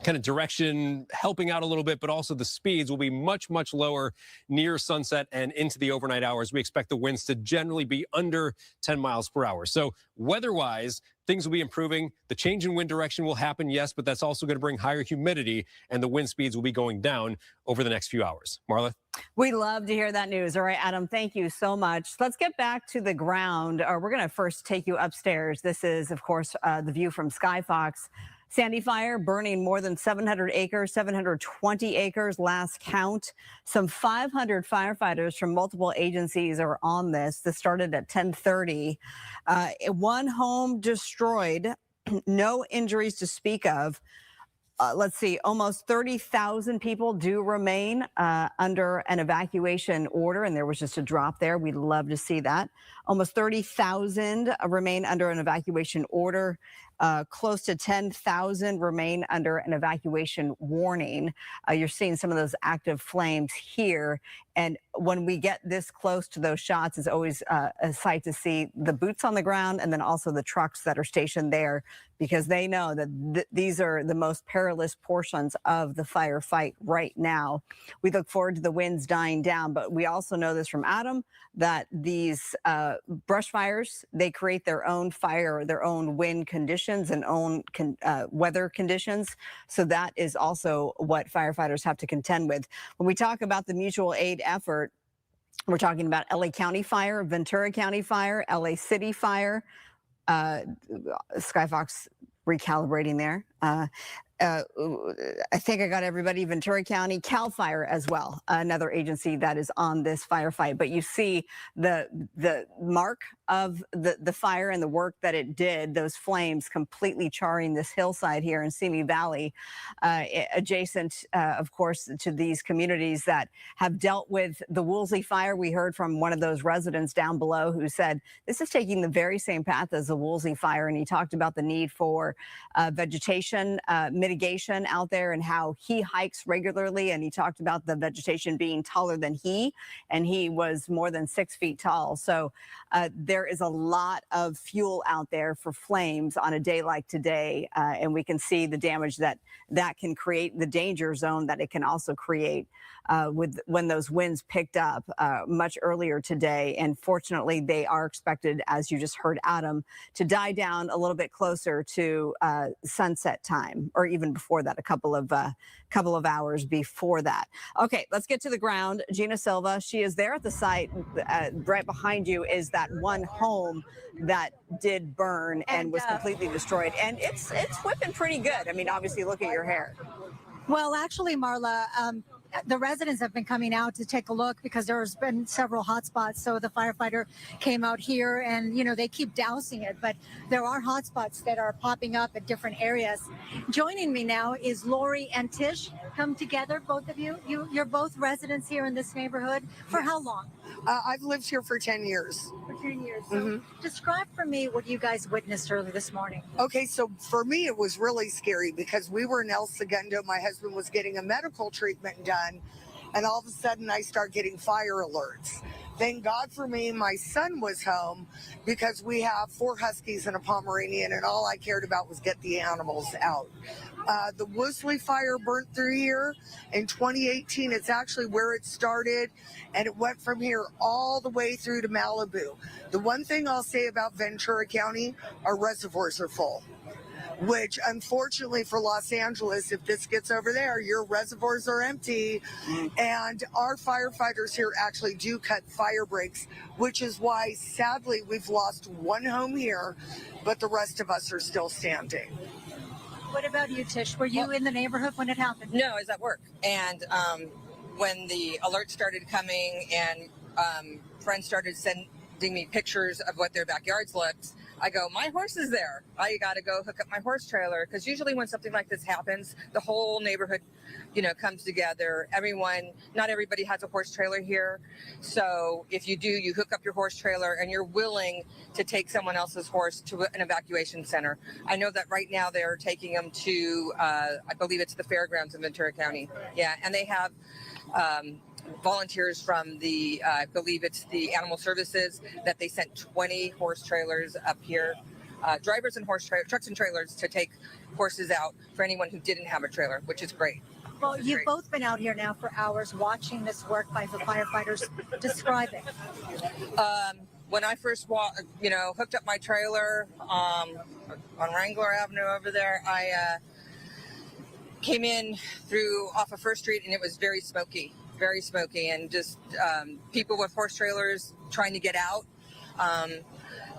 S: kind of direction helping out a little bit, but also the speeds will be much, much lower near sunset and into the overnight hours. We expect the winds to generally be under 10 miles per hour. So weather-wise, things will be improving. The change in wind direction will happen, yes, but that's also going to bring higher humidity, and the wind speeds will be going down over the next few hours. Marla?
Q: We love to hear that news. All right, Adam, thank you so much. Let's get back to the ground. We're going to first take you upstairs. This is, of course, the view from Skyfox. Sandy fire burning more than 700 acres, 720 acres last count. Some 500 firefighters from multiple agencies are on this. This started at 10:30. One home destroyed, no injuries to speak of. Let's see, almost 30,000 people do remain under an evacuation order, and there was just a drop there. We'd love to see that. Almost 30,000 remain under an evacuation order. Close to 10,000 remain under an evacuation warning. You're seeing some of those active flames here. And when we get this close to those shots, it's always a sight to see the boots on the ground and then also the trucks that are stationed there, because they know that these are the most perilous portions of the firefight right now. We look forward to the winds dying down, but we also know this from Adam, that these brush fires, they create their own fire, their own wind conditions and own weather conditions. So that is also what firefighters have to contend with. When we talk about the mutual aid effort, we're talking about LA County Fire, Ventura County Fire, LA City Fire, Skyfox recalibrating there. I think I got everybody. Ventura County, CAL FIRE as well, another agency that is on this firefight. But you see the mark of the fire and the work that it did, those flames completely charring this hillside here in Simi Valley, adjacent, of course, to these communities that have dealt with the Woolsey fire. We heard from one of those residents down below who said this is taking the very same path as the Woolsey fire, and he talked about the need for vegetation mitigation out there and how he hikes regularly, and he talked about the vegetation being taller than he, and he was more than 6 feet tall. So there is a lot of fuel out there for flames on a day like today, and we can see the damage that can create, the danger zone that it can also create when those winds picked up much earlier today. And fortunately, they are expected, as you just heard Adam, to die down a little bit closer to sunset time, or even before that, a couple of hours before that. Okay, let's get to the ground. Gina Silva, she is there at the site. Right behind you is that one home that did burn and was completely destroyed. And it's whipping pretty good. I mean, obviously, look at your hair.
W: Well, actually, Marla, the residents have been coming out to take a look because there's been several hot spots. So the firefighter came out here and, they keep dousing it, but there are hot spots that are popping up at different areas. Joining me now is Lori and Tish. Come together, both of you. You're both residents here in this neighborhood. For how long?
C: I've lived here for 10 years.
W: For 10 years. So describe for me what you guys witnessed early this morning.
C: Okay, so for me, it was really scary because we were in El Segundo. My husband was getting a medical treatment done, and all of a sudden I start getting fire alerts. Thank God for me, my son was home because we have 4 Huskies and a Pomeranian, and all I cared about was get the animals out. The Woosley fire burnt through here in 2018. It's actually where it started, and it went from here all the way through to Malibu. The one thing I'll say about Ventura County, our reservoirs are full, which unfortunately for Los Angeles, if this gets over there, your reservoirs are empty. And our firefighters here actually do cut fire breaks, which is why sadly we've lost 1 home here, but the rest of us are still standing.
W: What about you, Tish? Were you in the neighborhood when it happened?
E: No, I was at work. And when the alert started coming and friends started sending me pictures of what their backyards looked, I go, my horse is there. I got to go hook up my horse trailer. Because usually when something like this happens, the whole neighborhood, comes together. Not everybody has a horse trailer here. So if you do, you hook up your horse trailer and you're willing to take someone else's horse to an evacuation center. I know that right now they're taking them to, I believe it's the fairgrounds in Ventura County. Yeah, and they have volunteers from the, I believe it's the animal services, that they sent 20 horse trailers up here, drivers and trucks and trailers to take horses out for anyone who didn't have a trailer, which is great.
W: Well, you've both been out here now for hours watching this work by the firefighters. Describe it.
E: When I first hooked up my trailer on Wrangler Avenue over there, I came in off of First Street, and it was very smoky, and just people with horse trailers trying to get out.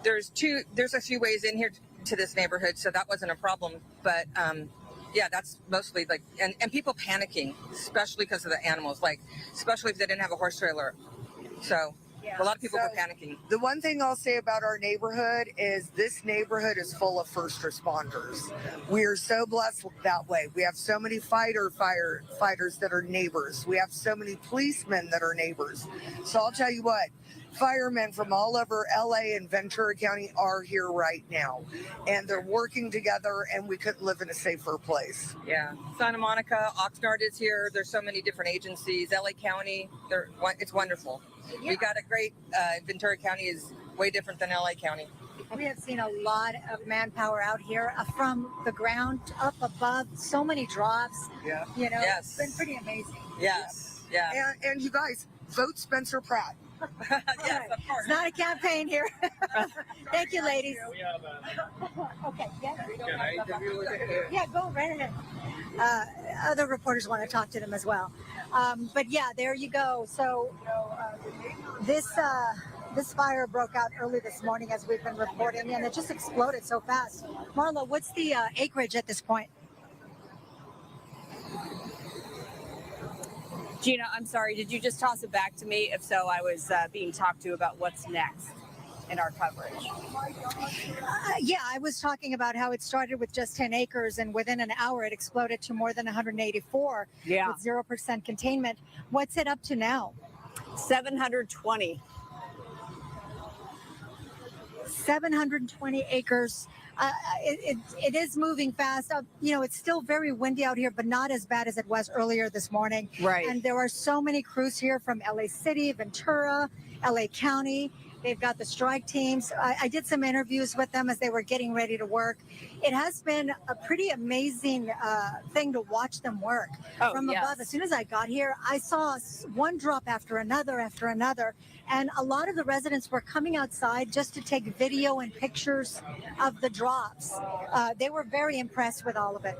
E: There's a few ways in here to this neighborhood, so that wasn't a problem. But yeah, that's mostly and people panicking, especially because of the animals, especially if they didn't have a horse trailer. So a lot of people were panicking.
C: The one thing I'll say about our neighborhood is this neighborhood is full of first responders. We are so blessed that way. We have so many firefighters that are neighbors. We have so many policemen that are neighbors. So I'll tell you what, firemen from all over LA and Ventura County are here right now, and they're working together, and we couldn't live in a safer place.
E: Yeah, Santa Monica, Oxnard is here. There's so many different agencies. LA County, it's wonderful.
W: Yeah.
E: We got a great, Ventura County is way different than LA County.
W: We have seen a lot of manpower out here from the ground up above, so many drops.
C: Yeah.
E: Yes.
W: It's been pretty amazing.
E: Yes. Yeah.
C: And you guys, vote Spencer Pratt.
E: Yes, of course.
W: It's not a campaign here. Thank you, ladies. Okay, yeah, go right ahead. Other reporters want to talk to them as well. But yeah, there you go. So this fire broke out early this morning, as we've been reporting, and it just exploded so fast. Marla, what's the acreage at this point?
Q: Gina, I'm sorry, did you just toss it back to me? If so, I was being talked to about what's next in our coverage.
W: Yeah, I was talking about how it started with just 10 acres, and within an hour it exploded to more than 184 with 0% containment. What's it up to now?
Q: 720.
W: 720 acres. It is moving fast. It's still very windy out here, but not as bad as it was earlier this morning.
Q: Right.
W: And there are so many crews here from LA City, Ventura, LA County. They've got the strike teams. I did some interviews with them as they were getting ready to work. It has been a pretty amazing thing to watch them work from above. As soon as I got here, I saw one drop after another, and a lot of the residents were coming outside just to take video and pictures of the drops. They were very impressed with all of it.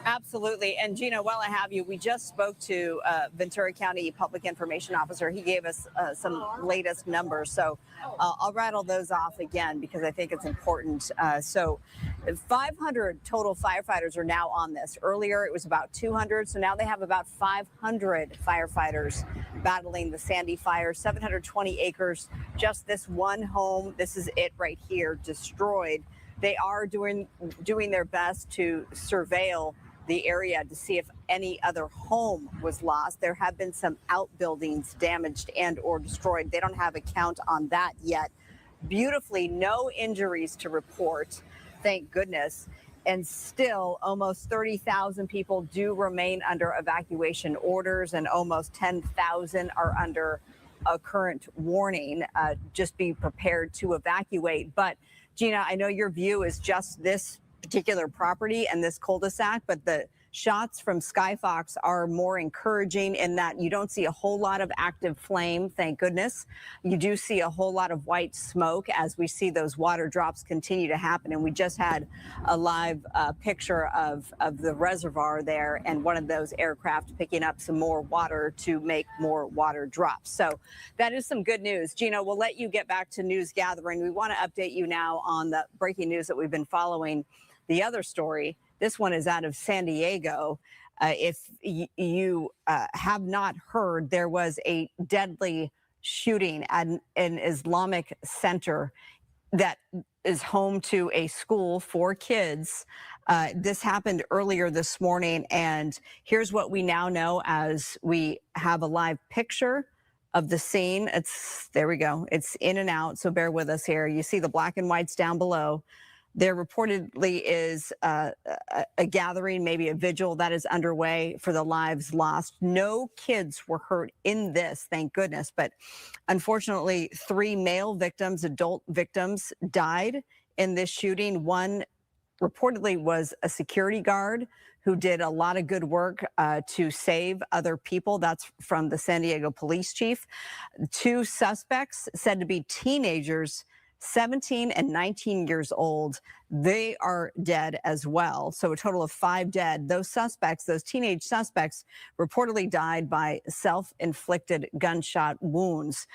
Q: Absolutely. And Gina, while I have you, we just spoke to Ventura County Public Information Officer. He gave us some latest numbers. So I'll rattle those off again because I think it's important. So 500 total firefighters are now on this. Earlier, it was about 200. So now they have about 500 firefighters battling the Sandy fire, 720 acres, just this one home. This is it right here, destroyed. They are doing their best to surveil the area to see if any other home was lost. There have been some outbuildings damaged and or destroyed. They don't have a count on that yet. Beautifully, no injuries to report, thank goodness. And still, almost 30,000 people do remain under evacuation orders, and almost 10,000 are under a current warning. Just be prepared to evacuate. But Gina, I know your view is just this particular property and this cul-de-sac, but the shots from Skyfox are more encouraging in that you don't see a whole lot of active flame, thank goodness. You do see a whole lot of white smoke as we see those water drops continue to happen. And we just had a live picture of the reservoir there and one of those aircraft picking up some more water to make more water drops. So that is some good news. Gina, we'll let you get back to news gathering. We want to update you now on the breaking news that we've been following. The other story, this one is out of San Diego. If you have not heard, there was a deadly shooting at an Islamic center that is home to a school for kids. This happened earlier this morning, and here's what we now know as we have a live picture of the scene. There we go. It's in and out, so bear with us here. You see the black and whites down below. There reportedly is a gathering, maybe a vigil that is underway for the lives lost. No kids were hurt in this, thank goodness. But unfortunately, 3 male victims, adult victims, died in this shooting. One reportedly was a security guard who did a lot of good work to save other people. That's from the San Diego police chief. 2 suspects said to be teenagers, 17 and 19 years old. They are dead as well. So a total of 5 dead. Those suspects, those teenage suspects, reportedly died by self-inflicted gunshot wounds.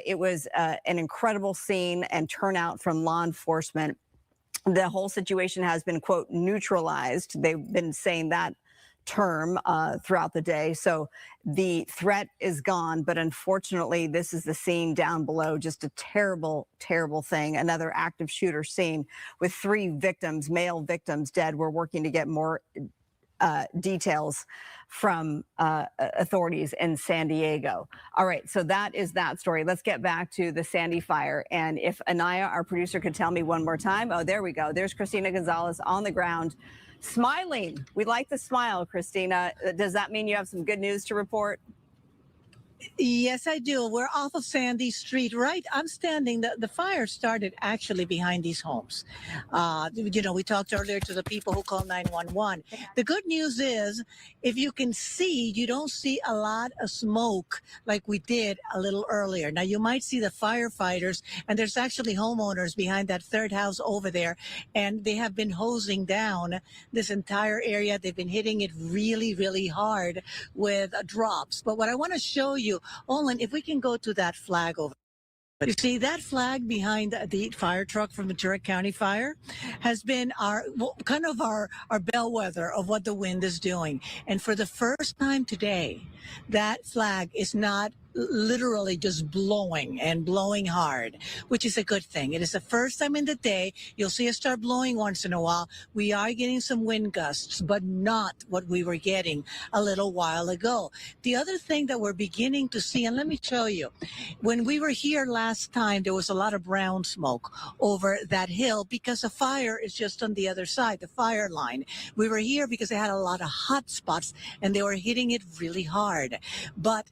Q: It was an incredible scene and turnout from law enforcement. The whole situation has been, quote, neutralized. They've been saying that term throughout the day. So the threat is gone, but unfortunately, this is the scene down below. Just a terrible, terrible thing. Another active shooter scene with 3 victims, male victims dead. We're working to get more details from authorities in San Diego. All right, so that is that story. Let's get back to the Sandy fire. And if Anaya, our producer, could tell me one more time. Oh, there we go. There's Christina Gonzalez on the ground, smiling. We like the smile, Christina. Does that mean you have some good news to report?
B: Yes, I do. We're off of Sandy Street, right? I'm standing. The fire started actually behind these homes. We talked earlier to the people who call 911. The good news is, if you can see, you don't see a lot of smoke like we did a little earlier. Now, you might see the firefighters, and there's actually homeowners behind that third house over there, and they have been hosing down this entire area. They've been hitting it really, really hard with drops. But what I want to show you, Olin, if we can go to that flag over. You see that flag behind the fire truck from Ventura County Fire has been our bellwether of what the wind is doing. And for the first time today, that flag is not literally just blowing and blowing hard, which is a good thing. It is the first time in the day. You'll see it start blowing once in a while. We are getting some wind gusts, but not what we were getting a little while ago. The other thing that we're beginning to see, and let me show you, when we were here last time, there was a lot of brown smoke over that hill because the fire is just on the other side, the fire line. We were here because they had a lot of hot spots and they were hitting it really hard. But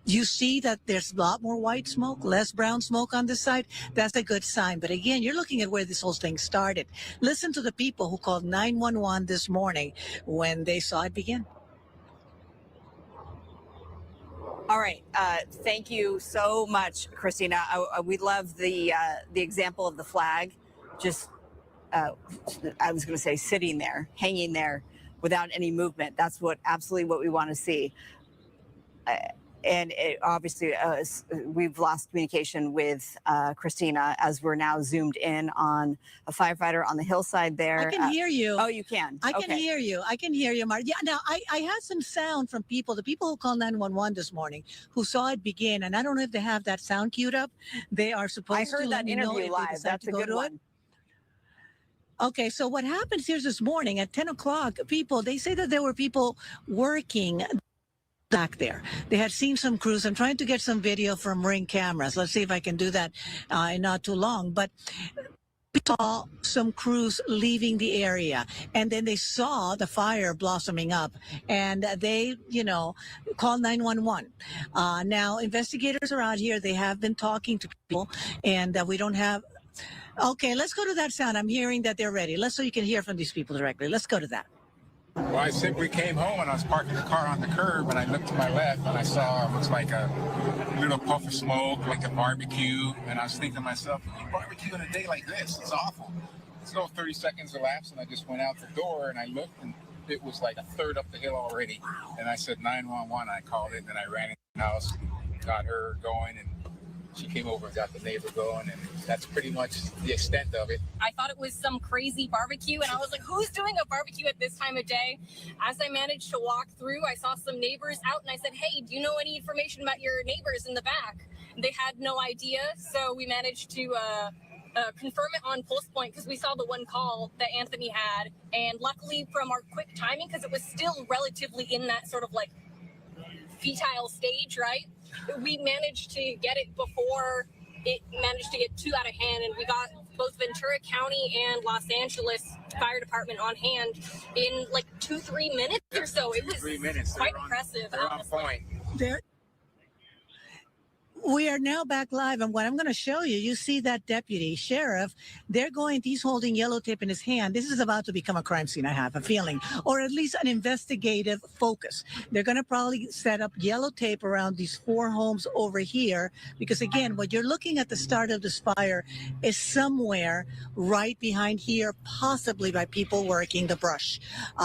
B: you see that there's a lot more white smoke, less brown smoke on this side. That's a good sign. But again, you're looking at where this whole thing started. Listen to the people who called 911 this morning when they saw it begin.
Q: All right. Thank you so much, Christina. We love the example of the flag. Just, I was going to say sitting there, hanging there without any movement. That's absolutely what we want to see. And obviously, we've lost communication with Christina as we're now zoomed in on a firefighter on the hillside there.
B: I can hear you.
Q: Oh, you can?
B: I can hear you. I can hear you, Mark. Yeah, now I had some sound from people, the people who called 911 this morning, who saw it begin. And I don't know if they have that sound queued up. They are supposed to.
Q: I heard that interview live. That's a good one.
B: Okay, so what happens here this morning at 10 o'clock, they say that there were people working back there. They had seen some crews. I'm trying to get some video from Ring cameras. Let's see if I can do that in not too long. But we saw some crews leaving the area, and then they saw the fire blossoming up, and they, called 911. Now, investigators are out here. They have been talking to people, and we don't have... Okay, let's go to that sound. I'm hearing that they're ready. So you can hear from these people directly. Let's go to that.
I: Well, I simply came home and I was parking the car on the curb, and I looked to my left and I saw it looks like a little puff of smoke, like a barbecue. And I was thinking to myself, barbecue in a day like this, it's awful. So 30 seconds elapsed and I just went out the door and I looked, and it was like a third up the hill already. And I said 911. I called it, and then I ran into the house, got her going, and she came over and got the neighbor going, and that's pretty much the extent of it.
O: I thought it was some crazy barbecue, and I was like, who's doing a barbecue at this time of day? As I managed to walk through, I saw some neighbors out, and I said, hey, do you know any information about your neighbors in the back? And they had no idea, so we managed to confirm it on Pulse Point, because we saw the one call that Anthony had, and luckily from our quick timing, because it was still relatively in that sort of like fetile stage, right? We managed to get it before it managed to get too out of hand, and we got both Ventura County and Los Angeles Fire Department on hand in like 2-3 minutes or so. It was
I: 3 minutes.
O: quite impressive.
I: They're on point.
B: We are now back live, and what I'm going to show you, you see that deputy sheriff, he's holding yellow tape in his hand. This is about to become a crime scene, I have a feeling, or at least an investigative focus. They're going to probably set up yellow tape around these 4 homes over here, because again, what you're looking at the start of this fire is somewhere right behind here, possibly by people working the brush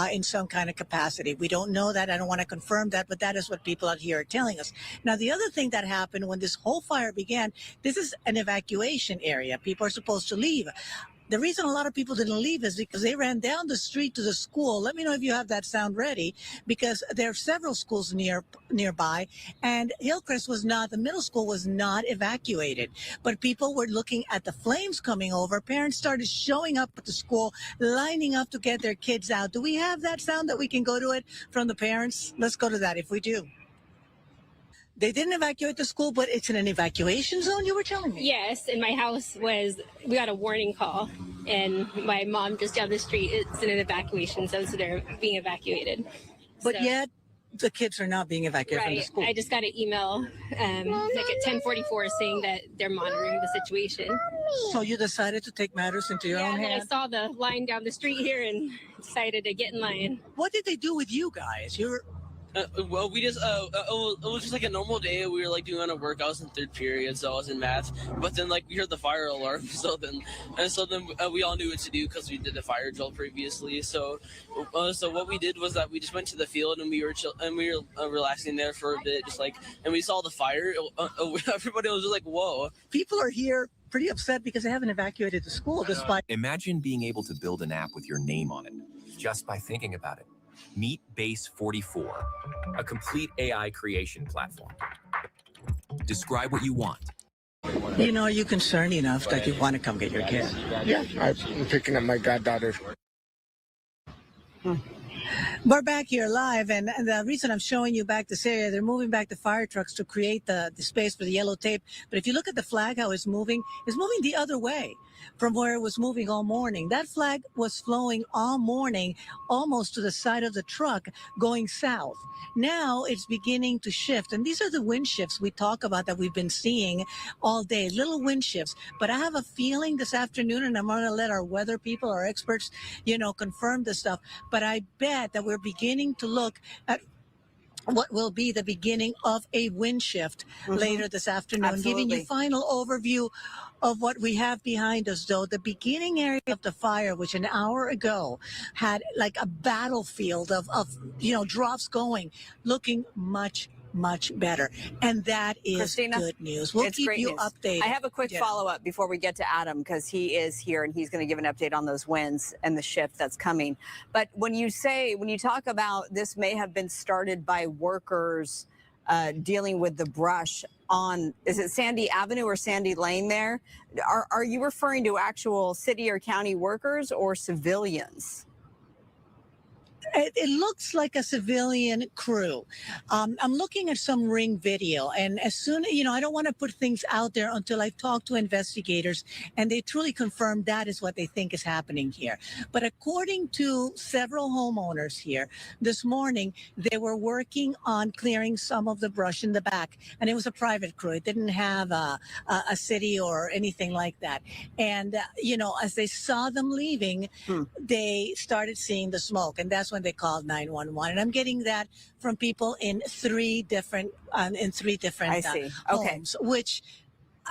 B: in some kind of capacity. We don't know that. I don't want to confirm that, but that is what people out here are telling us. Now, the other thing that happened when this whole fire began, this is an evacuation area. People are supposed to leave. The reason a lot of people didn't leave is because they ran down the street to the school. Let me know if you have that sound ready, because there are several schools nearby, and Hillcrest the middle school was not evacuated. But people were looking at the flames coming over. Parents started showing up at the school, lining up to get their kids out. Do we have that sound that we can go to it from the parents? Let's go to that if we do. They didn't evacuate the school, but it's in an evacuation zone, you were telling me?
O: Yes, and my house we got a warning call, and my mom just down the street, it's in an evacuation zone, so they're being evacuated.
B: But yet, the kids are not being evacuated from the school.
O: I just got an email like at 10:44 saying that they're monitoring the situation.
B: So you decided to take matters into your own
O: and then
B: hands?
O: I saw the line down the street here and decided to get in line.
B: What did they do with you guys?
U: Well, we just it was just like a normal day. We were like doing a work. I was in 3rd period, so I was in math. But then like we heard the fire alarm, so then we all knew what to do because we did the fire drill previously. So what we did was that we just went to the field and we were relaxing there for a bit, and we saw the fire. Everybody was just like, "Whoa!"
B: People are here pretty upset because they haven't evacuated the school despite.
V: Imagine being able to build an app with your name on it just by thinking about it. Meet Base 44, a complete AI creation platform. Describe what you want.
B: Are you concerned enough that you want to come get your kid?
X: Yeah, I'm picking up my goddaughter.
B: We're back here live, and the reason I'm showing you back this area, they're moving back the fire trucks to create the space for the yellow tape. But if you look at the flag, how it's moving the other way from where it was moving all morning. That flag was flowing all morning, almost to the side of the truck going south. Now it's beginning to shift, and these are the wind shifts we talk about that we've been seeing all day, little wind shifts. But I have a feeling this afternoon, and I'm going to let our weather people, our experts, confirm this stuff. But I bet that we're beginning to look at what will be the beginning of a wind shift later this afternoon, giving you
L: Absolutely.
B: final overview of what we have behind us. Though the beginning area of the fire, which an hour ago had like a battlefield of drops going, looking much better, and that is
L: Christina,
B: good news. We'll
L: it's
B: keep
L: great
B: you
L: news.
B: updated.
L: I have a quick follow-up before we get to Adam, because he is here and he's going to give an update on those winds and the shift that's coming. But when you talk about this may have been started by workers dealing with the brush on, is it Sandy Avenue or Sandy Lane there? Are you referring to actual city or county workers or civilians?
B: It looks like a civilian crew. I'm looking at some ring video, and as soon I don't want to put things out there until I talk to investigators and they truly confirm that is what they think is happening here. But according to several homeowners here this morning, they were working on clearing some of the brush in the back, and it was a private crew. It didn't have a city or anything like that. And as they saw them leaving, they started seeing the smoke, and that's when they called 911. And I'm getting that from people in three different
L: I see. Okay.
B: homes, which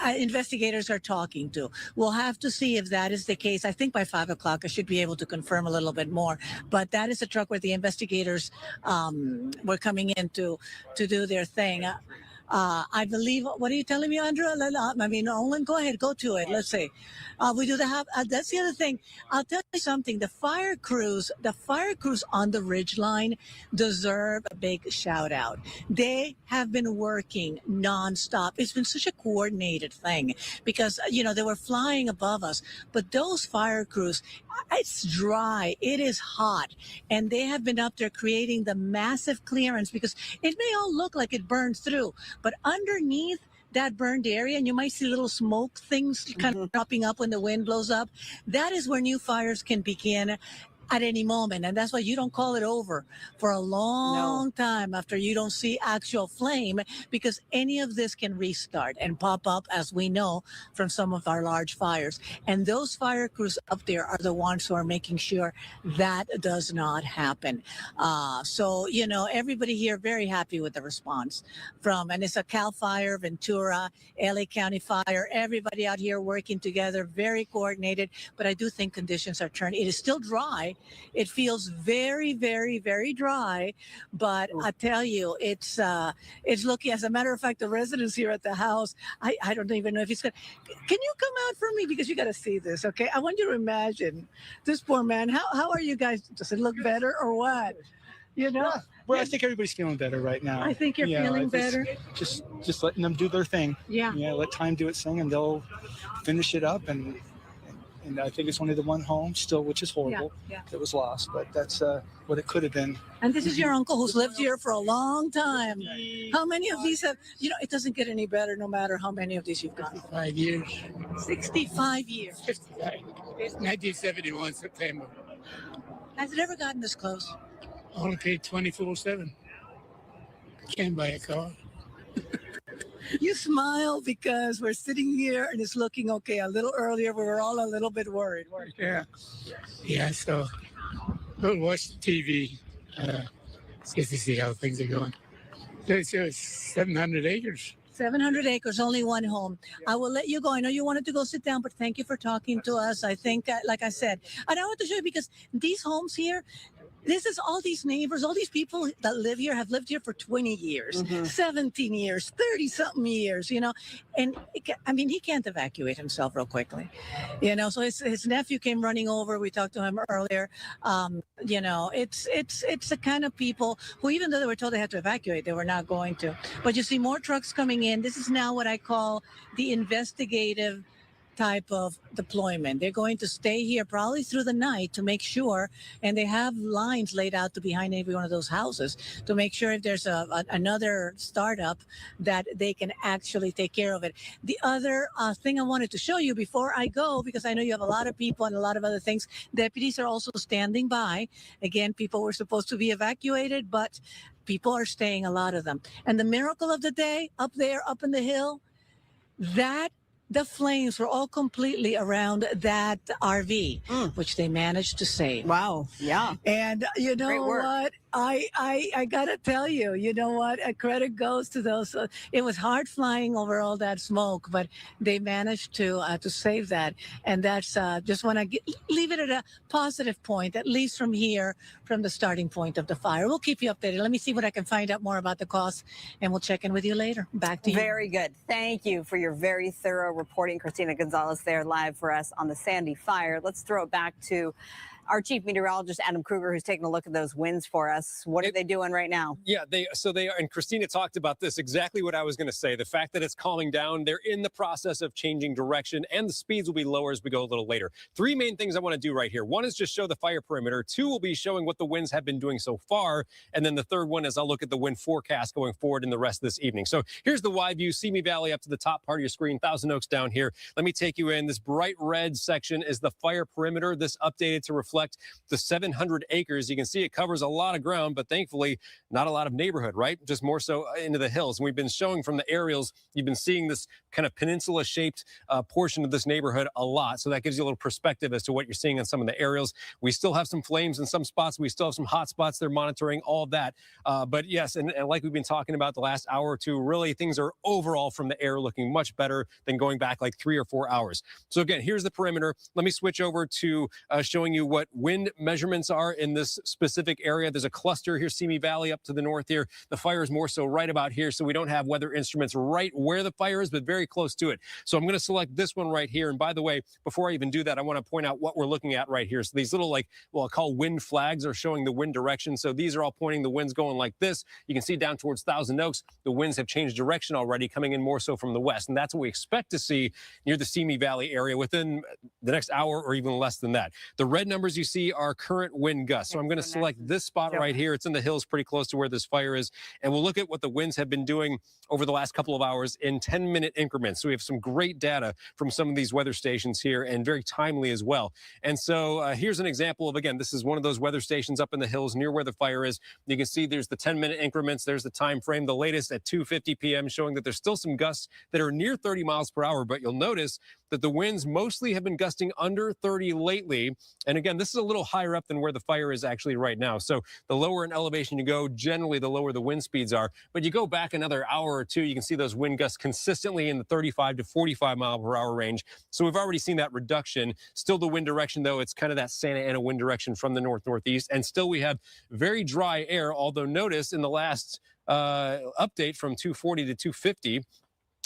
B: investigators are talking to. We'll have to see if that is the case. I think by 5 o'clock I should be able to confirm a little bit more. But that is a truck where the investigators were coming in to do their thing. I believe. What are you telling me, Andrea? I mean, Olin, go ahead, go to it. Let's see. We do that's the other thing. I'll tell you something. The fire crews on the Ridge Line deserve a big shout out. They have been working nonstop. It's been such a coordinated thing because they were flying above us. But those fire crews, it's dry, it is hot, and they have been up there creating the massive clearance because it may all look like it burned through, but underneath that burned area, and you might see little smoke things kind of popping up when the wind blows up. That is where new fires can begin at any moment, and that's why you don't call it over for a long time after you don't see actual flame, because any of this can restart and pop up, as we know from some of our large fires. And those fire crews up there are the ones who are making sure that does not happen. So everybody here very happy with the response and it's a Cal Fire, Ventura, LA County Fire, everybody out here working together, very coordinated. But I do think conditions are turning. It is still dry. It feels very, very, very dry, but I tell you, it's looking. As a matter of fact, the residents here at the house, I don't even know if he's going. Can you come out for me, because you got to see this? Okay, I want you to imagine this poor man. How are you guys? Does it look better or what?
F: Yeah. Well, I think everybody's feeling better right now.
B: I think you're feeling better.
F: Just letting them do their thing.
B: Yeah.
F: Let time do its thing, and they'll finish it up. And I think it's only the one home still, which is horrible, that was lost. But that's what it could have been.
B: And this is your uncle who's lived here for a long time. How many of these have, it doesn't get any better no matter how many of these you've got.
H: 65 years.
B: 65 years.
H: 55. 1971 September.
B: Has it ever gotten this close?
H: I only paid 24/7. Can't buy a car.
B: You smile because we're sitting here and it's looking okay. A little earlier, we were all a little bit worried.
H: Yeah. So we'll watch the TV just to see how things are going. So it's 700 acres.
B: 700 acres, only one home. I will let you go. I know you wanted to go sit down, but thank you for talking to us. I think, like I said, and I want to show you because these homes here, this is all these neighbors, all these people that live here have lived here for 20 years, 17 years, 30 something years, and he can't evacuate himself real quickly, so his nephew came running over. We talked to him earlier. It's the kind of people who, even though they were told they had to evacuate, they were not going to. But you see more trucks coming in. This is now what I call the investigative type of deployment. They're going to stay here probably through the night to make sure, and they have lines laid out to behind every one of those houses to make sure if there's another startup that they can actually take care of it. The other thing I wanted to show you before I go, because I know you have a lot of people and a lot of other things, deputies are also standing by. Again, people were supposed to be evacuated, but people are staying, a lot of them. And the miracle of the day up there, up in the hill, that the flames were all completely around that RV, which they managed to save.
L: Wow. Yeah.
B: And you know what? I gotta tell you, you know what? Credit goes to those. It was hard flying over all that smoke, but they managed to save that. And that's just want to leave it at a positive point, at least from here, from the starting point of the fire. We'll keep you updated. Let me see what I can find out more about the cost, and we'll check in with you later. Back to you.
Q: Very good. Thank you for your very thorough reporting, Christina Gonzalez, there live for us on the Sandy fire. Let's throw it back to our chief meteorologist, Adam Kruger, who's taking a look at those winds for us. What are they doing right now?
S: Yeah, they are, and Christina talked about this, exactly what I was going to say. The fact that it's calming down, they're in the process of changing direction, and the speeds will be lower as we go a little later. Three main things I want to do right here. One is just show the fire perimeter. Two will be showing what the winds have been doing so far. And then the third one is I'll look at the wind forecast going forward in the rest of this evening. So here's the wide view, Simi Valley up to the top part of your screen, Thousand Oaks down here. Let me take you in. This bright red section is the fire perimeter. This updated to reflect the 700 acres. You can see it covers a lot of ground, but thankfully not a lot of neighborhood, right? Just more so into the hills. And we've been showing from the aerials, you've been seeing this kind of peninsula shaped portion of this neighborhood a lot. So that gives you a little perspective as to what you're seeing on some of the aerials. We still have some flames in some spots. We still have some hot spots. They're monitoring all of that. But yes, and like we've been talking about the last hour or two, really things are overall from the air looking much better than going back like 3 or 4 hours. So again, here's the perimeter. Let me switch over to showing you what wind measurements are in this specific area. There's a cluster here, Simi Valley up to the north here. The fire is more so right about here, so we don't have weather instruments right where the fire is, but very close to it. So I'm going to select this one right here. And by the way, before I even do that, I want to point out what we're looking at right here. So these little, like, well, I'll call wind flags are showing the wind direction. So these are all pointing the winds going like this. You can see down towards Thousand Oaks, the winds have changed direction already, coming in more so from the west. And that's what we expect to see near the Simi Valley area within the next hour or even less than that. The red numbers you see are current wind gusts. So I'm going to select this spot right here. It's in the hills pretty close to where this fire is. And we'll look at what the winds have been doing over the last couple of hours in 10-minute increments. So we have some great data from some of these weather stations here and very timely as well. And so here's an example of, again, this is one of those weather stations up in the hills near where the fire is. You can see there's the 10-minute increments. There's the time frame, the latest at 2:50 p.m. showing that there's still some gusts that are near 30 miles per hour. But you'll notice that the winds mostly have been gusting under 30 lately. And again, this is a little higher up than where the fire is actually right now. So the lower in elevation you go, generally the lower the wind speeds are. But you go back another hour or two, you can see those wind gusts consistently in the 35 to 45 mile per hour range. So we've already seen that reduction. Still the wind direction, though, it's kind of that Santa Ana wind direction from the north-northeast. And still we have very dry air, although notice in the last update from 240 to 250,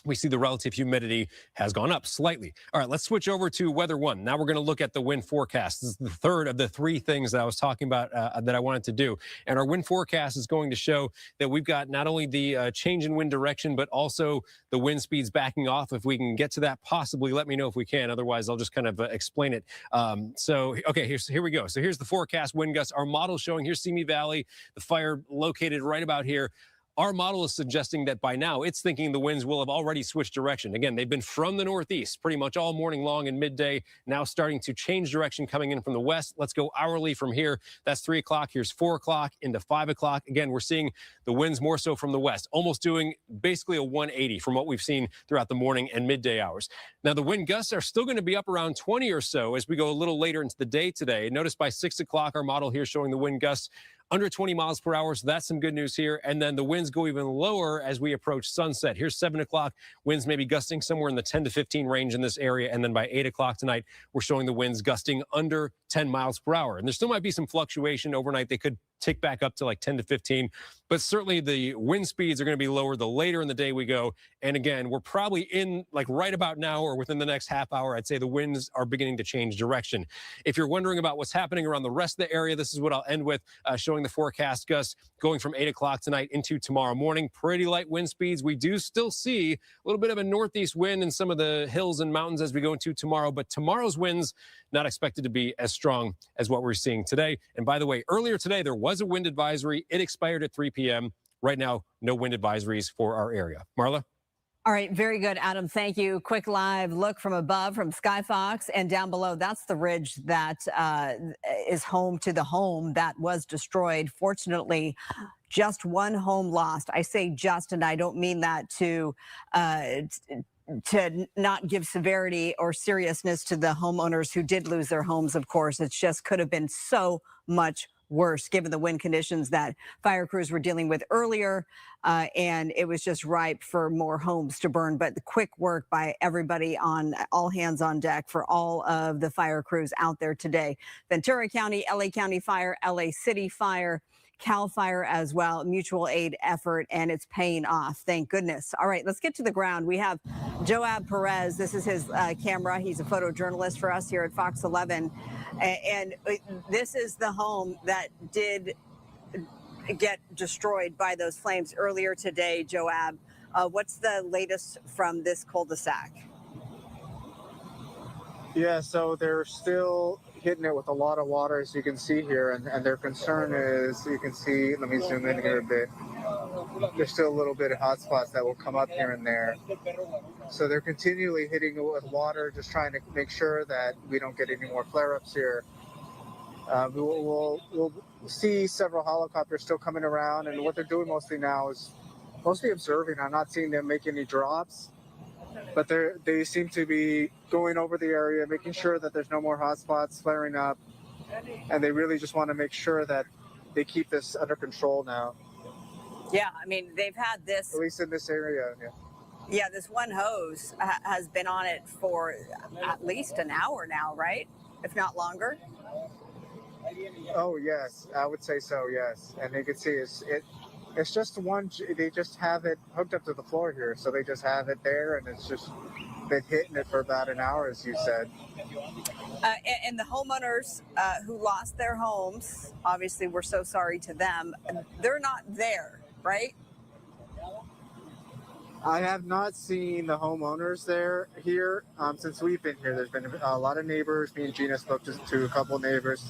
S: we see the relative humidity has gone up slightly. All right, let's switch over to weather one. Now we're going to look at the wind forecast. This is the third of the three things that I was talking about that I wanted to do. And our wind forecast is going to show that we've got not only the change in wind direction, but also the wind speeds backing off. If we can get to that, possibly let me know if we can. Otherwise, I'll just kind of explain it. Okay, here we go. So here's the forecast wind gusts. Our model showing here's Simi Valley, the fire located right about here. Our model is suggesting that by now it's thinking the winds will have already switched direction. Again, they've been from the northeast pretty much all morning long and midday, now starting to change direction coming in from the west. Let's go hourly from here. That's 3 o'clock. Here's 4 o'clock into 5 o'clock. Again, we're seeing the winds more so from the west, almost doing basically a 180 from what we've seen throughout the morning and midday hours. Now, the wind gusts are still going to be up around 20 or so as we go a little later into the day today. Notice by 6 o'clock, our model here showing the wind gusts under 20 miles per hour. So that's some good news here. And then the winds go even lower as we approach sunset. Here's 7 o'clock. Winds may be gusting somewhere in the 10 to 15 range in this area. And then by 8 o'clock tonight, we're showing the winds gusting under 10 miles per hour. And there still might be some fluctuation overnight. They could tick back up to like 10 to 15. But certainly the wind speeds are going to be lower the later in the day we go. And again, we're probably in like right about now or within the next half hour, I'd say the winds are beginning to change direction. If you're wondering about what's happening around the rest of the area, this is what I'll end with, showing the forecast gusts going from 8 o'clock tonight into tomorrow morning. Pretty light wind speeds. We do still see a little bit of a northeast wind in some of the hills and mountains as we go into tomorrow. But tomorrow's winds not expected to be as strong as what we're seeing today. And by the way, earlier today, there was a wind advisory. It expired at 3 p.m. Right now, no wind advisories for our area. Marla?
Q: All right, very good, Adam. Thank you. Quick live look from above from Skyfox, and down below, that's the ridge that is home to the home that was destroyed. Fortunately, just one home lost. I say just, and I don't mean that to
L: to not give severity or seriousness to the homeowners who did lose their homes, of course. It just could have been so much worse given the wind conditions that fire crews were dealing with earlier. And it was just ripe for more homes to burn. But the quick work by everybody on all hands on deck for all of the fire crews out there today. Ventura County, LA County Fire, LA City Fire, Cal Fire as well, mutual aid effort, and it's paying off. Thank goodness. All right, let's get to the ground. We have Joab Perez. This is his camera. He's a photojournalist for us here at Fox 11. And this is the home that did get destroyed by those flames earlier today, Joab. What's the latest from this cul-de-sac?
F: Yeah, so they're still hitting it with a lot of water, as you can see here, and their concern is, you can see, let me zoom in here a bit, there's still a little bit of hot spots that will come up here and there. So they're continually hitting it with water, just trying to make sure that we don't get any more flare-ups here. We'll see several helicopters still coming around, and what they're doing mostly now is mostly observing. I'm not seeing them make any drops, but they seem to be going over the area, making sure that there's no more hotspots flaring up, and they really just want to make sure that they keep this under control now.
L: Yeah, I mean, they've had this,
F: at least in this area.
L: Yeah, this one hose has been on it for at least an hour now, right? If not longer.
F: Oh yes, I would say so. Yes, and you can see it's just one. They just have it hooked up to the floor here, so they just have it there, and it's just been hitting it for about an hour, as you said.
L: And the homeowners who lost their homes, obviously, we're so sorry to them. They're not there, right?
F: I have not seen the homeowners here since we've been here. There's been a lot of neighbors. Me and Gina spoke to a couple neighbors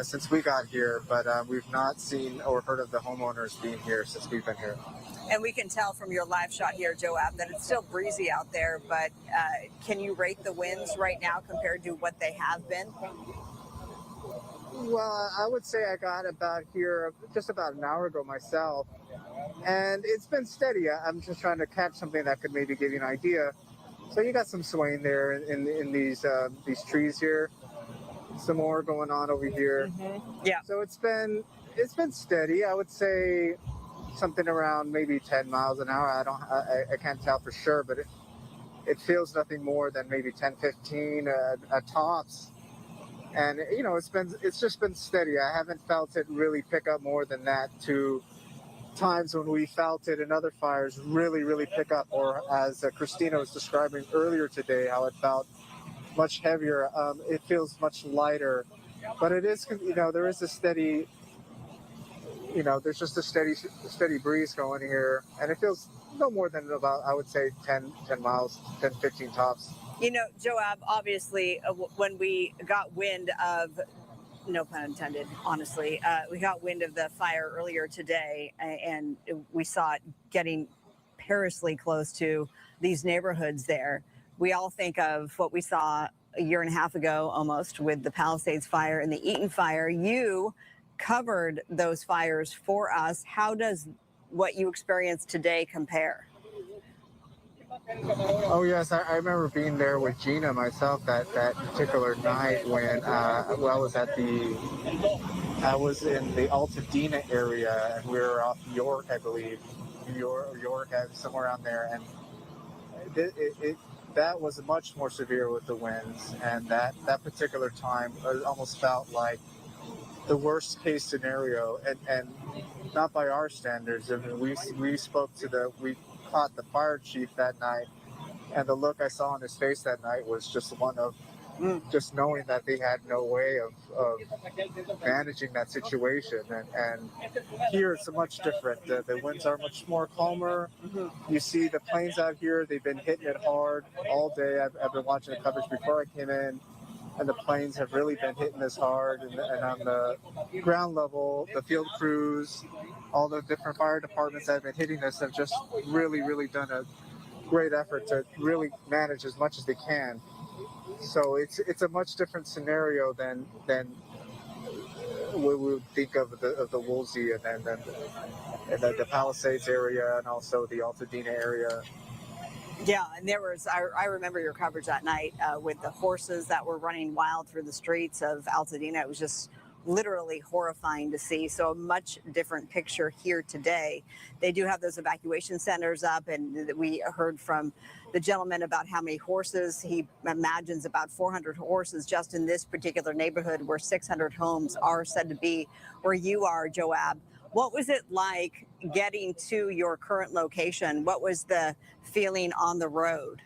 F: since we got here, but we've not seen or heard of the homeowners being here since we've been here.
L: And we can tell from your live shot here, Joab, that it's still breezy out there, but can you rate the winds right now compared to what they have been?
F: Well, I would say I got about here just about an hour ago myself, and it's been steady. I'm just trying to catch something that could maybe give you an idea. So you got some swaying there in these trees here. Some more going on over here.
L: Mm-hmm. Yeah.
F: So it's been steady. I would say something around maybe 10 miles an hour. I can't tell for sure, but it feels nothing more than maybe 10, 15 at tops. And you know, it's just been steady. I haven't felt it really pick up more than that to times when we felt it in other fires really, really pick up, or as Christina was describing earlier today, how it felt much heavier. It feels much lighter, but it is, you know, there is a steady, you know, there's just a steady breeze going here, and it feels no more than about, I would say 10 miles, 10, 15 tops.
L: You know, Joab, obviously, when we got wind of, no pun intended, honestly, we got wind of the fire earlier today, and we saw it getting perilously close to these neighborhoods there. We all think of what we saw a year and a half ago almost with the Palisades fire and the Eaton fire. You covered those fires for us. How does what you experienced today compare?
F: Oh yes, I remember being there with Gina myself that particular night when I was in the Altadena area, and we were off York, I believe, York, somewhere around there, and that was much more severe with the winds, and that particular time it almost felt like the worst case scenario, and not by our standards. I mean, we caught the fire chief that night, and the look I saw on his face that night was just one of just knowing that they had no way of managing that situation. And here it's much different. The winds are much more calmer. You see the planes out here, they've been hitting it hard all day. I've been watching the coverage before I came in, and the planes have really been hitting this hard. And on the ground level, the field crews, all the different fire departments that have been hitting this have just really, really done a great effort to really manage as much as they can. So it's a much different scenario than we would think of the Woolsey and then the Palisades area, and also the Altadena area.
Q: Yeah, and there was, I remember your coverage that night with the horses that were running wild through the streets of Altadena. It was just literally horrifying to see. So a much different picture here today. They do have those evacuation centers up, and we heard from the gentleman about how many horses. He imagines about 400 horses just in this particular neighborhood where 600 homes are said to be where you are, Joab. What was it like getting to your current location? What was the feeling on the road?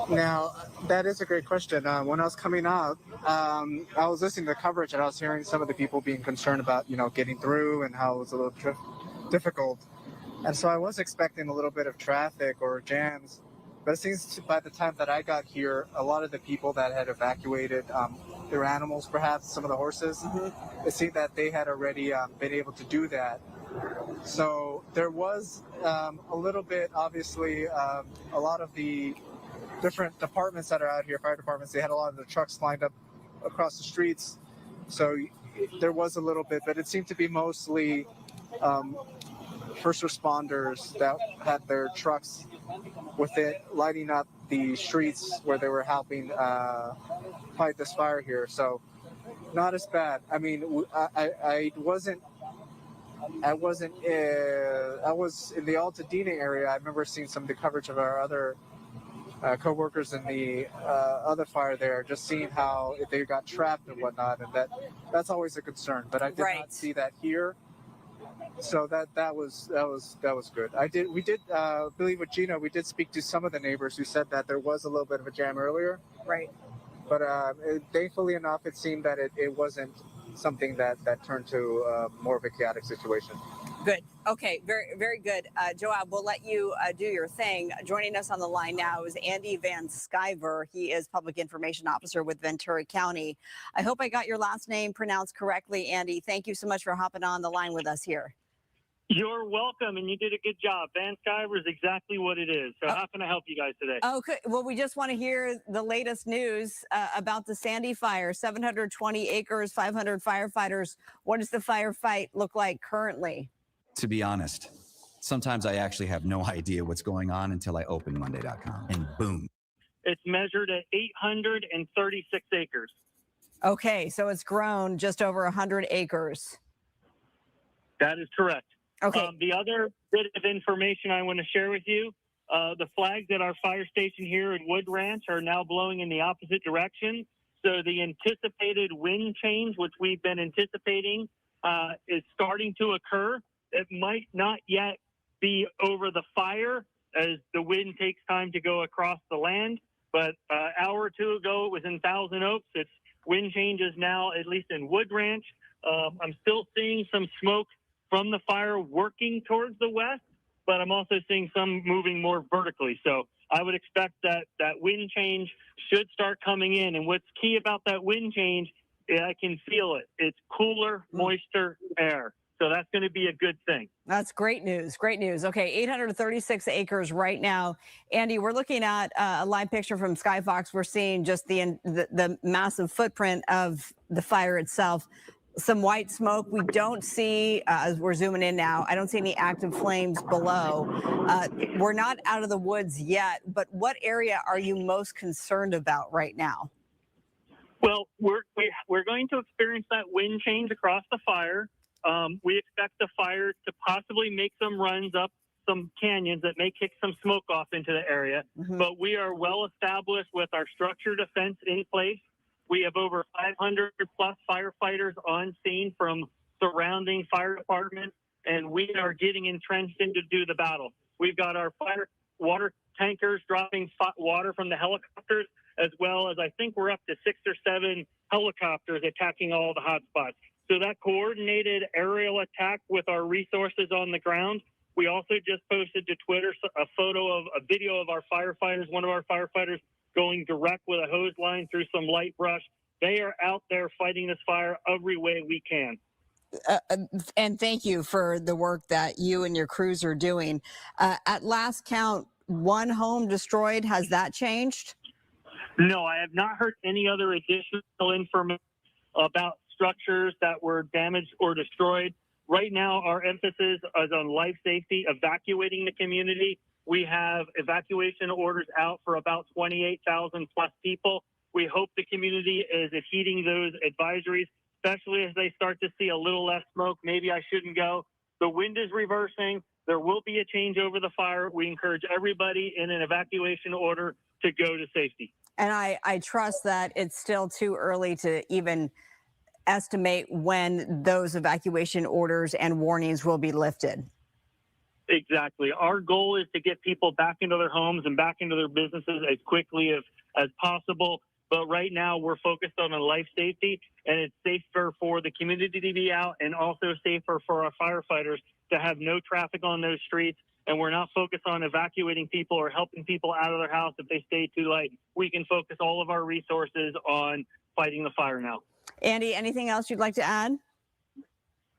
F: Now, that is a great question. When I was coming out, I was listening to the coverage and I was hearing some of the people being concerned about, getting through and how it was a little difficult. And so I was expecting a little bit of traffic or jams. But it seems by the time that I got here, a lot of the people that had evacuated their animals, perhaps some of the horses, it seemed that they had already been able to do that. So there was a little bit, obviously, a lot of the different departments that are out here, fire departments, they had a lot of the trucks lined up across the streets. So there was a little bit, but it seemed to be mostly first responders that had their trucks with it lighting up the streets where they were helping fight this fire here. So not as bad. I mean, I was in the Altadena area. I remember seeing some of the coverage of our other co-workers in the other fire there, just seeing how they got trapped and whatnot, and that's always a concern. But I did not see that here. So that was good. We did believe with Gina, we did speak to some of the neighbors who said that there was a little bit of a jam earlier.
Q: Right.
F: But thankfully enough, it seemed that it wasn't something that turned to more of a chaotic situation.
Q: Good. Okay. Very, very good. Joab, we'll let you do your thing. Joining us on the line now is Andy Van Sciver. He is Public Information Officer with Ventura County. I hope I got your last name pronounced correctly, Andy. Thank you so much for hopping on the line with us here.
A: You're welcome, and you did a good job. Van Sciver is exactly what it is. So how can I help you guys today?
Q: Okay. Well, we just want to hear the latest news about the Sandy fire. 720 acres, 500 firefighters. What does the firefight look like currently?
G: To be honest, sometimes I actually have no idea what's going on until I open Monday.com, and boom.
A: It's measured at 836 acres.
Q: Okay, so it's grown just over 100 acres.
A: That is correct.
Q: Okay.
A: The other bit of information I want to share with you, the flags at our fire station here at Wood Ranch are now blowing in the opposite direction. So the anticipated wind change, which we've been anticipating, is starting to occur. It might not yet be over the fire as the wind takes time to go across the land, but an hour or two ago it was in Thousand Oaks. Its wind changes now, at least in Wood Ranch. I'm still seeing some smoke from the fire working towards the west, but I'm also seeing some moving more vertically. So I would expect that wind change should start coming in. And what's key about that wind change, I can feel it. It's cooler, moister air. So that's going to be a good thing.
Q: That's great news. Great news. Okay, 836 acres right now. Andy, we're looking at a live picture from Skyfox. We're seeing just the massive footprint of the fire itself. Some white smoke. We don't see, as we're zooming in now, I don't see any active flames below. We're not out of the woods yet, but what area are you most concerned about right now?
A: Well, we're going to experience that wind change across the fire. We expect the fire to possibly make some runs up some canyons that may kick some smoke off into the area. But we are well established with our structure defense in place. We have over 500 plus firefighters on scene from surrounding fire departments, and we are getting entrenched in to do the battle. We've got our fire water tankers dropping water from the helicopters, as well as I think we're up to 6 or 7 helicopters attacking all the hot spots. So that coordinated aerial attack with our resources on the ground. We also just posted to Twitter a video of our firefighters, one of our firefighters going direct with a hose line through some light brush. They are out there fighting this fire every way we can.
Q: And thank you for the work that you and your crews are doing. At last count, 1 home destroyed. Has that changed?
A: No, I have not heard any other additional information about structures that were damaged or destroyed. Right now, our emphasis is on life safety, evacuating the community, We have evacuation orders out for about 28,000 plus people. We hope the community is heeding those advisories, especially as they start to see a little less smoke. Maybe I shouldn't go. The wind is reversing. There will be a change over the fire. We encourage everybody in an evacuation order to go to safety.
L: And I trust that it's still too early to even estimate when those evacuation orders and warnings will be lifted.
A: Exactly. Our goal is to get people back into their homes and back into their businesses as quickly as possible. But right now we're focused on life safety, and it's safer for the community to be out and also safer for our firefighters to have no traffic on those streets. And we're not focused on evacuating people or helping people out of their house if they stay too late. We can focus all of our resources on fighting the fire now.
L: Andy, anything else you'd like to add?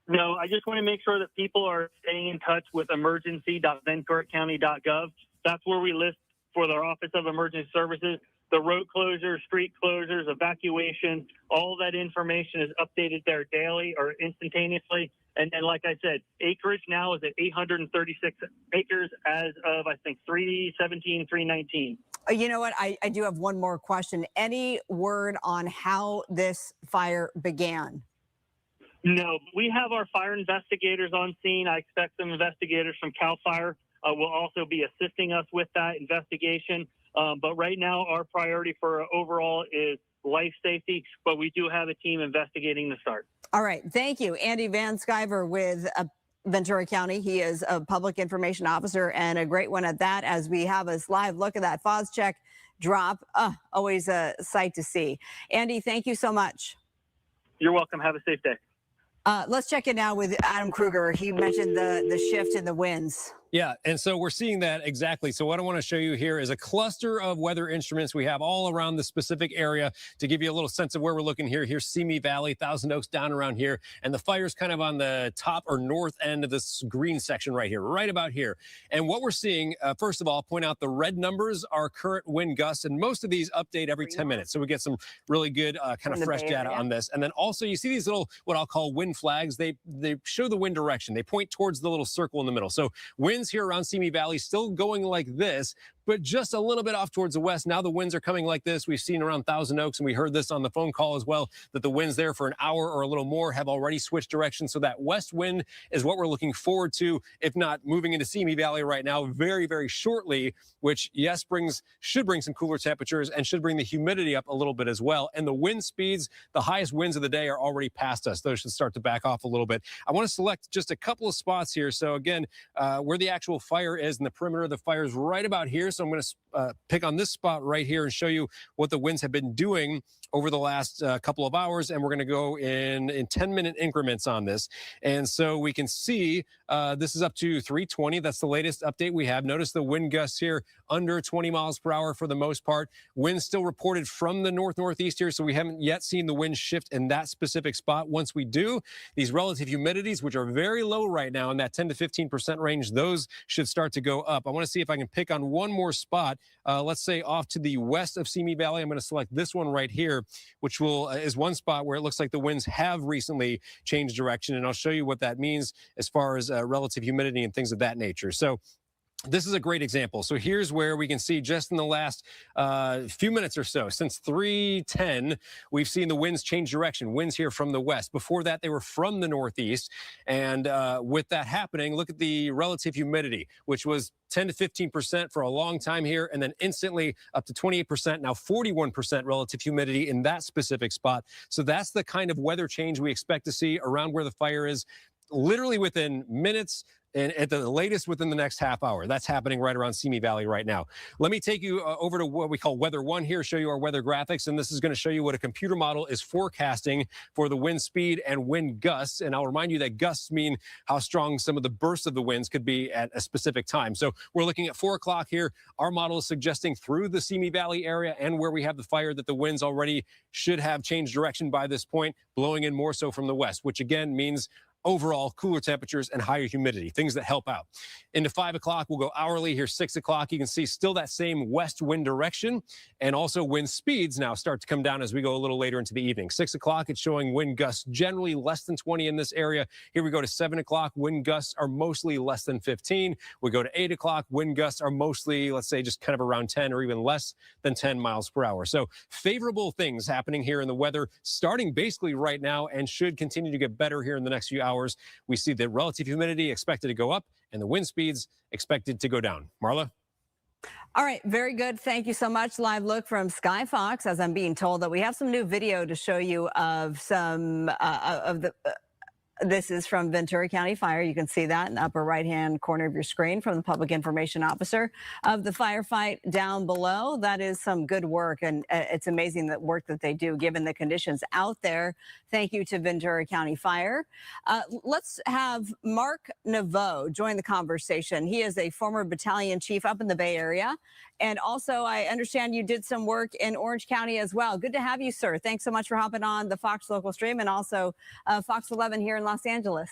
A: No, I just want to make sure that people are staying in touch with emergency.venturecounty.gov. That's where we list for the Office of Emergency Services the road closures, street closures, evacuation. All that information is updated there daily or instantaneously. And then, like I said, acreage now is at 836 acres as of, I think, 3/17, 3/19.
L: You know what? I do have one more question. Any word on how this fire began?
A: No, we have our fire investigators on scene. I expect some investigators from CAL FIRE will also be assisting us with that investigation. But right now, our priority for overall is life safety, but we do have a team investigating the start.
L: All right. Thank you. Andy Van Sciver with Ventura County. He is a public information officer and a great one at that, as we have a live look at that FOS check drop. Always a sight to see. Andy, thank you so much.
A: You're welcome. Have a safe day.
L: Let's check in now with Adam Kruger. He mentioned the shift in the winds.
S: Yeah, and so we're seeing that exactly. So what I want to show you here is a cluster of weather instruments we have all around the specific area to give you a little sense of where we're looking here. Here's Simi Valley, Thousand Oaks down around here, and the fire's kind of on the top or north end of this green section right here, right about here. And what we're seeing, first of all, I'll point out the red numbers are current wind gusts, and most of these update every 10 minutes. So we get some really good kind of fresh data on this. And then also you see these little, what I'll call wind flags. They show the wind direction. They point towards the little circle in the middle. So winds here around Simi Valley still going like this, but just a little bit off towards the west. Now the winds are coming like this. We've seen around Thousand Oaks, and we heard this on the phone call as well, that the winds there for an hour or a little more have already switched direction. So that west wind is what we're looking forward to, if not moving into Simi Valley right now very, very shortly, which, yes, should bring some cooler temperatures and should bring the humidity up a little bit as well. And the wind speeds, the highest winds of the day are already past us. Those should start to back off a little bit. I want to select just a couple of spots here. So again, where the actual fire is and the perimeter of the fire is right about here. So I'm going to pick on this spot right here and show you what the winds have been doing over the last couple of hours. And we're going to go in 10-minute increments on this. And so we can see this is up to 320. That's the latest update we have. Notice the wind gusts here under 20 miles per hour for the most part. Winds still reported from the north-northeast here, so we haven't yet seen the wind shift in that specific spot. Once we do, these relative humidities, which are very low right now in that 10 to 15% range, those should start to go up. I want to see if I can pick on one more spot. Let's say off to the west of Simi Valley. I'm going to select this one right here, which is one spot where it looks like the winds have recently changed direction, and I'll show you what that means as far as relative humidity and things of that nature. So this is a great example. So here's where we can see just in the last few minutes or so, since 3:10, we've seen the winds change direction. Winds here from the west. Before that, they were from the northeast. And with that happening, look at the relative humidity, which was 10 to 15% for a long time here, and then instantly up to 28%, now 41% relative humidity in that specific spot. So that's the kind of weather change we expect to see around where the fire is, literally within minutes, and at the latest within the next half hour. That's happening right around Simi Valley right now. Let me take you over to what we call Weather 1 here, show you our weather graphics, and this is going to show you what a computer model is forecasting for the wind speed and wind gusts. And I'll remind you that gusts mean how strong some of the bursts of the winds could be at a specific time. So we're looking at 4 o'clock here. Our model is suggesting through the Simi Valley area and where we have the fire that the winds already should have changed direction by this point, blowing in more so from the west, which again means overall cooler temperatures and higher humidity, things that help out. Into 5 o'clock, we'll go hourly. Here's 6 o'clock. You can see still that same west wind direction, and also wind speeds now start to come down as we go a little later into the evening. 6 o'clock, it's showing wind gusts generally less than 20 in this area. Here we go to 7 o'clock. Wind gusts are mostly less than 15. We go to 8 o'clock. Wind gusts are mostly, let's say, just kind of around 10 or even less than 10 miles per hour. So favorable things happening here in the weather starting basically right now and should continue to get better here in the next few hours. We see the relative humidity expected to go up and the wind speeds expected to go down. Marla?
L: All right, very good. Thank you so much. Live look from Sky Fox, as I'm being told that we have some new video to show you of some this is from Ventura County Fire. You can see that in the upper right-hand corner of your screen from the public information officer of the firefight down below. That is some good work, and it's amazing the work that they do given the conditions out there. Thank you to Ventura County Fire. Let's have Mark Naveau join the conversation. He is a former battalion chief up in the Bay Area, and also I understand you did some work in Orange County as well. Good to have you, sir. Thanks so much for hopping on the Fox local stream and also Fox 11 here in Los Angeles.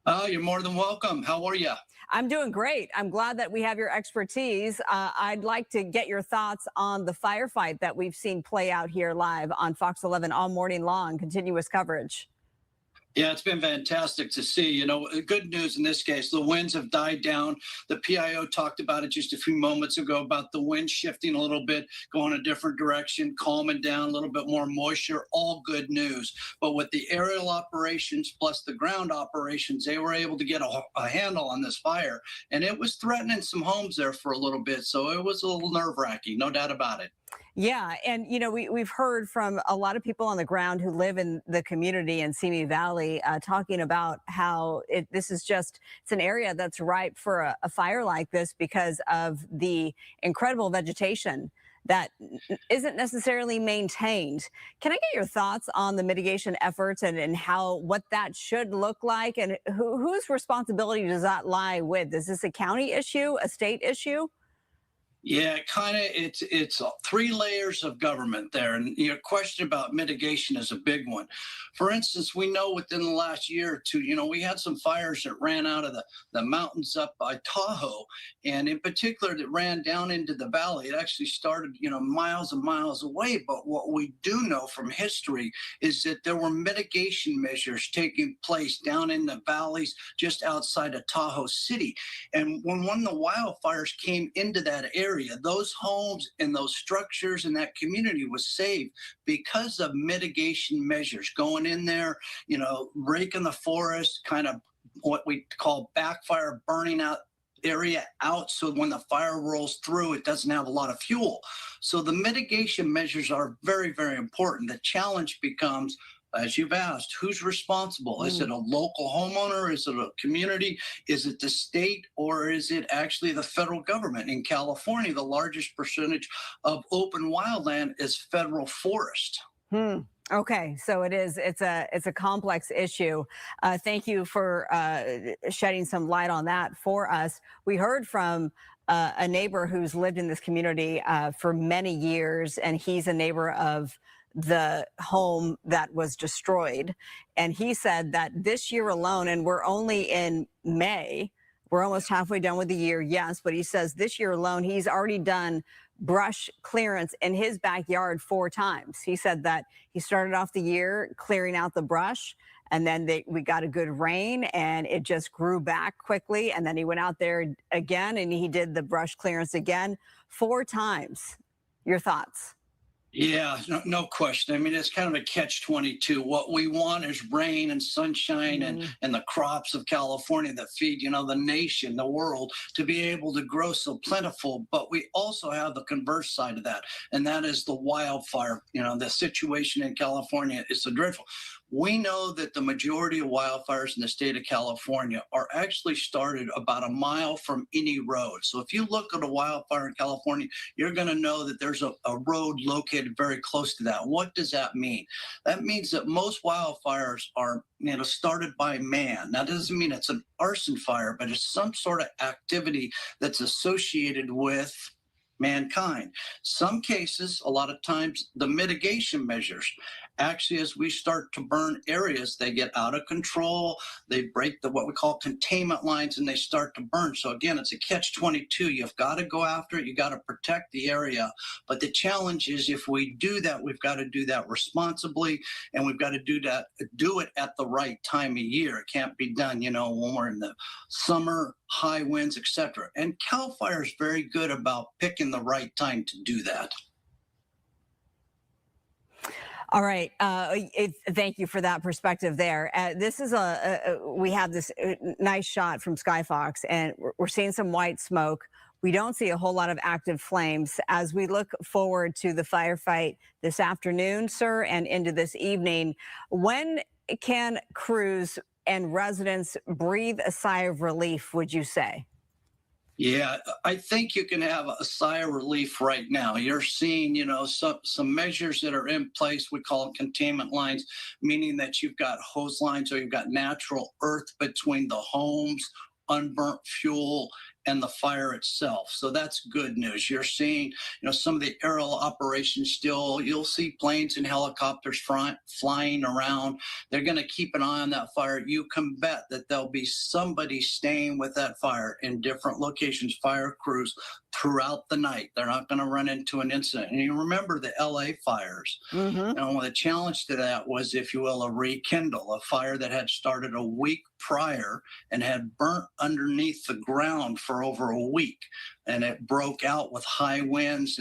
J: Oh, you're more than welcome. How are you?
L: I'm doing great. I'm glad that we have your expertise. I'd like to get your thoughts on the firefight that we've seen play out here live on Fox 11 all morning long, continuous coverage.
J: Yeah, it's been fantastic to see. You know, good news in this case, the winds have died down. The PIO talked about it just a few moments ago about the wind shifting a little bit, going a different direction, calming down, a little bit more moisture, all good news. But with the aerial operations plus the ground operations, they were able to get a handle on this fire. And it was threatening some homes there for a little bit. So it was a little nerve-wracking, no doubt about it.
L: Yeah, and you know, we've heard from a lot of people on the ground who live in the community in Simi Valley talking about how it's an area that's ripe for a fire like this because of the incredible vegetation that isn't necessarily maintained. Can I get your thoughts on the mitigation efforts and what that should look like, and whose responsibility does that lie with? Is this a county issue, a state issue?
J: Yeah, kind of. It's 3 layers of government there, and your question about mitigation is a big one. For instance, we know within the last year or two, you know, we had some fires that ran out of the mountains up by Tahoe, and in particular that ran down into the valley. It actually started, you know, miles and miles away. But what we do know from history is that there were mitigation measures taking place down in the valleys just outside of Tahoe City, and when one of the wildfires came into that area, those homes and those structures in that community was saved because of mitigation measures going in there, you know, raking the forest, kind of what we call backfire, burning out area out so when the fire rolls through, it doesn't have a lot of fuel. So the mitigation measures are very, very important. The challenge becomes, as you've asked, who's responsible? Is it a local homeowner? Is it a community? Is it the state? Or is it actually the federal government? In California, the largest percentage of open wildland is federal forest.
L: Okay, so it's a complex issue. Thank you for shedding some light on that for us. We heard from a neighbor who's lived in this community for many years, and he's a neighbor of the home that was destroyed. And he said that this year alone, and we're only in May, we're almost halfway done with the year, yes, but he says this year alone, he's already done brush clearance in his backyard 4 times. He said that he started off the year clearing out the brush, and then we got a good rain and it just grew back quickly. And then he went out there again and he did the brush clearance again 4 times. Your thoughts?
J: Yeah, no question. I mean, it's kind of a catch-22. What we want is rain and sunshine and the crops of California that feed, you know, the nation, the world, to be able to grow so plentiful. But we also have the converse side of that, and that is the wildfire. You know, the situation in California is so dreadful. We know that the majority of wildfires in the state of California are actually started about a mile from any road. So if you look at a wildfire in California, you're going to know that there's a road located very close to that. What does that mean? That means that most wildfires are, you know, started by man. Now, that doesn't mean it's an arson fire, but it's some sort of activity that's associated with mankind. Some cases, a lot of times, the mitigation measures actually, as we start to burn areas, they get out of control. They break the what we call containment lines, and they start to burn. So again, it's a catch-22. You've got to go after it. You got to protect the area. But the challenge is, if we do that, we've got to do that responsibly, and we've got to do it at the right time of year. It can't be done, when we're in the summer, high winds, etc. And CAL FIRE is very good about picking the right time to do that.
L: All right. Thank you for that perspective there. This is we have this nice shot from Skyfox, and we're seeing some white smoke. We don't see a whole lot of active flames. As we look forward to the firefight this afternoon, sir, and into this evening, when can crews and residents breathe a sigh of relief, would you say?
J: Yeah, I think you can have a sigh of relief right now. You're seeing, some measures that are in place. We call them containment lines, meaning that you've got hose lines or you've got natural earth between the homes, unburnt fuel, and the fire itself. So that's good news. You're seeing, some of the aerial operations still. You'll see planes and helicopters flying around. They're going to keep an eye on that fire. You can bet that there'll be somebody staying with that fire in different locations, fire crews throughout the night. They're not going to run into an incident. And you remember the LA fires. The challenge to that was, if you will, a rekindle, a fire that had started a week prior and had burnt underneath the ground for over a week. And it broke out with high winds.